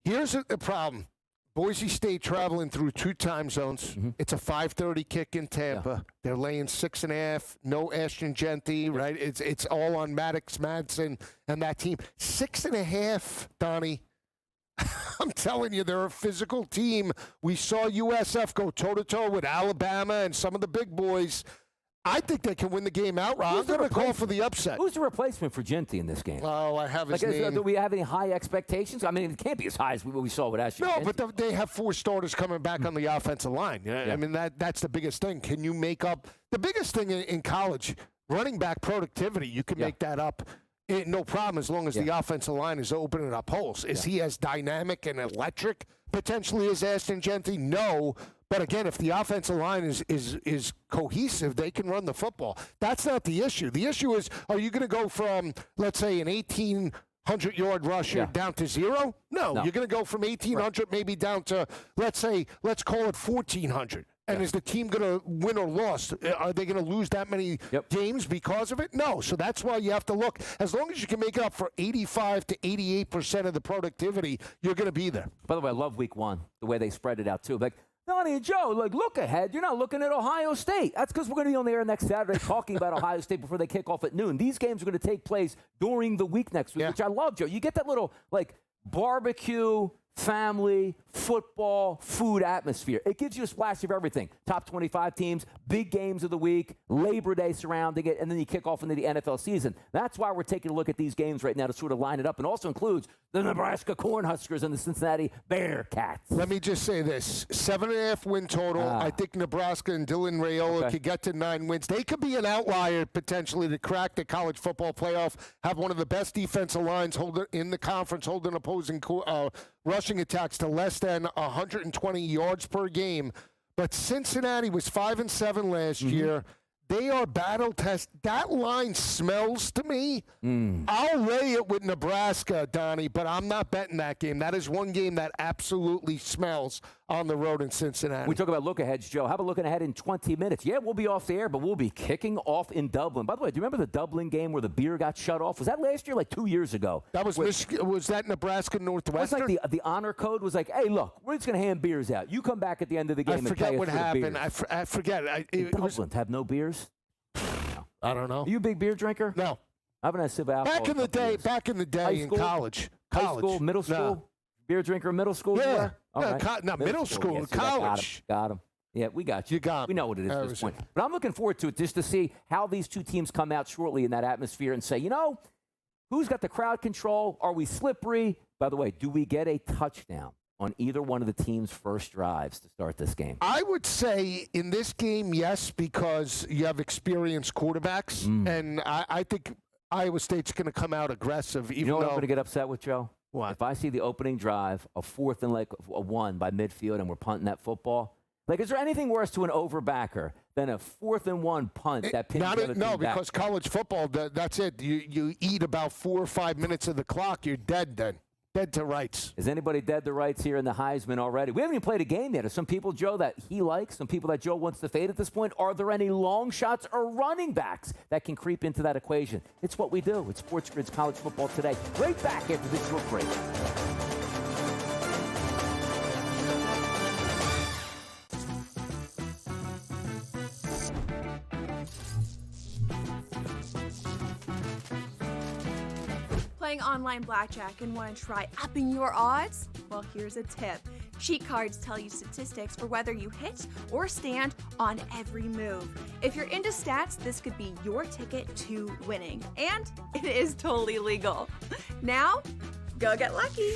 [SPEAKER 3] Here's the problem. Boise State traveling through 2 time zones. Mm-hmm. It's a 5:30 kick in Tampa. Yeah. They're laying 6.5. No Ashton Genty, right? It's all on Maddox Madsen and that team. 6.5, Donnie. I'm telling you, they're a physical team. We saw USF go toe-to-toe with Alabama and some of the big boys. I think they can win the game outright. I'm going to call for the upset.
[SPEAKER 6] Who's the replacement for Genty in this game?
[SPEAKER 3] Oh, I have his name.
[SPEAKER 6] Do we have any high expectations? I mean, it can't be as high as what we saw with Ashton Genty.
[SPEAKER 3] No, but they have 4 starters coming back on the offensive line. I mean, that's the biggest thing. Can you make up – the biggest thing in college, running back productivity, you can make that up. No problem as long as the offensive line is opening up holes. Is he as dynamic and electric potentially as Ashton Genty? No. But again, if the offensive line is cohesive, they can run the football. That's not the issue. The issue is, are you going to go from, let's say, an 1,800-yard rusher down to 0? No. You're going to go from 1,800 maybe down to, let's call it 1,400. And is the team going to win or lose? Are they going to lose that many games because of it? No. So that's why you have to look. As long as you can make it up for 85 to 88% of the productivity, you're going to be there.
[SPEAKER 6] By the way, I love week 1, the way they spread it out, too. Like, Donnie and Joe, look ahead. You're not looking at Ohio State. That's because we're going to be on the air next Saturday talking about Ohio State before they kick off at noon. These games are going to take place during the week next week, which I love, Joe. You get that little, barbecue, family, football, food atmosphere. It gives you a splash of everything. Top 25 teams, big games of the week, Labor Day surrounding it, and then you kick off into the NFL season. That's why we're taking a look at these games right now to sort of line it up, and also includes the Nebraska Cornhuskers and the Cincinnati Bearcats.
[SPEAKER 3] Let me just say this. 7.5 win total. I think Nebraska and Dylan Raiola could get to 9 wins. They could be an outlier potentially to crack the college football playoff, have one of the best defensive lines in the conference, holding opposing rushing attacks to less than 120 yards per game. But Cincinnati was 5-7 last year. They are battle test. That line smells to me. I'll lay it with Nebraska, Donnie, but I'm not betting that game. That is one game that absolutely smells on the road in Cincinnati.
[SPEAKER 6] We talk about look-aheads, Joe. How about looking ahead in 20 minutes? Yeah, we'll be off the air, but we'll be kicking off in Dublin. By the way, do you remember the Dublin game where the beer got shut off? Was that last year, 2 years ago?
[SPEAKER 3] That was was that Nebraska Northwestern?
[SPEAKER 6] It was the honor code was hey, look, we're just going to hand beers out. You come back at the end of the game and pay us for the beers.
[SPEAKER 3] I forget what happened. I forget.
[SPEAKER 6] Dublin have no beers?
[SPEAKER 3] I don't know.
[SPEAKER 6] Are you a big beer drinker?
[SPEAKER 3] No.
[SPEAKER 6] I haven't had a sip of alcohol.
[SPEAKER 3] Back in the day in college.
[SPEAKER 6] High school, middle school?
[SPEAKER 3] No.
[SPEAKER 6] Beer drinker in middle school?
[SPEAKER 3] Yeah.
[SPEAKER 6] Middle
[SPEAKER 3] school,
[SPEAKER 6] yes,
[SPEAKER 3] college.
[SPEAKER 6] Got him. Yeah, we got you.
[SPEAKER 3] You got
[SPEAKER 6] We know what it is at this point. But I'm looking forward to it just to see how these two teams come out shortly in that atmosphere and say, who's got the crowd control? Are we slippery? By the way, do we get a touchdown on either one of the team's first drives to start this game?
[SPEAKER 3] I would say in this game, yes, because you have experienced quarterbacks. And I think Iowa State's going to come out aggressive. Even
[SPEAKER 6] what I'm going to get upset with, Joe?
[SPEAKER 3] What?
[SPEAKER 6] If I see the opening drive, a 4th and a 1 by midfield, and we're punting that football, is there anything worse to an overbacker than a 4th and 1 punt that pins the other team back?
[SPEAKER 3] Because college football, that's it. You eat about 4 or 5 minutes of the clock, you're dead then. Dead to rights.
[SPEAKER 6] Is anybody dead to rights here in the Heisman already? We haven't even played a game yet. Are some people, Joe, that he likes, some people that Joe wants to fade at this point? Are there any long shots or running backs that can creep into that equation? It's what we do. It's SportsGrid's College Football Today. Right back after this short break.
[SPEAKER 9] Playing online blackjack and want to try upping your odds? Well, here's a tip. Cheat cards tell you statistics for whether you hit or stand on every move. If you're into stats, this could be your ticket to winning. And it is totally legal. Now, go get lucky.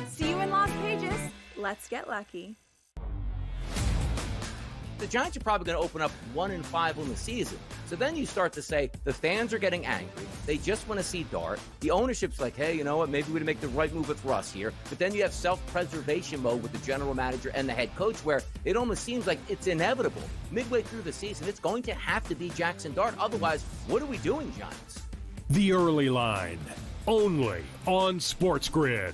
[SPEAKER 9] See you in Las Vegas. Let's get lucky.
[SPEAKER 5] The Giants are probably going to open up 1-5 on the season. So then you start to say the fans are getting angry. They just want to see Dart. The ownership's like, hey, you know what? Maybe we'd make the right move with Russ here. But then you have self-preservation mode with the general manager and the head coach, where it almost seems like it's inevitable. Midway through the season, it's going to have to be Jackson Dart. Otherwise, what are we doing, Giants?
[SPEAKER 1] The Early Line, only on SportsGrid.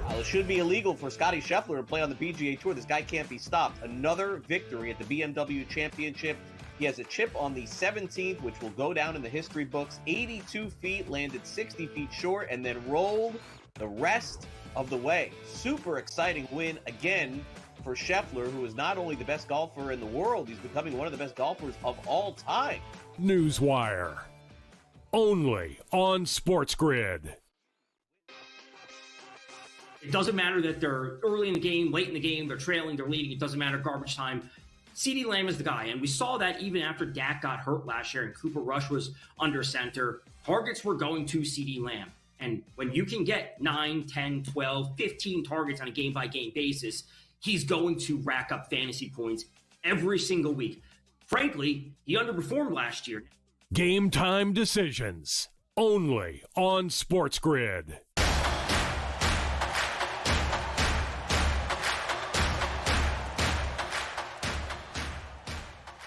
[SPEAKER 10] It should be illegal for Scottie Scheffler to play on the PGA Tour. This guy can't be stopped. Another victory at the BMW Championship. He has a chip on the 17th, which will go down in the history books. 82 feet, landed 60 feet short, and then rolled the rest of the way. Super exciting win again for Scheffler, who is not only the best golfer in the world, he's becoming one of the best golfers of all time.
[SPEAKER 1] Newswire, only on SportsGrid.
[SPEAKER 11] It doesn't matter that they're early in the game, late in the game, they're trailing, they're leading. It doesn't matter garbage time. CeeDee Lamb is the guy. And we saw that even after Dak got hurt last year and Cooper Rush was under center. Targets were going to CeeDee Lamb. And when you can get 9, 10, 12, 15 targets on a game-by-game basis, he's going to rack up fantasy points every single week. Frankly, he underperformed last year.
[SPEAKER 1] Game time decisions, only on SportsGrid.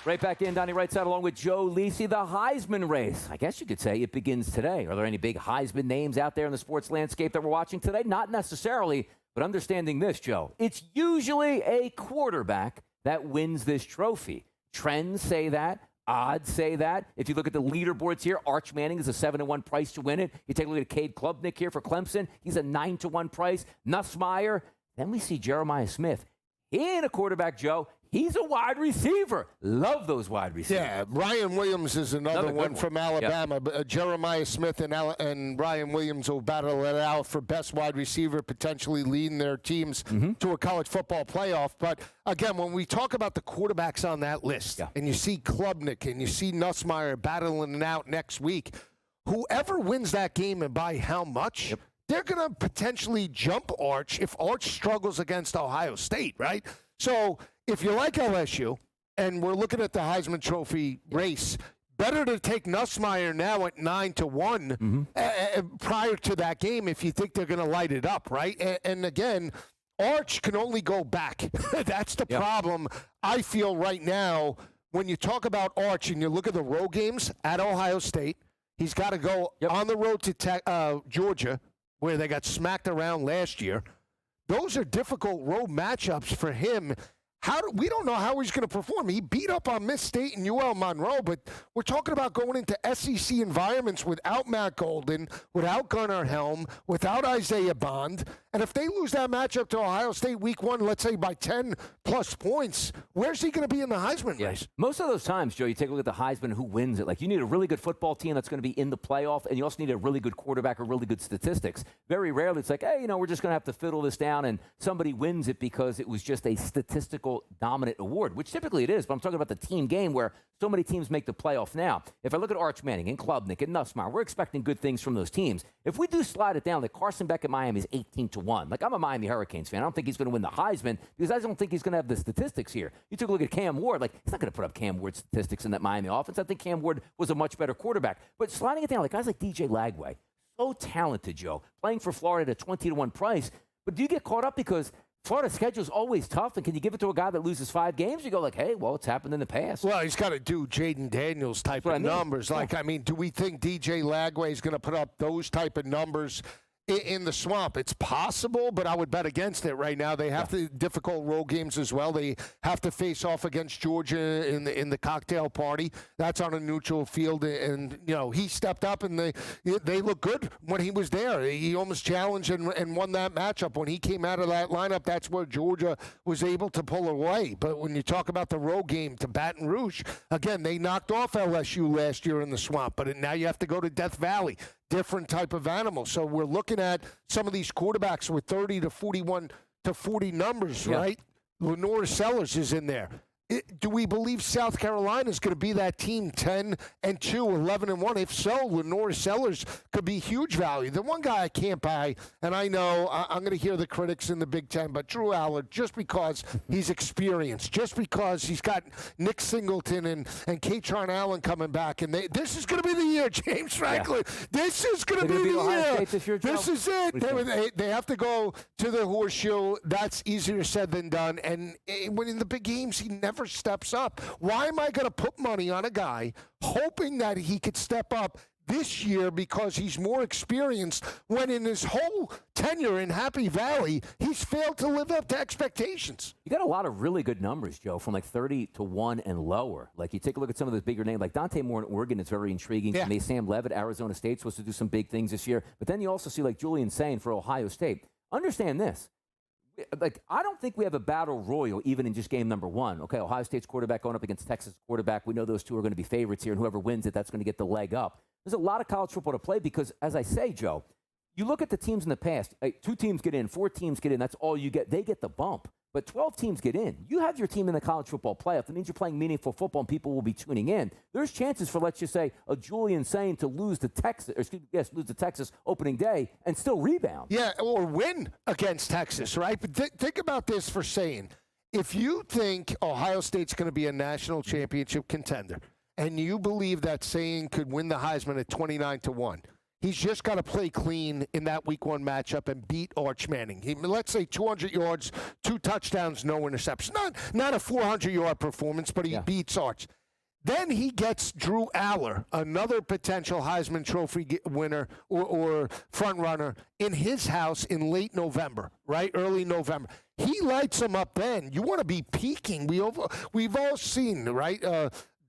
[SPEAKER 6] Right back in, Donnie Right Side, along with Joe Lisi. The Heisman race, I guess you could say it begins today. Are there any big Heisman names out there in the sports landscape that we're watching today? Not necessarily, but understanding this, Joe, it's usually a quarterback that wins this trophy. Trends say that. Odds say that. If you look at the leaderboards here, Arch Manning is a 7-1 price to win it. You take a look at Cade Klubnik here for Clemson. He's a 9-1 price. Nussmeier. Then we see Jeremiah Smith. He ain't a quarterback, Joe. He's a wide receiver. Love those wide receivers.
[SPEAKER 3] Yeah, Ryan Williams is another one from Alabama. Yep. Jeremiah Smith and Ryan Williams will battle it out for best wide receiver, potentially leading their teams to a college football playoff. But, again, when we talk about the quarterbacks on that list, and you see Klubnik and you see Nussmeier battling it out next week, whoever wins that game and by how much, they're going to potentially jump Arch if Arch struggles against Ohio State, right? So if you like LSU, and we're looking at the Heisman Trophy race, better to take Nussmeier now at 9-1 prior to that game if you think they're going to light it up, right? And again, Arch can only go back. That's the problem I feel right now when you talk about Arch and you look at the road games at Ohio State. He's got to go on the road to Georgia, where they got smacked around last year. Those are difficult road matchups for him. We don't know how he's going to perform. He beat up on Miss State and UL Monroe, but we're talking about going into SEC environments without Matt Golden, without Gunnar Helm, without Isaiah Bond. And if they lose that matchup to Ohio State week 1, let's say by 10-plus points, where's he going to be in the Heisman race?
[SPEAKER 6] Most of those times, Joe, you take a look at the Heisman, who wins it. Like, you need a really good football team that's going to be in the playoff, and you also need a really good quarterback or really good statistics. Very rarely it's like, hey, we're just going to have to fiddle this down, and somebody wins it because it was just a statistical dominant award, which typically it is, but I'm talking about the team game where so many teams make the playoff now. If I look at Arch Manning and Klubnik and Nussmeier, we're expecting good things from those teams. If we do slide it down, like Carson Beck at Miami is 18-1. Like, I'm a Miami Hurricanes fan. I don't think he's going to win the Heisman because I don't think he's going to have the statistics here. You took a look at Cam Ward. Like, he's not going to put up Cam Ward statistics in that Miami offense. I think Cam Ward was a much better quarterback. But sliding it down, like guys like DJ Lagway, so talented, Joe, playing for Florida at a 20-1 price. But do you get caught up because Florida's schedule is always tough, and can you give it to a guy that loses 5 games? You go like, hey, well, it's happened in the past.
[SPEAKER 3] Well, he's got to do Jaden Daniels type of numbers. Like, I mean, do we think DJ Lagway is going to put up those type of numbers in the Swamp. It's possible, but I would bet against it right now. They have difficult road games as well. They have to face off against Georgia in the cocktail party. That's on a neutral field, and he stepped up, and they look good when he was there. He almost challenged and won that matchup. When he came out of that lineup, that's where Georgia was able to pull away. But when you talk about the road game to Baton Rouge, again, they knocked off LSU last year in the Swamp, but now you have to go to Death Valley. Different type of animal. So we're looking at some of these quarterbacks with 30 to 41 to 40 numbers, right? Lenore Sellers is in there. Do we believe South Carolina is going to be that team 10-2, 11-1? If so, Lenore Sellers could be huge value. The one guy I can't buy, and I know I'm going to hear the critics in the Big Ten, but Drew Aller, just because he's experienced, just because he's got Nick Singleton and Katron Allen coming back, and this is going to be the year, James Franklin. Yeah. This is going to be the year. This is it. They have to go to the horseshoe. That's easier said than done. And when in the big games, he never steps up. Why am I going to put money on a guy hoping that he could step up this year because he's more experienced when in his whole tenure in Happy Valley, he's failed to live up to expectations?
[SPEAKER 6] You got a lot of really good numbers, Joe, from like 30-1 and lower. Like you take a look at some of those bigger names, like Dante Moore in Oregon is very intriguing to me. Sam Levitt, Arizona State's supposed to do some big things this year. But then you also see like Julian Sain for Ohio State. Understand this. Like, I don't think we have a battle royal even in just game number one. Okay, Ohio State's quarterback going up against Texas quarterback. We know those two are going to be favorites here, and whoever wins it, that's going to get the leg up. There's a lot of college football to play because, as I say, Joe, you look at the teams in the past, 2 teams get in, 4 teams get in, that's all you get. They get the bump. But 12 teams get in. You have your team in the college football playoff. That means you're playing meaningful football and people will be tuning in. There's chances for, let's just say, a Julian Sain to lose to Texas opening day and still rebound.
[SPEAKER 3] Yeah, or win against Texas, right? But think about this for Sain. If you think Ohio State's going to be a national championship contender and you believe that Sain could win the Heisman at 29-1, he's just got to play clean in that week 1 matchup and beat Arch Manning. Let's say 200 yards, 2 touchdowns, no interceptions. Not a 400-yard performance, but he beats Arch. Then he gets Drew Aller, another potential Heisman Trophy winner or front runner, in his house in late November, right? Early November. He lights him up then. You want to be peaking. We've all seen, right?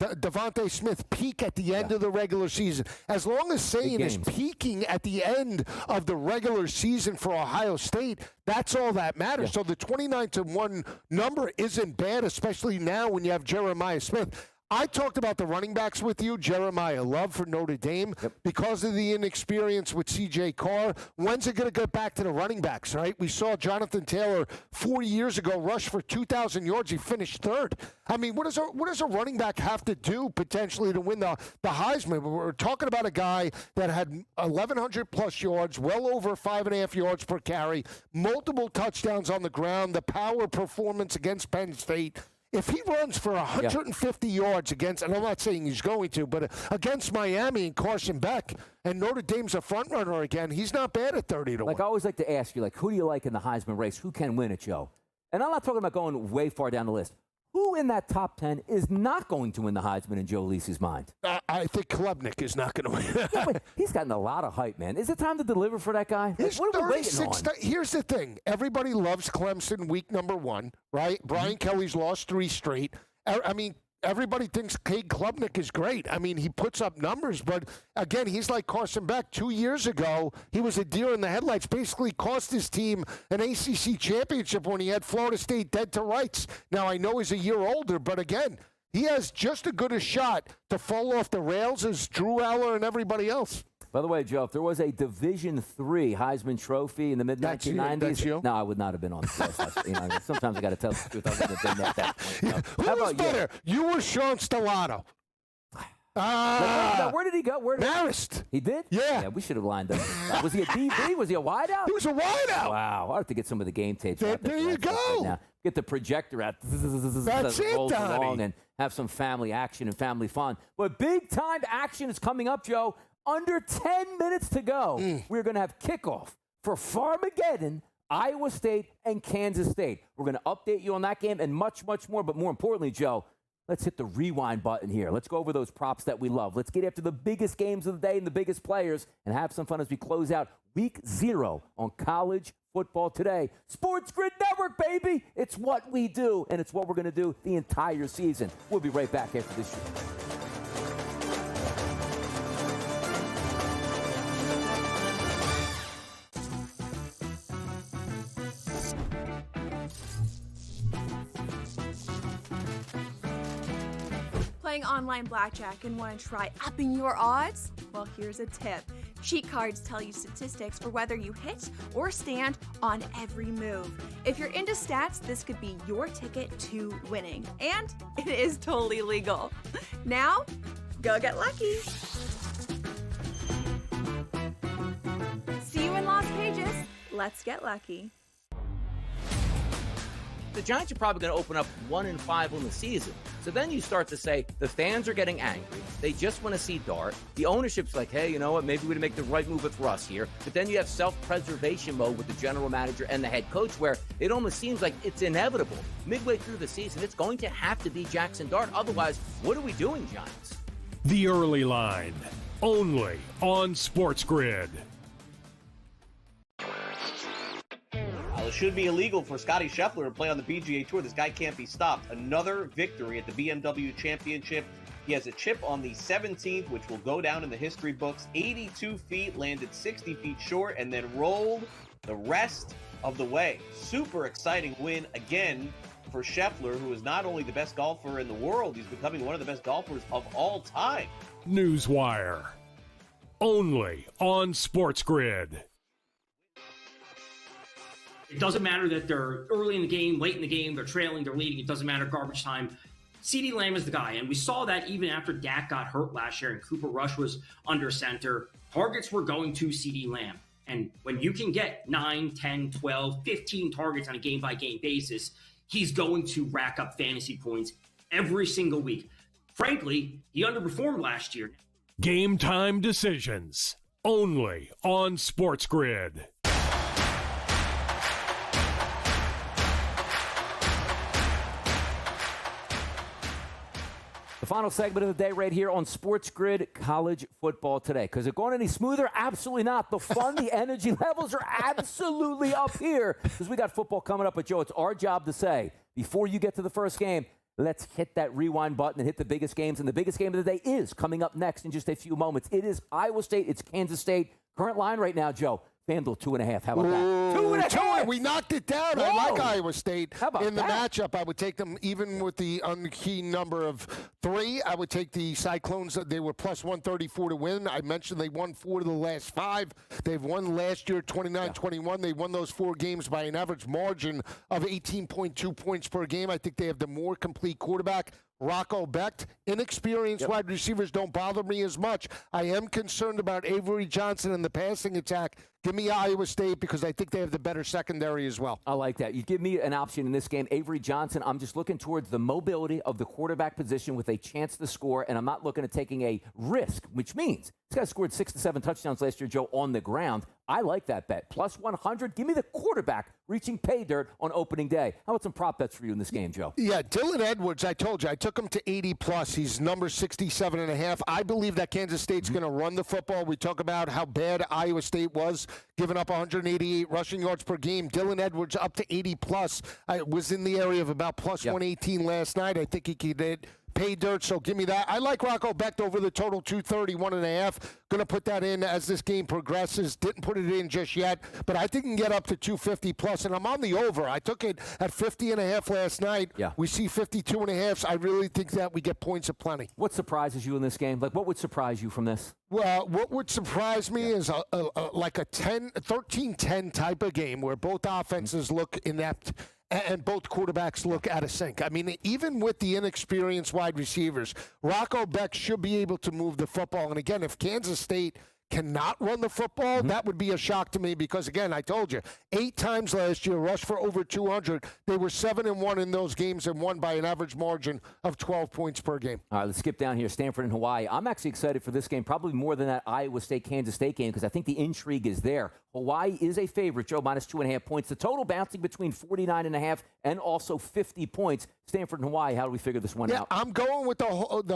[SPEAKER 3] Devontae Smith peak at the end of the regular season. As long as Sain is peaking at the end of the regular season for Ohio State, that's all that matters. So the 29-1 number isn't bad, especially now when you have Jeremiah Smith. I talked about the running backs with you, Jeremiah Love for Notre Dame, because of the inexperience with C.J. Carr. When's it going to get back to the running backs, right? We saw Jonathan Taylor 4 years ago rush for 2,000 yards. He finished 3rd. I mean, what does a running back have to do potentially to win the Heisman? We're talking about a guy that had 1,100-plus yards, well over 5.5 yards per carry, multiple touchdowns on the ground, the power performance against Penn State. If he runs for 150 yards against, and I'm not saying he's going to, but against Miami and Carson Beck, and Notre Dame's a front runner again, he's not bad at 30-1.
[SPEAKER 6] Like, I always like to ask you, like, who do you like in the Heisman race? Who can win it, Joe? And I'm not talking about going way far down the list. Who in that top 10 is not going to win the Heisman in Joe Lisi's mind?
[SPEAKER 3] I think Klubnik is not going to win.
[SPEAKER 6] But he's gotten a lot of hype, man. Is it time to deliver for that guy? Like, what are we waiting on?
[SPEAKER 3] Here's the thing. Everybody loves Clemson week number 1, right? Brian Kelly's lost 3 straight. I mean, everybody thinks Cade Klubnik is great. I mean, he puts up numbers, but again, he's like Carson Beck. 2 years ago, he was a deer in the headlights, basically cost his team an ACC championship when he had Florida State dead to rights. Now, I know he's a year older, but again, he has just as good a shot to fall off the rails as Drew Aller and everybody else.
[SPEAKER 6] By the way, Joe, if there was a Division III Heisman Trophy in the mid-1990s, no, I would not have been on the list. Sometimes I got to tell the truth. I wouldn't have been at that point.
[SPEAKER 3] Who was better? You or Sean Stellato?
[SPEAKER 6] Where did he go?
[SPEAKER 3] Marist.
[SPEAKER 6] He did?
[SPEAKER 3] Yeah.
[SPEAKER 6] We should have lined up. Was he a DB? Was he a wideout?
[SPEAKER 3] He was a wideout.
[SPEAKER 6] Wow. I'll have to get some of the game tapes.
[SPEAKER 3] There you go.
[SPEAKER 6] Right now. Get the projector out.
[SPEAKER 3] That's it, Donnie.
[SPEAKER 6] And have some family action and family fun. But big-time action is coming up, Joe. Under 10 minutes to go, we're going to have kickoff for Farmageddon, Iowa State, and Kansas State. We're going to update you on that game and much, much more. But more importantly, Joe, let's hit the rewind button here. Let's go over those props that we love. Let's get after the biggest games of the day and the biggest players and have some fun as we close out Week 0 on college football today. SportsGrid Network, baby! It's what we do, and it's what we're going to do the entire season. We'll be right back after this show.
[SPEAKER 9] Playing online blackjack and want to try upping your odds? Well, here's a tip. Cheat cards tell you statistics for whether you hit or stand on every move. If you're into stats, this could be your ticket to winning. And it is totally legal. Now, go get lucky. See you in Las Vegas. Let's get lucky.
[SPEAKER 5] The Giants are probably going to open up 1-5 on the season. So then you start to say the fans are getting angry. They just want to see Dart. The ownership's like, hey, you know what? Maybe we make the right move with Russ here. But then you have self-preservation mode with the general manager and the head coach where it almost seems like it's inevitable. Midway through the season, it's going to have to be Jackson Dart. Otherwise, what are we doing, Giants?
[SPEAKER 1] The Early Line, only on SportsGrid.
[SPEAKER 10] It should be illegal for Scotty Scheffler to play on the PGA Tour. This guy can't be stopped. Another victory at the BMW Championship. He has a chip on the 17th, which will go down in the history books. 82 feet, landed 60 feet short, and then rolled the rest of the way. Super exciting win again for Scheffler, who is not only the best golfer in the world, he's becoming one of the best golfers of all time.
[SPEAKER 1] Newswire, only on SportsGrid.
[SPEAKER 11] It doesn't matter that they're early in the game, late in the game, they're trailing, they're leading. It doesn't matter garbage time. CeeDee Lamb is the guy. And we saw that even after Dak got hurt last year and Cooper Rush was under center. Targets were going to CeeDee Lamb. And when you can get 9, 10, 12, 15 targets on a game-by-game basis, he's going to rack up fantasy points every single week. Frankly, he underperformed last year.
[SPEAKER 1] Game time decisions, only on SportsGrid.
[SPEAKER 6] The final segment of the day right here on SportsGrid College Football Today. Because it going any smoother? Absolutely not. The fun, the energy levels are absolutely up here because we got football coming up. But, Joe, it's our job to say, before you get to the first game, let's hit that rewind button and hit the biggest games. And the biggest game of the day is coming up next in just a few moments. It is Iowa State. It's Kansas State. Current line right now, Joe. FanDuel 2.5. How about that? 2.5.
[SPEAKER 3] We knocked it down.
[SPEAKER 6] Whoa.
[SPEAKER 3] I like Iowa State in the
[SPEAKER 6] that?
[SPEAKER 3] matchup. I would take them even with the unkey number of 3. I would take the Cyclones. They were plus 134 to win. I mentioned they won 4 of the last 5. They've won last year 29-21. They won those 4 games by an average margin of 18.2 points per game. I think they have the more complete quarterback. Rocco Becht, inexperienced wide receivers don't bother me as much. I am concerned about Avery Johnson and the passing attack. Give me Iowa State because I think they have the better secondary as well.
[SPEAKER 6] I like that. You give me an option in this game. Avery Johnson, I'm just looking towards the mobility of the quarterback position with a chance to score, and I'm not looking at taking a risk, which means this guy scored 6 to 7 touchdowns last year, Joe, on the ground. I like that bet. Plus 100. Give me the quarterback reaching pay dirt on opening day. How about some prop bets for you in this game, Joe?
[SPEAKER 3] Yeah, Dylan Edwards, I told you, I took him to 80+. He's number 67.5. I believe that Kansas State's going to run the football. We talk about how bad Iowa State was, giving up 188 rushing yards per game. Dylan Edwards up to 80+. I was in the area of about plus 118 last night. I think he could hit pay dirt, so give me that. I like Rocco Becht over the total 231.5. Going to put that in as this game progresses. Didn't put it in just yet, but I think he can get up to 250+, and I'm on the over. I took it at 50.5 last night.
[SPEAKER 6] Yeah.
[SPEAKER 3] We see 52.5. I really think that we get points aplenty.
[SPEAKER 6] What surprises you in this game? Like, what would surprise you from this?
[SPEAKER 3] Well, what would surprise me is like a 13-10 type of game where both offenses look inept and both quarterbacks look out of sync. I mean, even with the inexperienced wide receivers, Rocco Becht should be able to move the football. And again, if Kansas State cannot run the football, that would be a shock to me because, again, I told you, 8 times last year, rushed for over 200. They were 7-1 in those games and won by an average margin of 12 points per game.
[SPEAKER 6] All right, let's skip down here. Stanford and Hawaii. I'm actually excited for this game, probably more than that Iowa State-Kansas State game because I think the intrigue is there. Hawaii is a favorite, Joe, minus 2.5 points. The total bouncing between 49.5 and also 50 points. Stanford and Hawaii, how do we figure this one out?
[SPEAKER 3] I'm going with the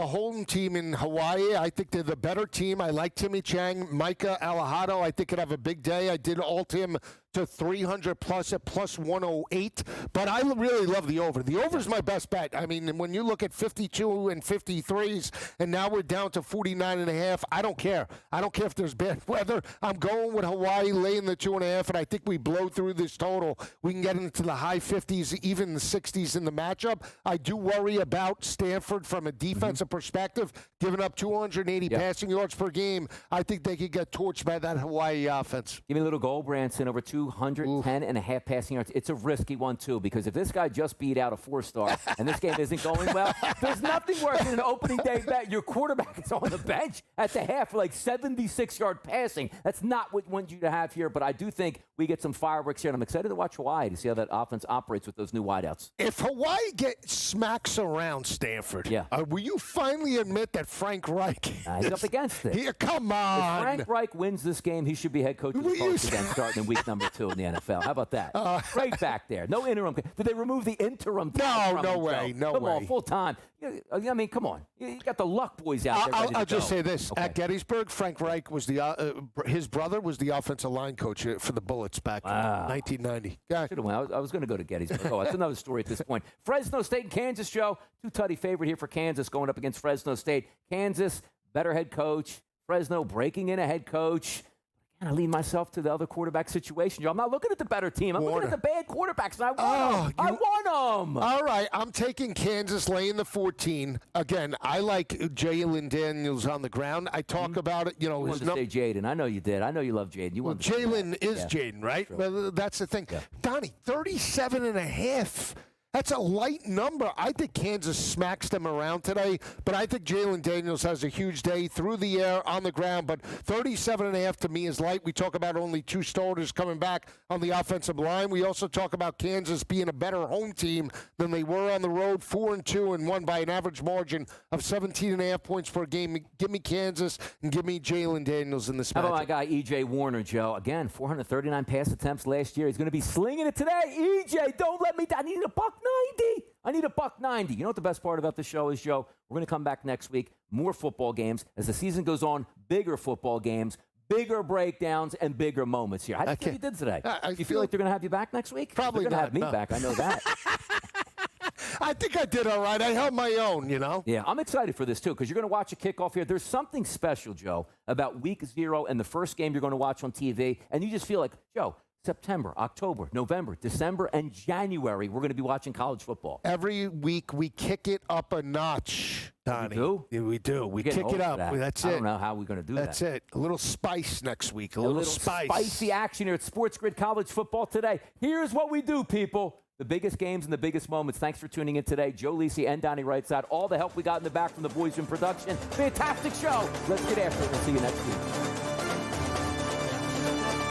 [SPEAKER 3] home team in Hawaii. I think they're the better team. I like Timmy Chang. Micah Alahado, I think, could have a big day. I did alt him to 300 plus at plus 108. But I really love the over. The over is my best bet. I mean, when you look at 52 and 53s, and now we're down to 49.5, I don't care. I don't care if there's bad weather. I'm going with Hawaii, laying the 2.5, and I think we blow through this total. We can get into the high 50s, even the 60s in the matchup. I do worry about Stanford from a defensive perspective, giving up 280 passing yards per game. I think they could get torched by that Hawaii offense.
[SPEAKER 6] Give me a little goal, Branson, over 210.5 passing yards. It's a risky one, too, because if this guy just beat out a 4-star and this game isn't going well, there's nothing worse than an opening day bet. Your quarterback is on the bench at the half for like 76-yard passing. That's not what we want you to have here, but I do think we get some fireworks here, and I'm excited to watch Hawaii to see how that offense operates with those new wideouts.
[SPEAKER 3] If Hawaii smacks around Stanford, will you finally admit that Frank Reich
[SPEAKER 6] he's up against it?
[SPEAKER 3] Come on.
[SPEAKER 6] If Frank Reich wins this game, he should be head coach of the Colts again, starting in week number 2 in the NFL. How about that? Right back there. No interim. Did they remove the interim?
[SPEAKER 3] No way.
[SPEAKER 6] Come on, full time. I mean, come on. You got the Luck boys out there.
[SPEAKER 3] I'll just say this. Okay. At Gettysburg, Frank Reich was his brother was the offensive line coach for the Bullets back in 1990.
[SPEAKER 6] I was going to go to Gettysburg. That's another story at this point. Fresno State and Kansas, Joe. 2-tutty favorite here for Kansas going up against Fresno State. Kansas, better head coach. Fresno breaking in a head coach. I lean myself to the other quarterback situation, Joe. I'm not looking at the better team. I'm looking at the bad quarterbacks, and I want them. I want them.
[SPEAKER 3] All right, I'm taking Kansas laying the 14. Again, I like Jalen Daniels on the ground. I talk about it,
[SPEAKER 6] You wanted to say Jaden. I know you did. I know you love Jaden.
[SPEAKER 3] Jalen is Jaden, right?
[SPEAKER 6] True.
[SPEAKER 3] Well, that's the thing. Yeah. Donnie, 37.5. That's a light number. I think Kansas smacks them around today, but I think Jalen Daniels has a huge day through the air, on the ground, but 37.5 to me is light. We talk about only 2 starters coming back on the offensive line. We also talk about Kansas being a better home team than they were on the road, 4-2 and won by an average margin of 17.5 points per game. Give me Kansas and give me Jalen Daniels in this matchup.
[SPEAKER 6] How about my guy E.J. Warner, Joe? Again, 439 pass attempts last year. He's going to be slinging it today. E.J., don't let me down. I need a $190. I need a $190. You know what the best part about the show is, Joe? We're going to come back next week. More football games. As the season goes on, bigger football games, bigger breakdowns, and bigger moments here. How do you think you did today? Do you feel like they're going to have you back next week?
[SPEAKER 3] Probably
[SPEAKER 6] not. They're going to have me back. I know that.
[SPEAKER 3] I think I did all right. I held my own,
[SPEAKER 6] Yeah, I'm excited for this, too, because you're going to watch a kickoff here. There's something special, Joe, about week 0 and the first game you're going to watch on TV, and you just feel like, Joe, September, October, November, December, and January, we're going to be watching college football.
[SPEAKER 3] Every week we kick it up a notch, Donnie.
[SPEAKER 6] We do?
[SPEAKER 3] Yeah, we do. We kick it up. That's it.
[SPEAKER 6] I don't know how we're going to do
[SPEAKER 3] That's
[SPEAKER 6] that.
[SPEAKER 3] it. A little spice next week. A little spice.
[SPEAKER 6] Spicy action here at SportsGrid College Football today. Here's what we do, people. The biggest games and the biggest moments. Thanks for tuning in today. Joe Lisi and Donnie Rightside. All the help we got in the back from the boys in production. Fantastic show. Let's get after it. We'll see you next week.